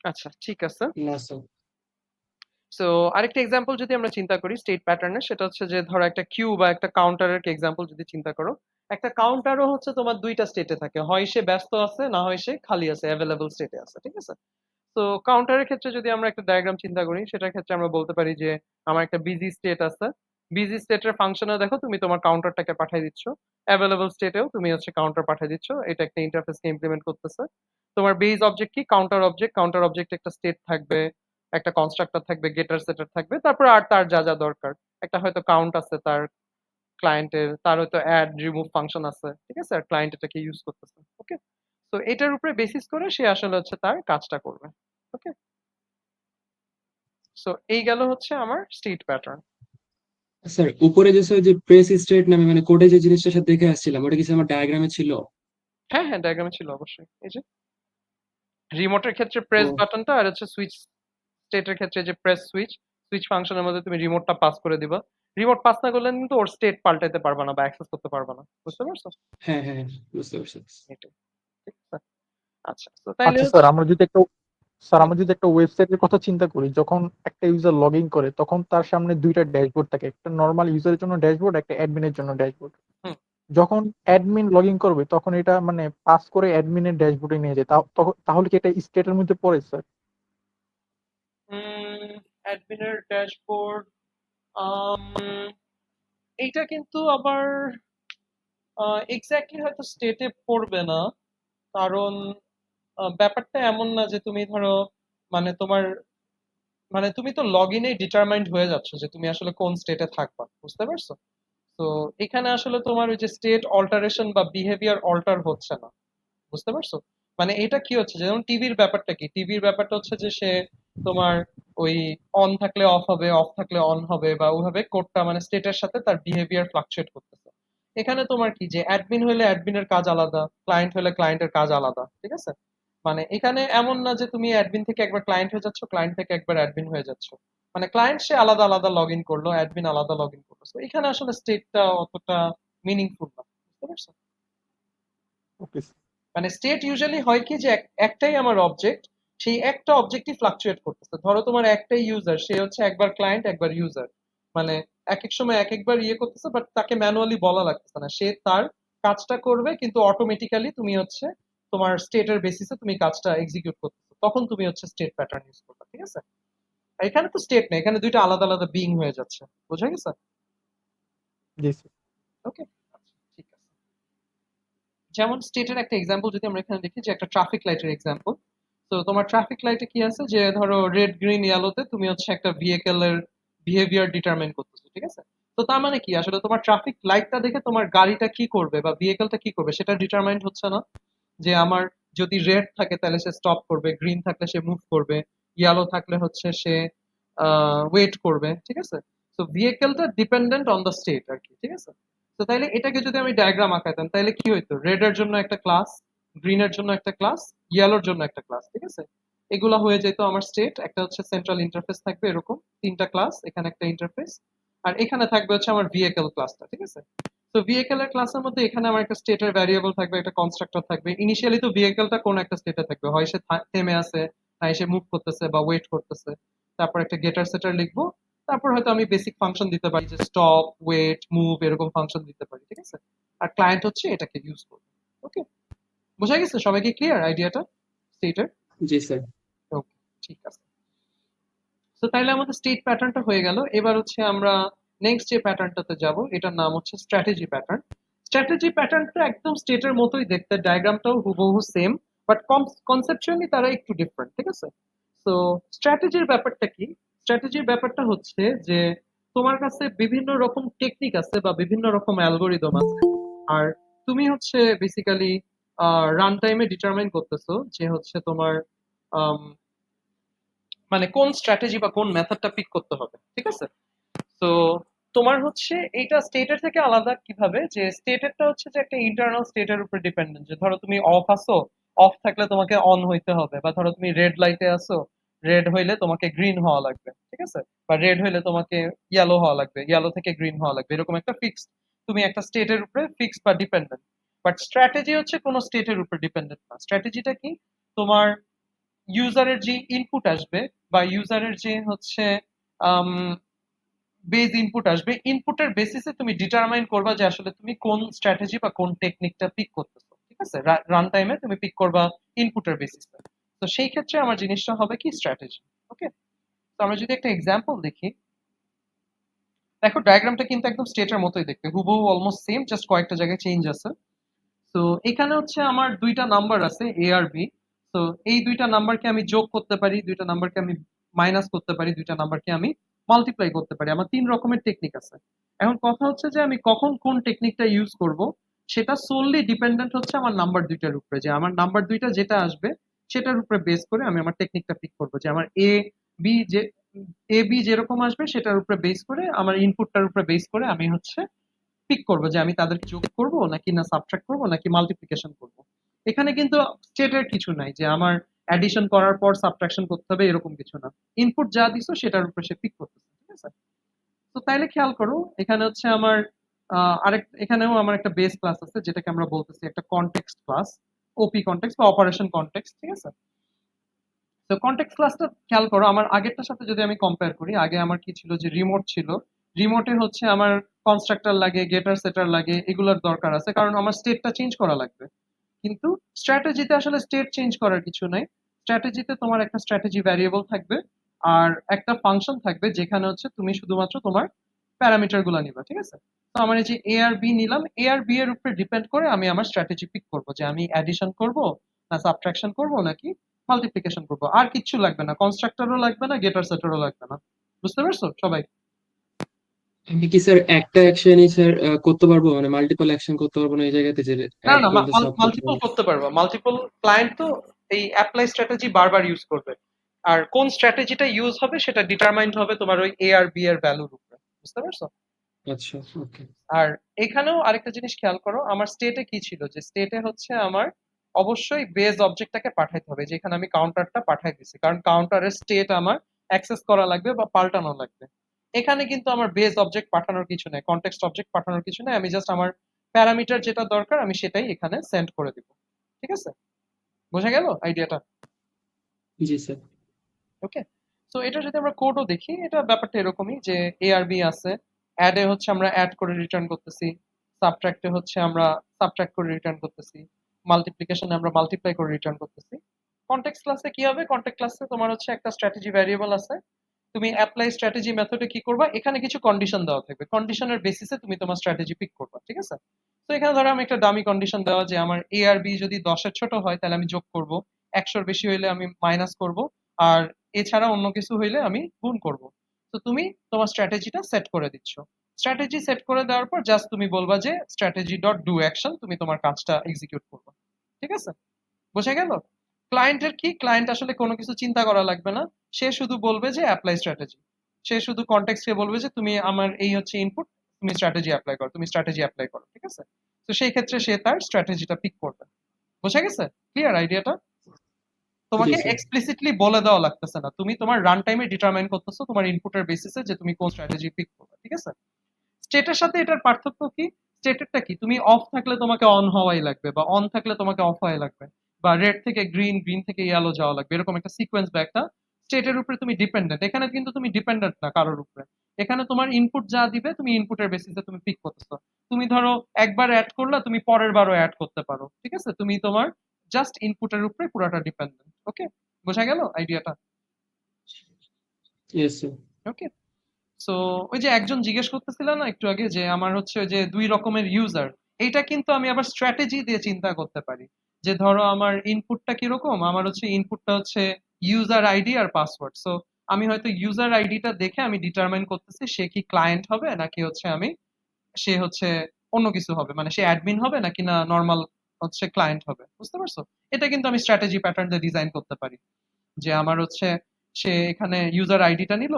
আচ্ছা, ঠিক আছে। না স্যার। সো আরেকটা এক্সাম্পল যদি আমরা চিন্তা করি স্টেট প্যাটার্নের, সেটা হচ্ছে যে ধরো একটা কিউ বা একটা কাউন্টারের এক্সাম্পল যদি চিন্তা করো। একটা কাউন্টারও হচ্ছে তোমার দুইটা স্টেটে থাকে, হয় সে ব্যস্ত আছে না হয় সে খালি আছে, অ্যাভেলেবল স্টেটে আছে। ঠিক আছে? তো কাউন্টারের ক্ষেত্রে যদি আমরা একটা ডায়াগ্রাম চিন্তা করি সেটার ক্ষেত্রে আমরা বলতে পারি যে আমার একটা বিজি স্টেট আছে। বিজি স্টেটের ফাংশনে দেখো তুমি তোমার কাউন্টারটাকে পাঠিয়ে দিচ্ছ, অ্যাভেলেবল স্টেটেও তুমি হচ্ছে কাউন্টার পাঠিয়ে দিচ্ছ। এটা একটা ইন্টারফেসকে ইমপ্লিমেন্ট করতেছে। তোমার বেস অবজেক্ট কি? Counter object. কাউন্টার অবজেক্ট একটা স্টেট থাকবে, একটা কনস্ট্রাক্টর থাকবে, গেটার সেটার থাকবে, তারপর আর তার যা যা দরকার। একটা হয়তো কাউন্ট আছে তার ক্লায়েন্টের, তার হয়তো অ্যাড রিমুভ ফাংশন আছে। ঠিক আছে? আর ক্লায়েন্ট এটাকে ইউজ করতেছে। ওকে। তো এটার উপরে বেসিস করে সে আসলে হচ্ছে তার কাজটা করবে। ওকে। সো এই গেল হচ্ছে আমার স্টেট প্যাটার্ন। স্যার উপরে যে স্যার যে প্রেস স্টেট নামে মানে কোডে যে জিনিসটার সাথে দেখে আসছিলাম ওটা কি স্যার আমার ডায়াগ্রামে ছিল? হ্যাঁ হ্যাঁ, ডায়াগ্রামে ছিল অবশ্যই। এই যে রিমোটের ক্ষেত্রে প্রেস ও বাটনটা, আর হচ্ছে সুইচ স্টেটের ক্ষেত্রে যে প্রেস সুইচ, সুইচ ফাংশনের মধ্যে তুমি রিমোটটা পাস করে দিবা। রিমোট পাস না করলে কিন্তু ওর স্টেট পাল্টাইতে পারবা না বা অ্যাক্সেস করতে পারবা না, বুঝতে পারছো? হ্যাঁ হ্যাঁ হ্যাঁ, বুঝতে পারছি। এটাই, ঠিক আছে। আচ্ছা, তো তাইলে আচ্ছা হচ্ছে স্যার, আমরা যদি একটা ওয়েবসাইটের কথা চিন্তা করি, যখন একটা ইউজার লগ ইন করে তখন তার সামনে দুইটা ড্যাশবোর্ড থাকে, একটা নর্মাল ইউজারের জন্য ড্যাশবোর্ড, একটা অ্যাডমিনের জন্য ড্যাশবোর্ড। হুম, যখন অ্যাডমিন লগ ইন করবে তখন এটা মানে পাস করে অ্যাডমিনের ড্যাশবোর্ডে নিয়ে যায়, তাহলে কি এটা স্টেটের মধ্যে পড়ে স্যার? অ্যাডমিনের ড্যাশবোর্ড, এইটা কিন্তু আবার এক্স্যাক্টলি হয়তো স্টেটে পড়বে না, কারণ ব্যাপারটা এমন না যে তুমি ধরো মানে তোমার মানে তুমি তো লগ ইনেই ডিটারমাইন্ড হয়ে যাচ্ছ যে তুমি আসলে কোন স্টেটে থাকবা, বুঝতে পারছো? তো এখানে আসলে তোমার ওই যে স্টেট অল্টারেশন বা বিহেভিয়ার অল্টার হচ্ছে না, বুঝতে পারছো? মানে এটা কি হচ্ছে, যেমন টিভির ব্যাপারটা কি, টিভির ব্যাপারটা হচ্ছে যে সে তোমার ওই অন থাকলে অফ হবে, অফ থাকলে অন হবে, বা ওইভাবে কোডটা মানে স্টেটের সাথে তার বিহেভিয়ার ফ্লাকচুয়েট করতেছে। এখানে তোমার কি যে অ্যাডমিন হলে অ্যাডমিনের কাজ আলাদা, ক্লায়েন্ট হলে ক্লায়েন্টের কাজ আলাদা, ঠিক আছে? মানে এখানে এমন না যে তুমি অ্যাডমিন থেকে একবার ক্লায়েন্ট হয়ে যাচ্ছ, ক্লায়েন্ট থেকে একবার অ্যাডমিন হয়ে যাচ্ছ। মানে ক্লায়েন্ট সে আলাদা আলাদা লগ ইন করলো, অ্যাডমিন আলাদা লগ ইন করলো, তো এখানে আসলে স্টেটটা অতটা মিনিংফুল না, বুঝতে পারছো? ওকে। মানে স্টেট ইউজুয়ালি হয় কি যে একটাই আমার অবজেক্ট, সেই একটা অবজেক্টই ফ্লাকচুয়েট করতেছে। ধরো তোমার একটাই ইউজার, সে হচ্ছে একবার ক্লায়েন্ট একবার ইউজার, মানে এক এক সময় এক একবার ইয়ে করতেছে, বাট তাকে ম্যানুয়ালি বলা লাগতেছে না, সে তার কাজটা করবে, কিন্তু অটোমেটিক্যালি তুমি হচ্ছে তোমার স্টেটের বেসিসে তুমি কাজটা এক্সিকিউট করতেছো, তখন তুমি হচ্ছে স্টেট প্যাটার্ন ইউজ করবে, ঠিক আছে? আর এখানে তো স্টেট নেই, এখানে দুইটা আলাদা আলাদা বিং হয়ে যাচ্ছে, বোঝা গেছে? জি স্যার। ওকে, ঠিক আছে। যেমন স্টেটের একটা এক্সাম্পল যদি আমরা এখানে দেখি, যে একটা ট্রাফিক লাইটের এক্সাম্পল। তো তোমার ট্রাফিক লাইটে কি আছে, যে ধরো রেড গ্রিন ইয়েলোতে তুমি হচ্ছে একটা ভেহিকেলের বিহেভিয়ার ডিটারমাইন করতেছো, ঠিক আছে? তো তার মানে কি, আসলে তোমার ট্রাফিক লাইটটা দেখে তোমার গাড়িটা কি করবে বা ভেহিকেলটা কি করবে সেটা ডিটারমাইন্ড হচ্ছে না। যে আমার যদি রেড থাকে তাহলে সে স্টপ করবে, গ্রিন থাকলে সে মুভ করবে, ইয়েলো থাকলে হচ্ছে সে ওয়েট করবে, ঠিক আছে? তো ভেহিকেলটা ডিপেন্ডেন্ট অন দ্য স্টেট আর কি, ঠিক আছে? তো তাইলে এটাকে যদি আমি ডায়াগ্রাম আঁকাতাম তাহলে কি হইতো, রেড এর জন্য একটা ক্লাস, গ্রিনের জন্য একটা ক্লাস, ইয়েলোর জন্য একটা ক্লাস, ঠিক আছে? এগুলা হয়ে যেত আমার স্টেট। একটা হচ্ছে সেন্ট্রাল ইন্টারফেস থাকবে এরকম তিনটা ক্লাস, এখানে একটা ইন্টারফেস, আর এখানে থাকবে হচ্ছে আমার ভেহিকেল ক্লাসটা, ঠিক আছে? তো ভেহিকেলের ক্লাসের মধ্যে এখানে আমার একটা স্টেটের ভ্যারিয়েবল থাকবে, একটা কনস্ট্রাক্টর থাকবে। ইনিশিয়ালি তো ভেহিকেলটা কোন একটা স্টেটে থাকবে, হয় সে থেমে আছে, না সে মুভ করতেছে বা ওয়েট করতেছে। তারপর একটা গেটার সেটার লিখবো, তারপর হয়তো আমি বেসিক ফাংশন দিতে পারি, যে স্টপ, ওয়েট, মুভ এরকম ফাংশন দিতে পারি, ঠিক আছে? আর ক্লায়েন্ট হচ্ছে এটাকে ইউজ করবে। ওকে, বোঝা গেছে সবাইকে? ক্লিয়ার আইডিয়াটা স্টেটের? জি স্যার। ওকে, ঠিক আছে। তো তাইলে আমাদের স্টেট প্যাটার্নটা হয়ে গেল। এবার হচ্ছে আমরা নেক্সট যে প্যাটার্নটাতে যাব, এটার নাম হচ্ছে স্ট্র্যাটেজি প্যাটার্ন। স্ট্র্যাটেজি প্যাটার্নটা একদম স্টেটের মতোই দেখতে, ডায়াগ্রামটাও হুবহু সেম, বাট কনসেপচুয়ালি তারা একটু ডিফারেন্ট, ঠিক আছে? তো স্ট্র্যাটেজির ব্যাপারটা কি? স্ট্র্যাটেজির ব্যাপারটা হচ্ছে যে তোমার কাছে বিভিন্ন রকম টেকনিক আছে বা বিভিন্ন রকম অ্যালগোরিদম আছে, আর তুমি হচ্ছে বেসিক্যালি রান টাইমে ডিটারমাইন করতেছো যে হচ্ছে তোমার মানে কোন স্ট্র্যাটেজি বা কোন মেথডটা পিক করতে হবে, ঠিক আছে? তো তোমার হচ্ছে এইটা স্টেটের থেকে আলাদা কিভাবে, যে স্টেটেরটা হচ্ছে যে একটা ইন্টারনাল স্টেটের উপর ডিপেন্ডেন্ট, যে ধরো তুমি অফ আছো, অফ থাকলে তোমাকে অন হইতে হবে, বা ধরো তুমি রেড লাইটে আছো, রেড হইলে তোমাকে গ্রিন হওয়া লাগবে, ঠিক আছে? বা রেড হইলে তোমাকে ইয়েলো হওয়া লাগবে, ইয়েলো থেকে গ্রিন হওয়া লাগবে, এরকম একটা ফিক্সড, তুমি একটা স্টেটের উপরে ফিক্সড বা ডিপেন্ডেন্ট। বাট স্ট্র্যাটেজি হচ্ছে কোনো স্টেটের উপর ডিপেন্ডেন্ট না। স্ট্র্যাটেজিটা কি, তোমার ইউজারের যে ইনপুট আসবে বা ইউজারের যে হচ্ছে বেজ ইনপুট আসবে, ইনপুটের বেসিসে তুমি ডিটারমাইন করবা যে আসলে তুমি কোন স্ট্র্যাটেজি বা কোন টেকনিকটা পিক করতেছো, ঠিক আছে? রান টাইমে তুমি পিক করবা ইনপুটের বেসিসে। তো সেই ক্ষেত্রে আমার জিনিসটা হবে কি স্ট্র্যাটেজি। ওকে, তো আমরা যদি একটা এক্সাম্পল দেখি, দেখো ডায়াগ্রামটা কিন্তু একদম স্টেটের মতোই দেখতে, হুবহু অলমোস্ট সেম, জাস্ট কয়েকটা জায়গায় চেঞ্জ আছে। তো এখানে হচ্ছে আমার দুইটা নাম্বার আছে এ আর বি। তো এই দুইটা নাম্বারকে আমি যোগ করতে পারি, দুইটা নাম্বারকে আমি মাইনাস করতে পারি, দুইটা নাম্বারকে আমি মাল্টিপ্লাই করতে পারি। আমার তিন রকমের টেকনিক আছে। এখন কথা হচ্ছে যে আমি কখন কোন টেকনিকটা ইউজ করব, সেটা সোললি ডিপেন্ডেন্ট হচ্ছে আমার নাম্বার দুইটার উপরে, যে আমার নাম্বার দুইটা যেটা আসবে সেটার উপরে বেস করে আমি আমার টেকনিকটা পিক করবো, যে আমার এ বি যে এ বি যেরকম আসবে সেটার উপরে বেস করে আমার ইনপুটটার উপরে বেস করে আমি হচ্ছে পিক করব যে আমি তাদেরকে যোগ করব নাকি না সাবট্রাক্ট করব নাকি মাল্টিপ্লিকেশন করব। এখানে কিন্তু স্টেটের কিছু নাই যে আমার অ্যাডিশন করার পর সাবট্রাকশন করতে হবে এরকম কিছু না। ইনপুট যা দিছো সেটার উপরে সে পিক করতেছে, ঠিক আছে? তো তাইলে খেয়াল করো এখানে হচ্ছে আমার এখানেও আমার একটা বেস ক্লাস আছে যেটাকে আমরা বলতেছি একটা কনটেক্সট ক্লাস, ওপি কনটেক্সট বা অপারেশন কনটেক্সট, ঠিক আছে? তো কনটেক্সট ক্লাসটা খেয়াল করো আমার আগেরটার সাথে যদি আমি কম্পেয়ার করি, আগে আমার কি ছিল যে রিমোট ছিল। রিমোটে হচ্ছে আমার কনস্ট্রাক্টর লাগে, গেটার সেটার লাগে, এগুলোর দরকার আছে কারণ আমার স্টেটটা চেঞ্জ করা লাগবে। কিন্তু স্ট্র্যাটেজিতে আসলে স্টেট চেঞ্জ করার কিছু নাই। স্ট্র্যাটেজিতে তোমার একটা স্ট্র্যাটেজি ভ্যারিয়েবল থাকবে আর একটা ফাংশন থাকবে যেখানে হচ্ছে তুমি শুধুমাত্র তোমার প্যারামিটার গুলা নিবা, ঠিক আছে? তো আমার এই যে এ আর বি নিলাম, এ আর বি এর উপরে ডিপেন্ড করে আমি আমার স্ট্র্যাটেজি পিক করব যে আমি অ্যাডিশন করব না সাবট্রাকশন করব নাকি মাল্টিপ্লিকেশন করব। আর কিচ্ছু লাগবে না, কনস্ট্রাক্টরও লাগবে না, গেটার সেটারও লাগবে না। বুঝতে পারছো সবাই? আমি কি স্যার একটা অ্যাকশনই স্যার করতে পারবো, মানে মাল্টিপল অ্যাকশন করতে পারবো না এই জায়গাতে, যে না অ্যাড না, বলতেছে অফ করতে মাল্টিপল পারবো? করতে পারবা। মাল্টিপল ক্লায়েন্ট তো এই অ্যাপ্লাই স্ট্র্যাটেজি বারবার ইউজ করবে। আর কোন স্ট্র্যাটেজিটা ইউজ হবে সেটা ডিটারমাইন্ড হবে তোমার ওই এ আর বি এর ভ্যালুর উপরে। বুঝতে পারছো? আচ্ছা, ওকে। আর এখানেও আরেকটা জিনিস খেয়াল করো, আমার স্টেটে কি ছিল যে স্টেটে হচ্ছে আমার অবশ্যই বেস অবজেক্টটাকে পাঠাইতে হবে, যেখানে আমি কাউন্টারটা পাঠাই দিছি, কারণ কাউন্টারের স্টেট আমার অ্যাক্সেস করা লাগবে বা পাল্টানো লাগবে। এখানে কিন্তু আমার বেস অবজেক্ট পাঠানোর কিছু নেই, কনটেক্সট অবজেক্ট পাঠানোর কিছু নেই, আমি জাস্ট আমার প্যারামিটার যেটা দরকার আমি সেটাই এখানে সেন্ড করে দিব। ঠিক আছে? বোঝা গেল আইডিয়াটা? জি স্যার। ওকে। সো এটা যদি আমরা কোডও দেখি, এটা ব্যাপারটা এরকমই যে এ আর বি আছে, অ্যাডে হচ্ছে আমরা অ্যাড করে রিটার্ন করতেছি, সাবট্রাক্টে হচ্ছে আমরা সাবট্রাক্ট করে রিটার্ন করতেছি, মাল্টিপ্লিকেশনে আমরা মাল্টিপ্লাই করে রিটার্ন করতেছি। কনটেক্সট ক্লাসে কি হবে? কনটেক্সট ক্লাসে তোমার হচ্ছে একটা স্ট্র্যাটেজি ভ্যারিয়েবল আছে, তুমি অ্যাপ্লাই স্ট্র্যাটেজি মেথডে কি করবা, এখানে কিছু কন্ডিশন দেওয়া থাকবে, কন্ডিশনের বেসিসে তুমি তোমার স্ট্র্যাটেজি পিক করবা, ঠিক আছে? তো এখানে ধরো আমি একটা দামি কন্ডিশন দেওয়া যে আমার এ আর বি যদি 10-এর ছোট হয় তাহলে আমি যোগ করব, 100-র বেশি হইলে আমি মাইনাস করব, আর এছাড়া অন্য কিছু হইলে আমি গুণ করব। তো তুমি তোমার স্ট্র্যাটেজিটা সেট করে দিচ্ছ। স্ট্র্যাটেজি সেট করে দেওয়ার পর জাস্ট তুমি বলবা যে স্ট্র্যাটেজি ডট ডু অ্যাকশন, তুমি তোমার কাজটা এক্সিকিউট করবা। ঠিক আছে? বোঝা গেল? ক্লায়েন্টের কি, ক্লায়েন্ট আসলে কোনো কিছু চিন্তা করা লাগবে না, সে শুধু বলবে যে অ্যাপ্লাই স্ট্র্যাটেজি। সে শুধু কনটেক্সটে বলবে যে তুমি আমার এই হচ্ছে ইনপুট, তুমি স্ট্র্যাটেজি অ্যাপ্লাই করো, তুমি স্ট্র্যাটেজি অ্যাপ্লাই করো, ঠিক আছে? তো সেই ক্ষেত্রে সে তার স্ট্র্যাটেজিটা পিক করবে। বোঝা গেছে? ক্লিয়ার আইডিয়াটা? জি তোমাকে স্যার। এক্সপ্লিসিটলি বলে দেওয়া লাগতেছে না, তুমি তোমার রান টাইমে ডিটারমাইন করতেছো তোমার ইনপুটের বেসিসে যে তুমি কোন স্ট্র্যাটেজি পিক করবে, ঠিক আছে? স্টেটের সাথে এটার পার্থক্য কি? স্টেটেরটা কি, তুমি অফ থাকলে তোমাকে অন হওয়াই লাগবে, বা অন থাকলে তোমাকে অফ হওয়াই লাগবে, বা রেড থেকে গ্রিন, গ্রিন থেকে ইয়েলো যাওয়া লাগবে, এরকম একটা সিকোয়েন্স বা একটা স্টেটের উপরে তুমি ডিপেন্ডেন্ট। এখানে কিন্তু তুমি ডিপেন্ডেন্ট না কারোর উপরে। এখানে তোমার ইনপুট যা দিবে তুমি ইনপুটের বেসিসে তুমি পিক করতেছো। তুমি ধরো একবার অ্যাড করলা, তুমি পরের বারও অ্যাড করতে পারো, ঠিক আছে? তুমি তোমার জাস্ট ইনপুটের উপরে পুরোটা ডিপেন্ডেন্ট। ওকে? বোঝা গেল আইডিয়াটা? Yes sir. ওকে। সো ওই যে একজন জিজ্ঞেস করতেছিল না একটু আগে যে আমার হচ্ছে ওই যে দুই রকমের ইউজার, এইটা কিন্তু আমি আবার স্ট্র্যাটেজি দিয়ে চিন্তা করতে পারি। যে ধরো আমার ইনপুটটা কিরকম, আমার হচ্ছে ইনপুটটা হচ্ছে ইউজার আইডি আর পাসওয়ার্ড। সো আমি হয়তো ইউজার আইডিটা দেখে আমি ডিটারমাইন করতেছি সে কি ক্লায়েন্ট হবে নাকি হচ্ছে সে হচ্ছে অন্য কিছু হবে, মানে সে অ্যাডমিন হবে নাকি না নর্মাল হচ্ছে ক্লায়েন্ট হবে। বুঝতে পারছো? এটা কিন্তু আমি স্ট্র্যাটেজি প্যাটার্ন দিয়ে ডিজাইন করতে পারি যে আমার হচ্ছে সে এখানে ইউজার আইডিটা নিল,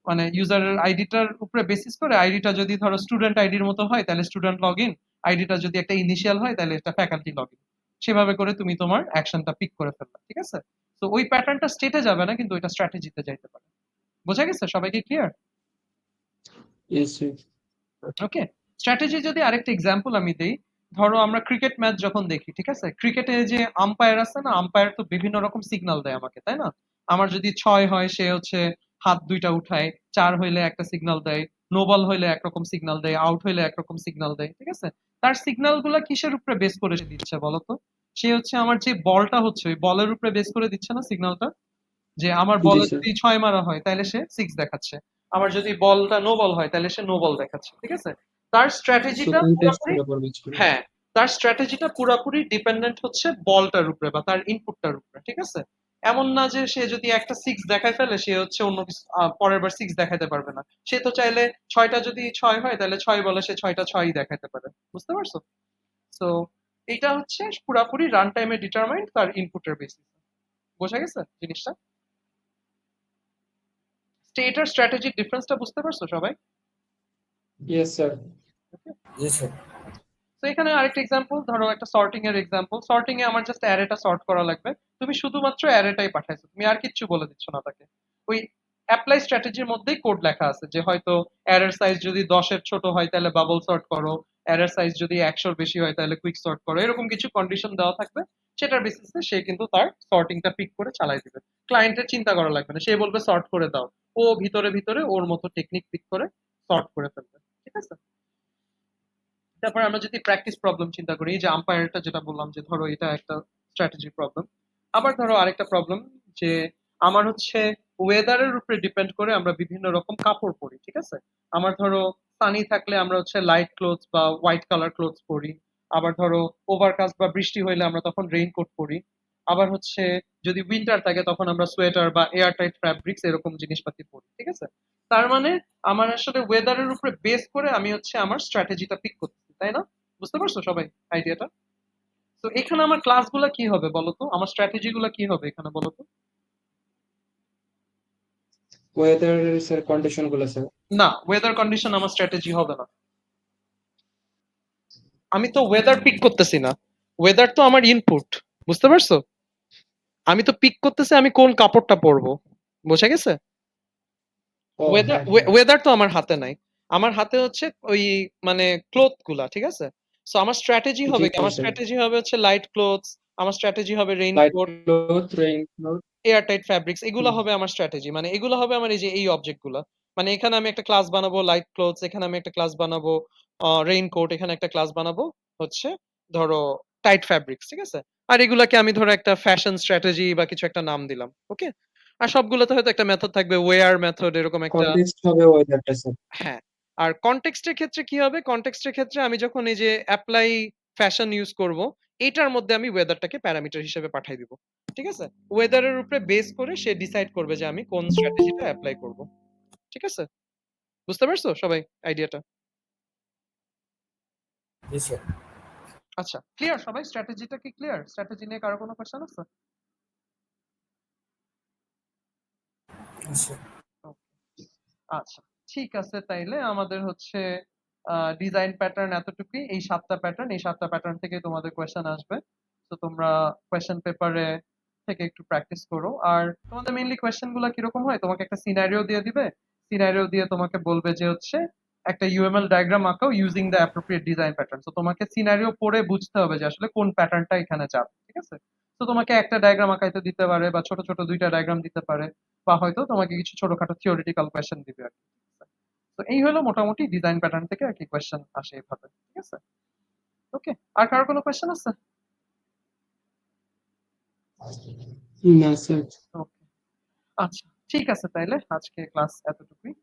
মানে ইউজারের আইডিটার উপরে বেসিস করে আইডিটা যদি ধরো স্টুডেন্ট আইডির মতো হয় তাহলে স্টুডেন্ট লগ ইন, আইডিটা যদি একটা ইনিশিয়াল হয় তাহলে এটা ফ্যাকাল্টি লগ ইন। সেভাবে করে তুমি তোমার অ্যাকশনটা পিক করে ফেলবে, ঠিক আছে? তো ওই প্যাটার্নটা স্টেটে যাবে না, কিন্তু ওইটা স্ট্র্যাটেজিতে যাইতে পারে। বোঝা গেছে সবাইকে? Clear? Yes sir. Okay. Strategy যদি আরেকটা এক্সাম্পল আমি দেই, ধরো আমরা ক্রিকেট ম্যাচ যখন দেখি, ঠিক আছে? ক্রিকেটে যে আম্পায়ার আছে না, আম্পায়ার তো বিভিন্ন রকম সিগন্যাল দেয় আমাকে, তাই না? আমার যদি 6 হয় সে হচ্ছে হাত দুইটা উঠায়, 4 হইলে একটা সিগন্যাল দেয়, নো বল হইলে একরকম সিগন্যাল দেয়, আউট হইলে একরকম সিগন্যাল দেয়, ঠিক আছে? তার সিগন্যাল গুলা কিসের উপরে বেস করে সে দিচ্ছে বলতো? সে হচ্ছে আমার যে বলটা হচ্ছে ওই বলের উপরে বেস করে দিচ্ছে না সিগন্যালটা? যে আমার জি বলে স্যার। যদি 6 মারা হয় তাহলে সে 6 দেখাচ্ছে, আমার যদি বলটা নো বল হয় তাহলে সে নো বল দেখাচ্ছে, ঠিক আছে? তার সো স্ট্র্যাটেজিটা কনটেক্সট পুরোপুরি, এর উপর বেস করে। হ্যাঁ, তার স্ট্র্যাটেজিটা পুরোপুরি ডিপেন্ডেন্ট হচ্ছে বলটার উপরে বা তার ইনপুটটার উপরে, ঠিক আছে? এমন না যে সে যদি একটা 6 দেখায় ফেলে সে হচ্ছে অন্য কিছু পরের বার 6 দেখাতে পারবে না। সে তো চাইলে 6টা যদি 6 হয় তাহলে 6 বলে সে 6টা 6ই দেখাতে পারে। বুঝতে পারছো? সো এটা হচ্ছে পুরাপুরি রান টাইমে ডিটারমাইন্ড তার ইনপুটের বেসিস। বোঝা গেছে জিনিসটা? স্টেট আর স্ট্র্যাটেজির ডিফারেন্সটা বুঝতে পারছো সবাই? Yes sir. Yes, sir. তো এখানে আরেকটা এক্সাম্পল, ধরো একটা সর্টিং এর এক্সাম্পল। সর্টিং এ আমার জাস্ট অ্যারেটা সর্ট করা লাগবে, তুমি শুধুমাত্র অ্যারেটাই পাঠাইছো, তুমি আর কিচ্ছু বলে দিচ্ছ না তাকে। ওই অ্যাপ্লাই স্ট্র্যাটেজির মধ্যেই কোড লেখা আছে যে হয়তো অ্যারের সাইজ যদি 10-এর ছোট হয় তাহলে বাবল সর্ট করো, অ্যারের সাইজ যদি 100-র বেশি হয় তাহলে কুইক সর্ট করো, এরকম কিছু কন্ডিশন দেওয়া থাকবে। সেটার বেসিসে সে কিন্তু তার সর্টিংটা পিক করে চালাই দিবে, ক্লায়েন্টের চিন্তা করা লাগবে না, সে বলবে সর্ট করে দাও, ও ভিতরে ভিতরে ওর মতো টেকনিক পিক করে সর্ট করে ফেলবে। ঠিক আছে, তারপর আমরা যদি প্র্যাকটিস প্রবলেম চিন্তা করি, এই যে আম্পায়ারটা যেটা বললাম যে ধরো এটা একটা স্ট্র্যাটেজি প্রবলেম। আবার ধরো আরেকটা প্রবলেম যে আমার হচ্ছে ওয়েদারের উপরে ডিপেন্ড করে আমরা বিভিন্ন রকম কাপড় পরি। ঠিক আছে, আমার ধরো সানি থাকলে আমরা হচ্ছে লাইট ক্লোথস বা হোয়াইট কালার ক্লোথস পরি। আবার ধরো ওভারকাস্ট বা বৃষ্টি হইলে আমরা তখন রেইনকোট পরি। আবার হচ্ছে যদি উইন্টার থাকে তখন আমরা সোয়েটার বা এয়ার টাইট ফ্যাব্রিক্স এরকম জিনিসপাতি পরি। ঠিক আছে, তার মানে আমার আসলে ওয়েদারের উপরে বেস করে আমি হচ্ছে আমার স্ট্র্যাটেজিটা পিক করতেছি, তাই না? বুঝতে পারছো সবাই আইডিয়াটা? তো এখানে আমার ক্লাসগুলো কি হবে বলতো, আমার স্ট্র্যাটেজি গুলো কি হবে এখানে বলতো? ওয়েদার স্যার কন্ডিশন গুলো স্যার। না, ওয়েদার কন্ডিশন আমার স্ট্র্যাটেজি হবে না। আমি তো ওয়েদার পিক করতেছি না, ওয়েদার তো আমার ইনপুট। বুঝতে পারছো? আমি তো পিক করতেছি আমি কোন কাপড়টা পরবো, বোঝা গেছে? ও ওয়েদার হ্যাঁ হ্যাঁ। ওয়েদার তো আমার হাতে নাই, আমার হাতে হচ্ছে ওই মানে ক্লোথ গুলা। ঠিক আছে, সো আমার স্ট্র্যাটেজি জি হবে কি, আমার স্যার। স্ট্র্যাটেজি হবে হচ্ছে লাইট ক্লোথস, আমার স্ট্র্যাটেজি হবে light raincoat, cloth, rain cloth. Air tight fabrics, এগুলো হবে আমার স্ট্র্যাটেজি। মানে এগুলো হবে আমার এই যে এই অবজেক্ট গুলা। মানে এখানে আমি একটা ক্লাস বানাবো লাইট ক্লোথস, এখানে আমি একটা ক্লাস বানাবো রেইনকোট, এখানে একটা ক্লাস বানাবো হচ্ছে ধরো টাইট ফ্যাব্রিক্স। ঠিক আছে, আর এগুলাকে আমি ধরো একটা ফ্যাশন স্ট্র্যাটেজি বা কিছু একটা নাম দিলাম। ওকে, আর সবগুলোতে হয়তো একটা মেথড থাকবে, ওয়্যার মেথড এরকম একটা। কনটেক্সট হবে ওয়েদারটা স্যার। হ্যাঁ, আর কনটেক্সটের ক্ষেত্রে কি হবে, কনটেক্সটের ক্ষেত্রে আমি যখন এই যে অ্যাপ্লাই ফ্যাশন ইউজ করব, এটার মধ্যে আমি ওয়েদারটাকে প্যারামিটার হিসেবে পাঠিয়ে দিব। ঠিক আছে, ওয়েদারের উপরে বেস করে সে ডিসাইড করবে যে আমি কোন স্ট্র্যাটেজিটা অ্যাপ্লাই করব। ঠিক আছে, বুঝতে পারছো সবাই আইডিয়াটা? Yes, sir. আচ্ছা, ক্লিয়ার সবাই? স্ট্র্যাটেজিটা কি ক্লিয়ার? স্ট্র্যাটেজি নিয়ে কারো কোনো কোশ্চেন আছে? Yes, sir. Okay, আচ্ছা, ঠিক আছে, তাইলে আমাদের হচ্ছে ডিজাইন প্যাটার্ন এতটুকুই। এই 7টা প্যাটার্ন, এই 7টা প্যাটার্ন থেকে তোমাদের কোয়েশ্চেন আসবে। তো তোমরা কোয়েশ্চেন পেপারে থেকে একটু প্র্যাকটিস করো। আর তোমাদের মেইনলি কোয়েশ্চেন গুলো কিরকম হয়, তোমাকে একটা সিনারিও দিয়ে দিবে, সিনারিও দিয়ে তোমাকে বলবে যে হচ্ছে একটা ইউএমএল ডায়াগ্রাম আঁকাও using the appropriate design pattern. তো তোমাকে সিনারিও পড়ে বুঝতে হবে যে আসলে কোন প্যাটার্নটা এখানে যাবে। ঠিক আছে, তো তোমাকে একটা ডায়াগ্রাম আঁকাইতে দিতে পারে বা ছোট ছোট 2টা ডায়াগ্রাম দিতে পারে, বা হয়তো তোমাকে কিছু ছোটখাটো থিওরিটিক্যাল কোয়েশ্চেন দিবে আর কি। তো এই হলো মোটামুটি ডিজাইন প্যাটার্ন থেকে আর কি কোয়েশ্চেন আসে এইভাবে। ঠিক আছে, ওকে, আর কারো কোনো কোয়েশ্চেন আছে? না স্যার। ওকে, আচ্ছা, ঠিক আছে, তাইলে আজকে ক্লাস এতটুকুই।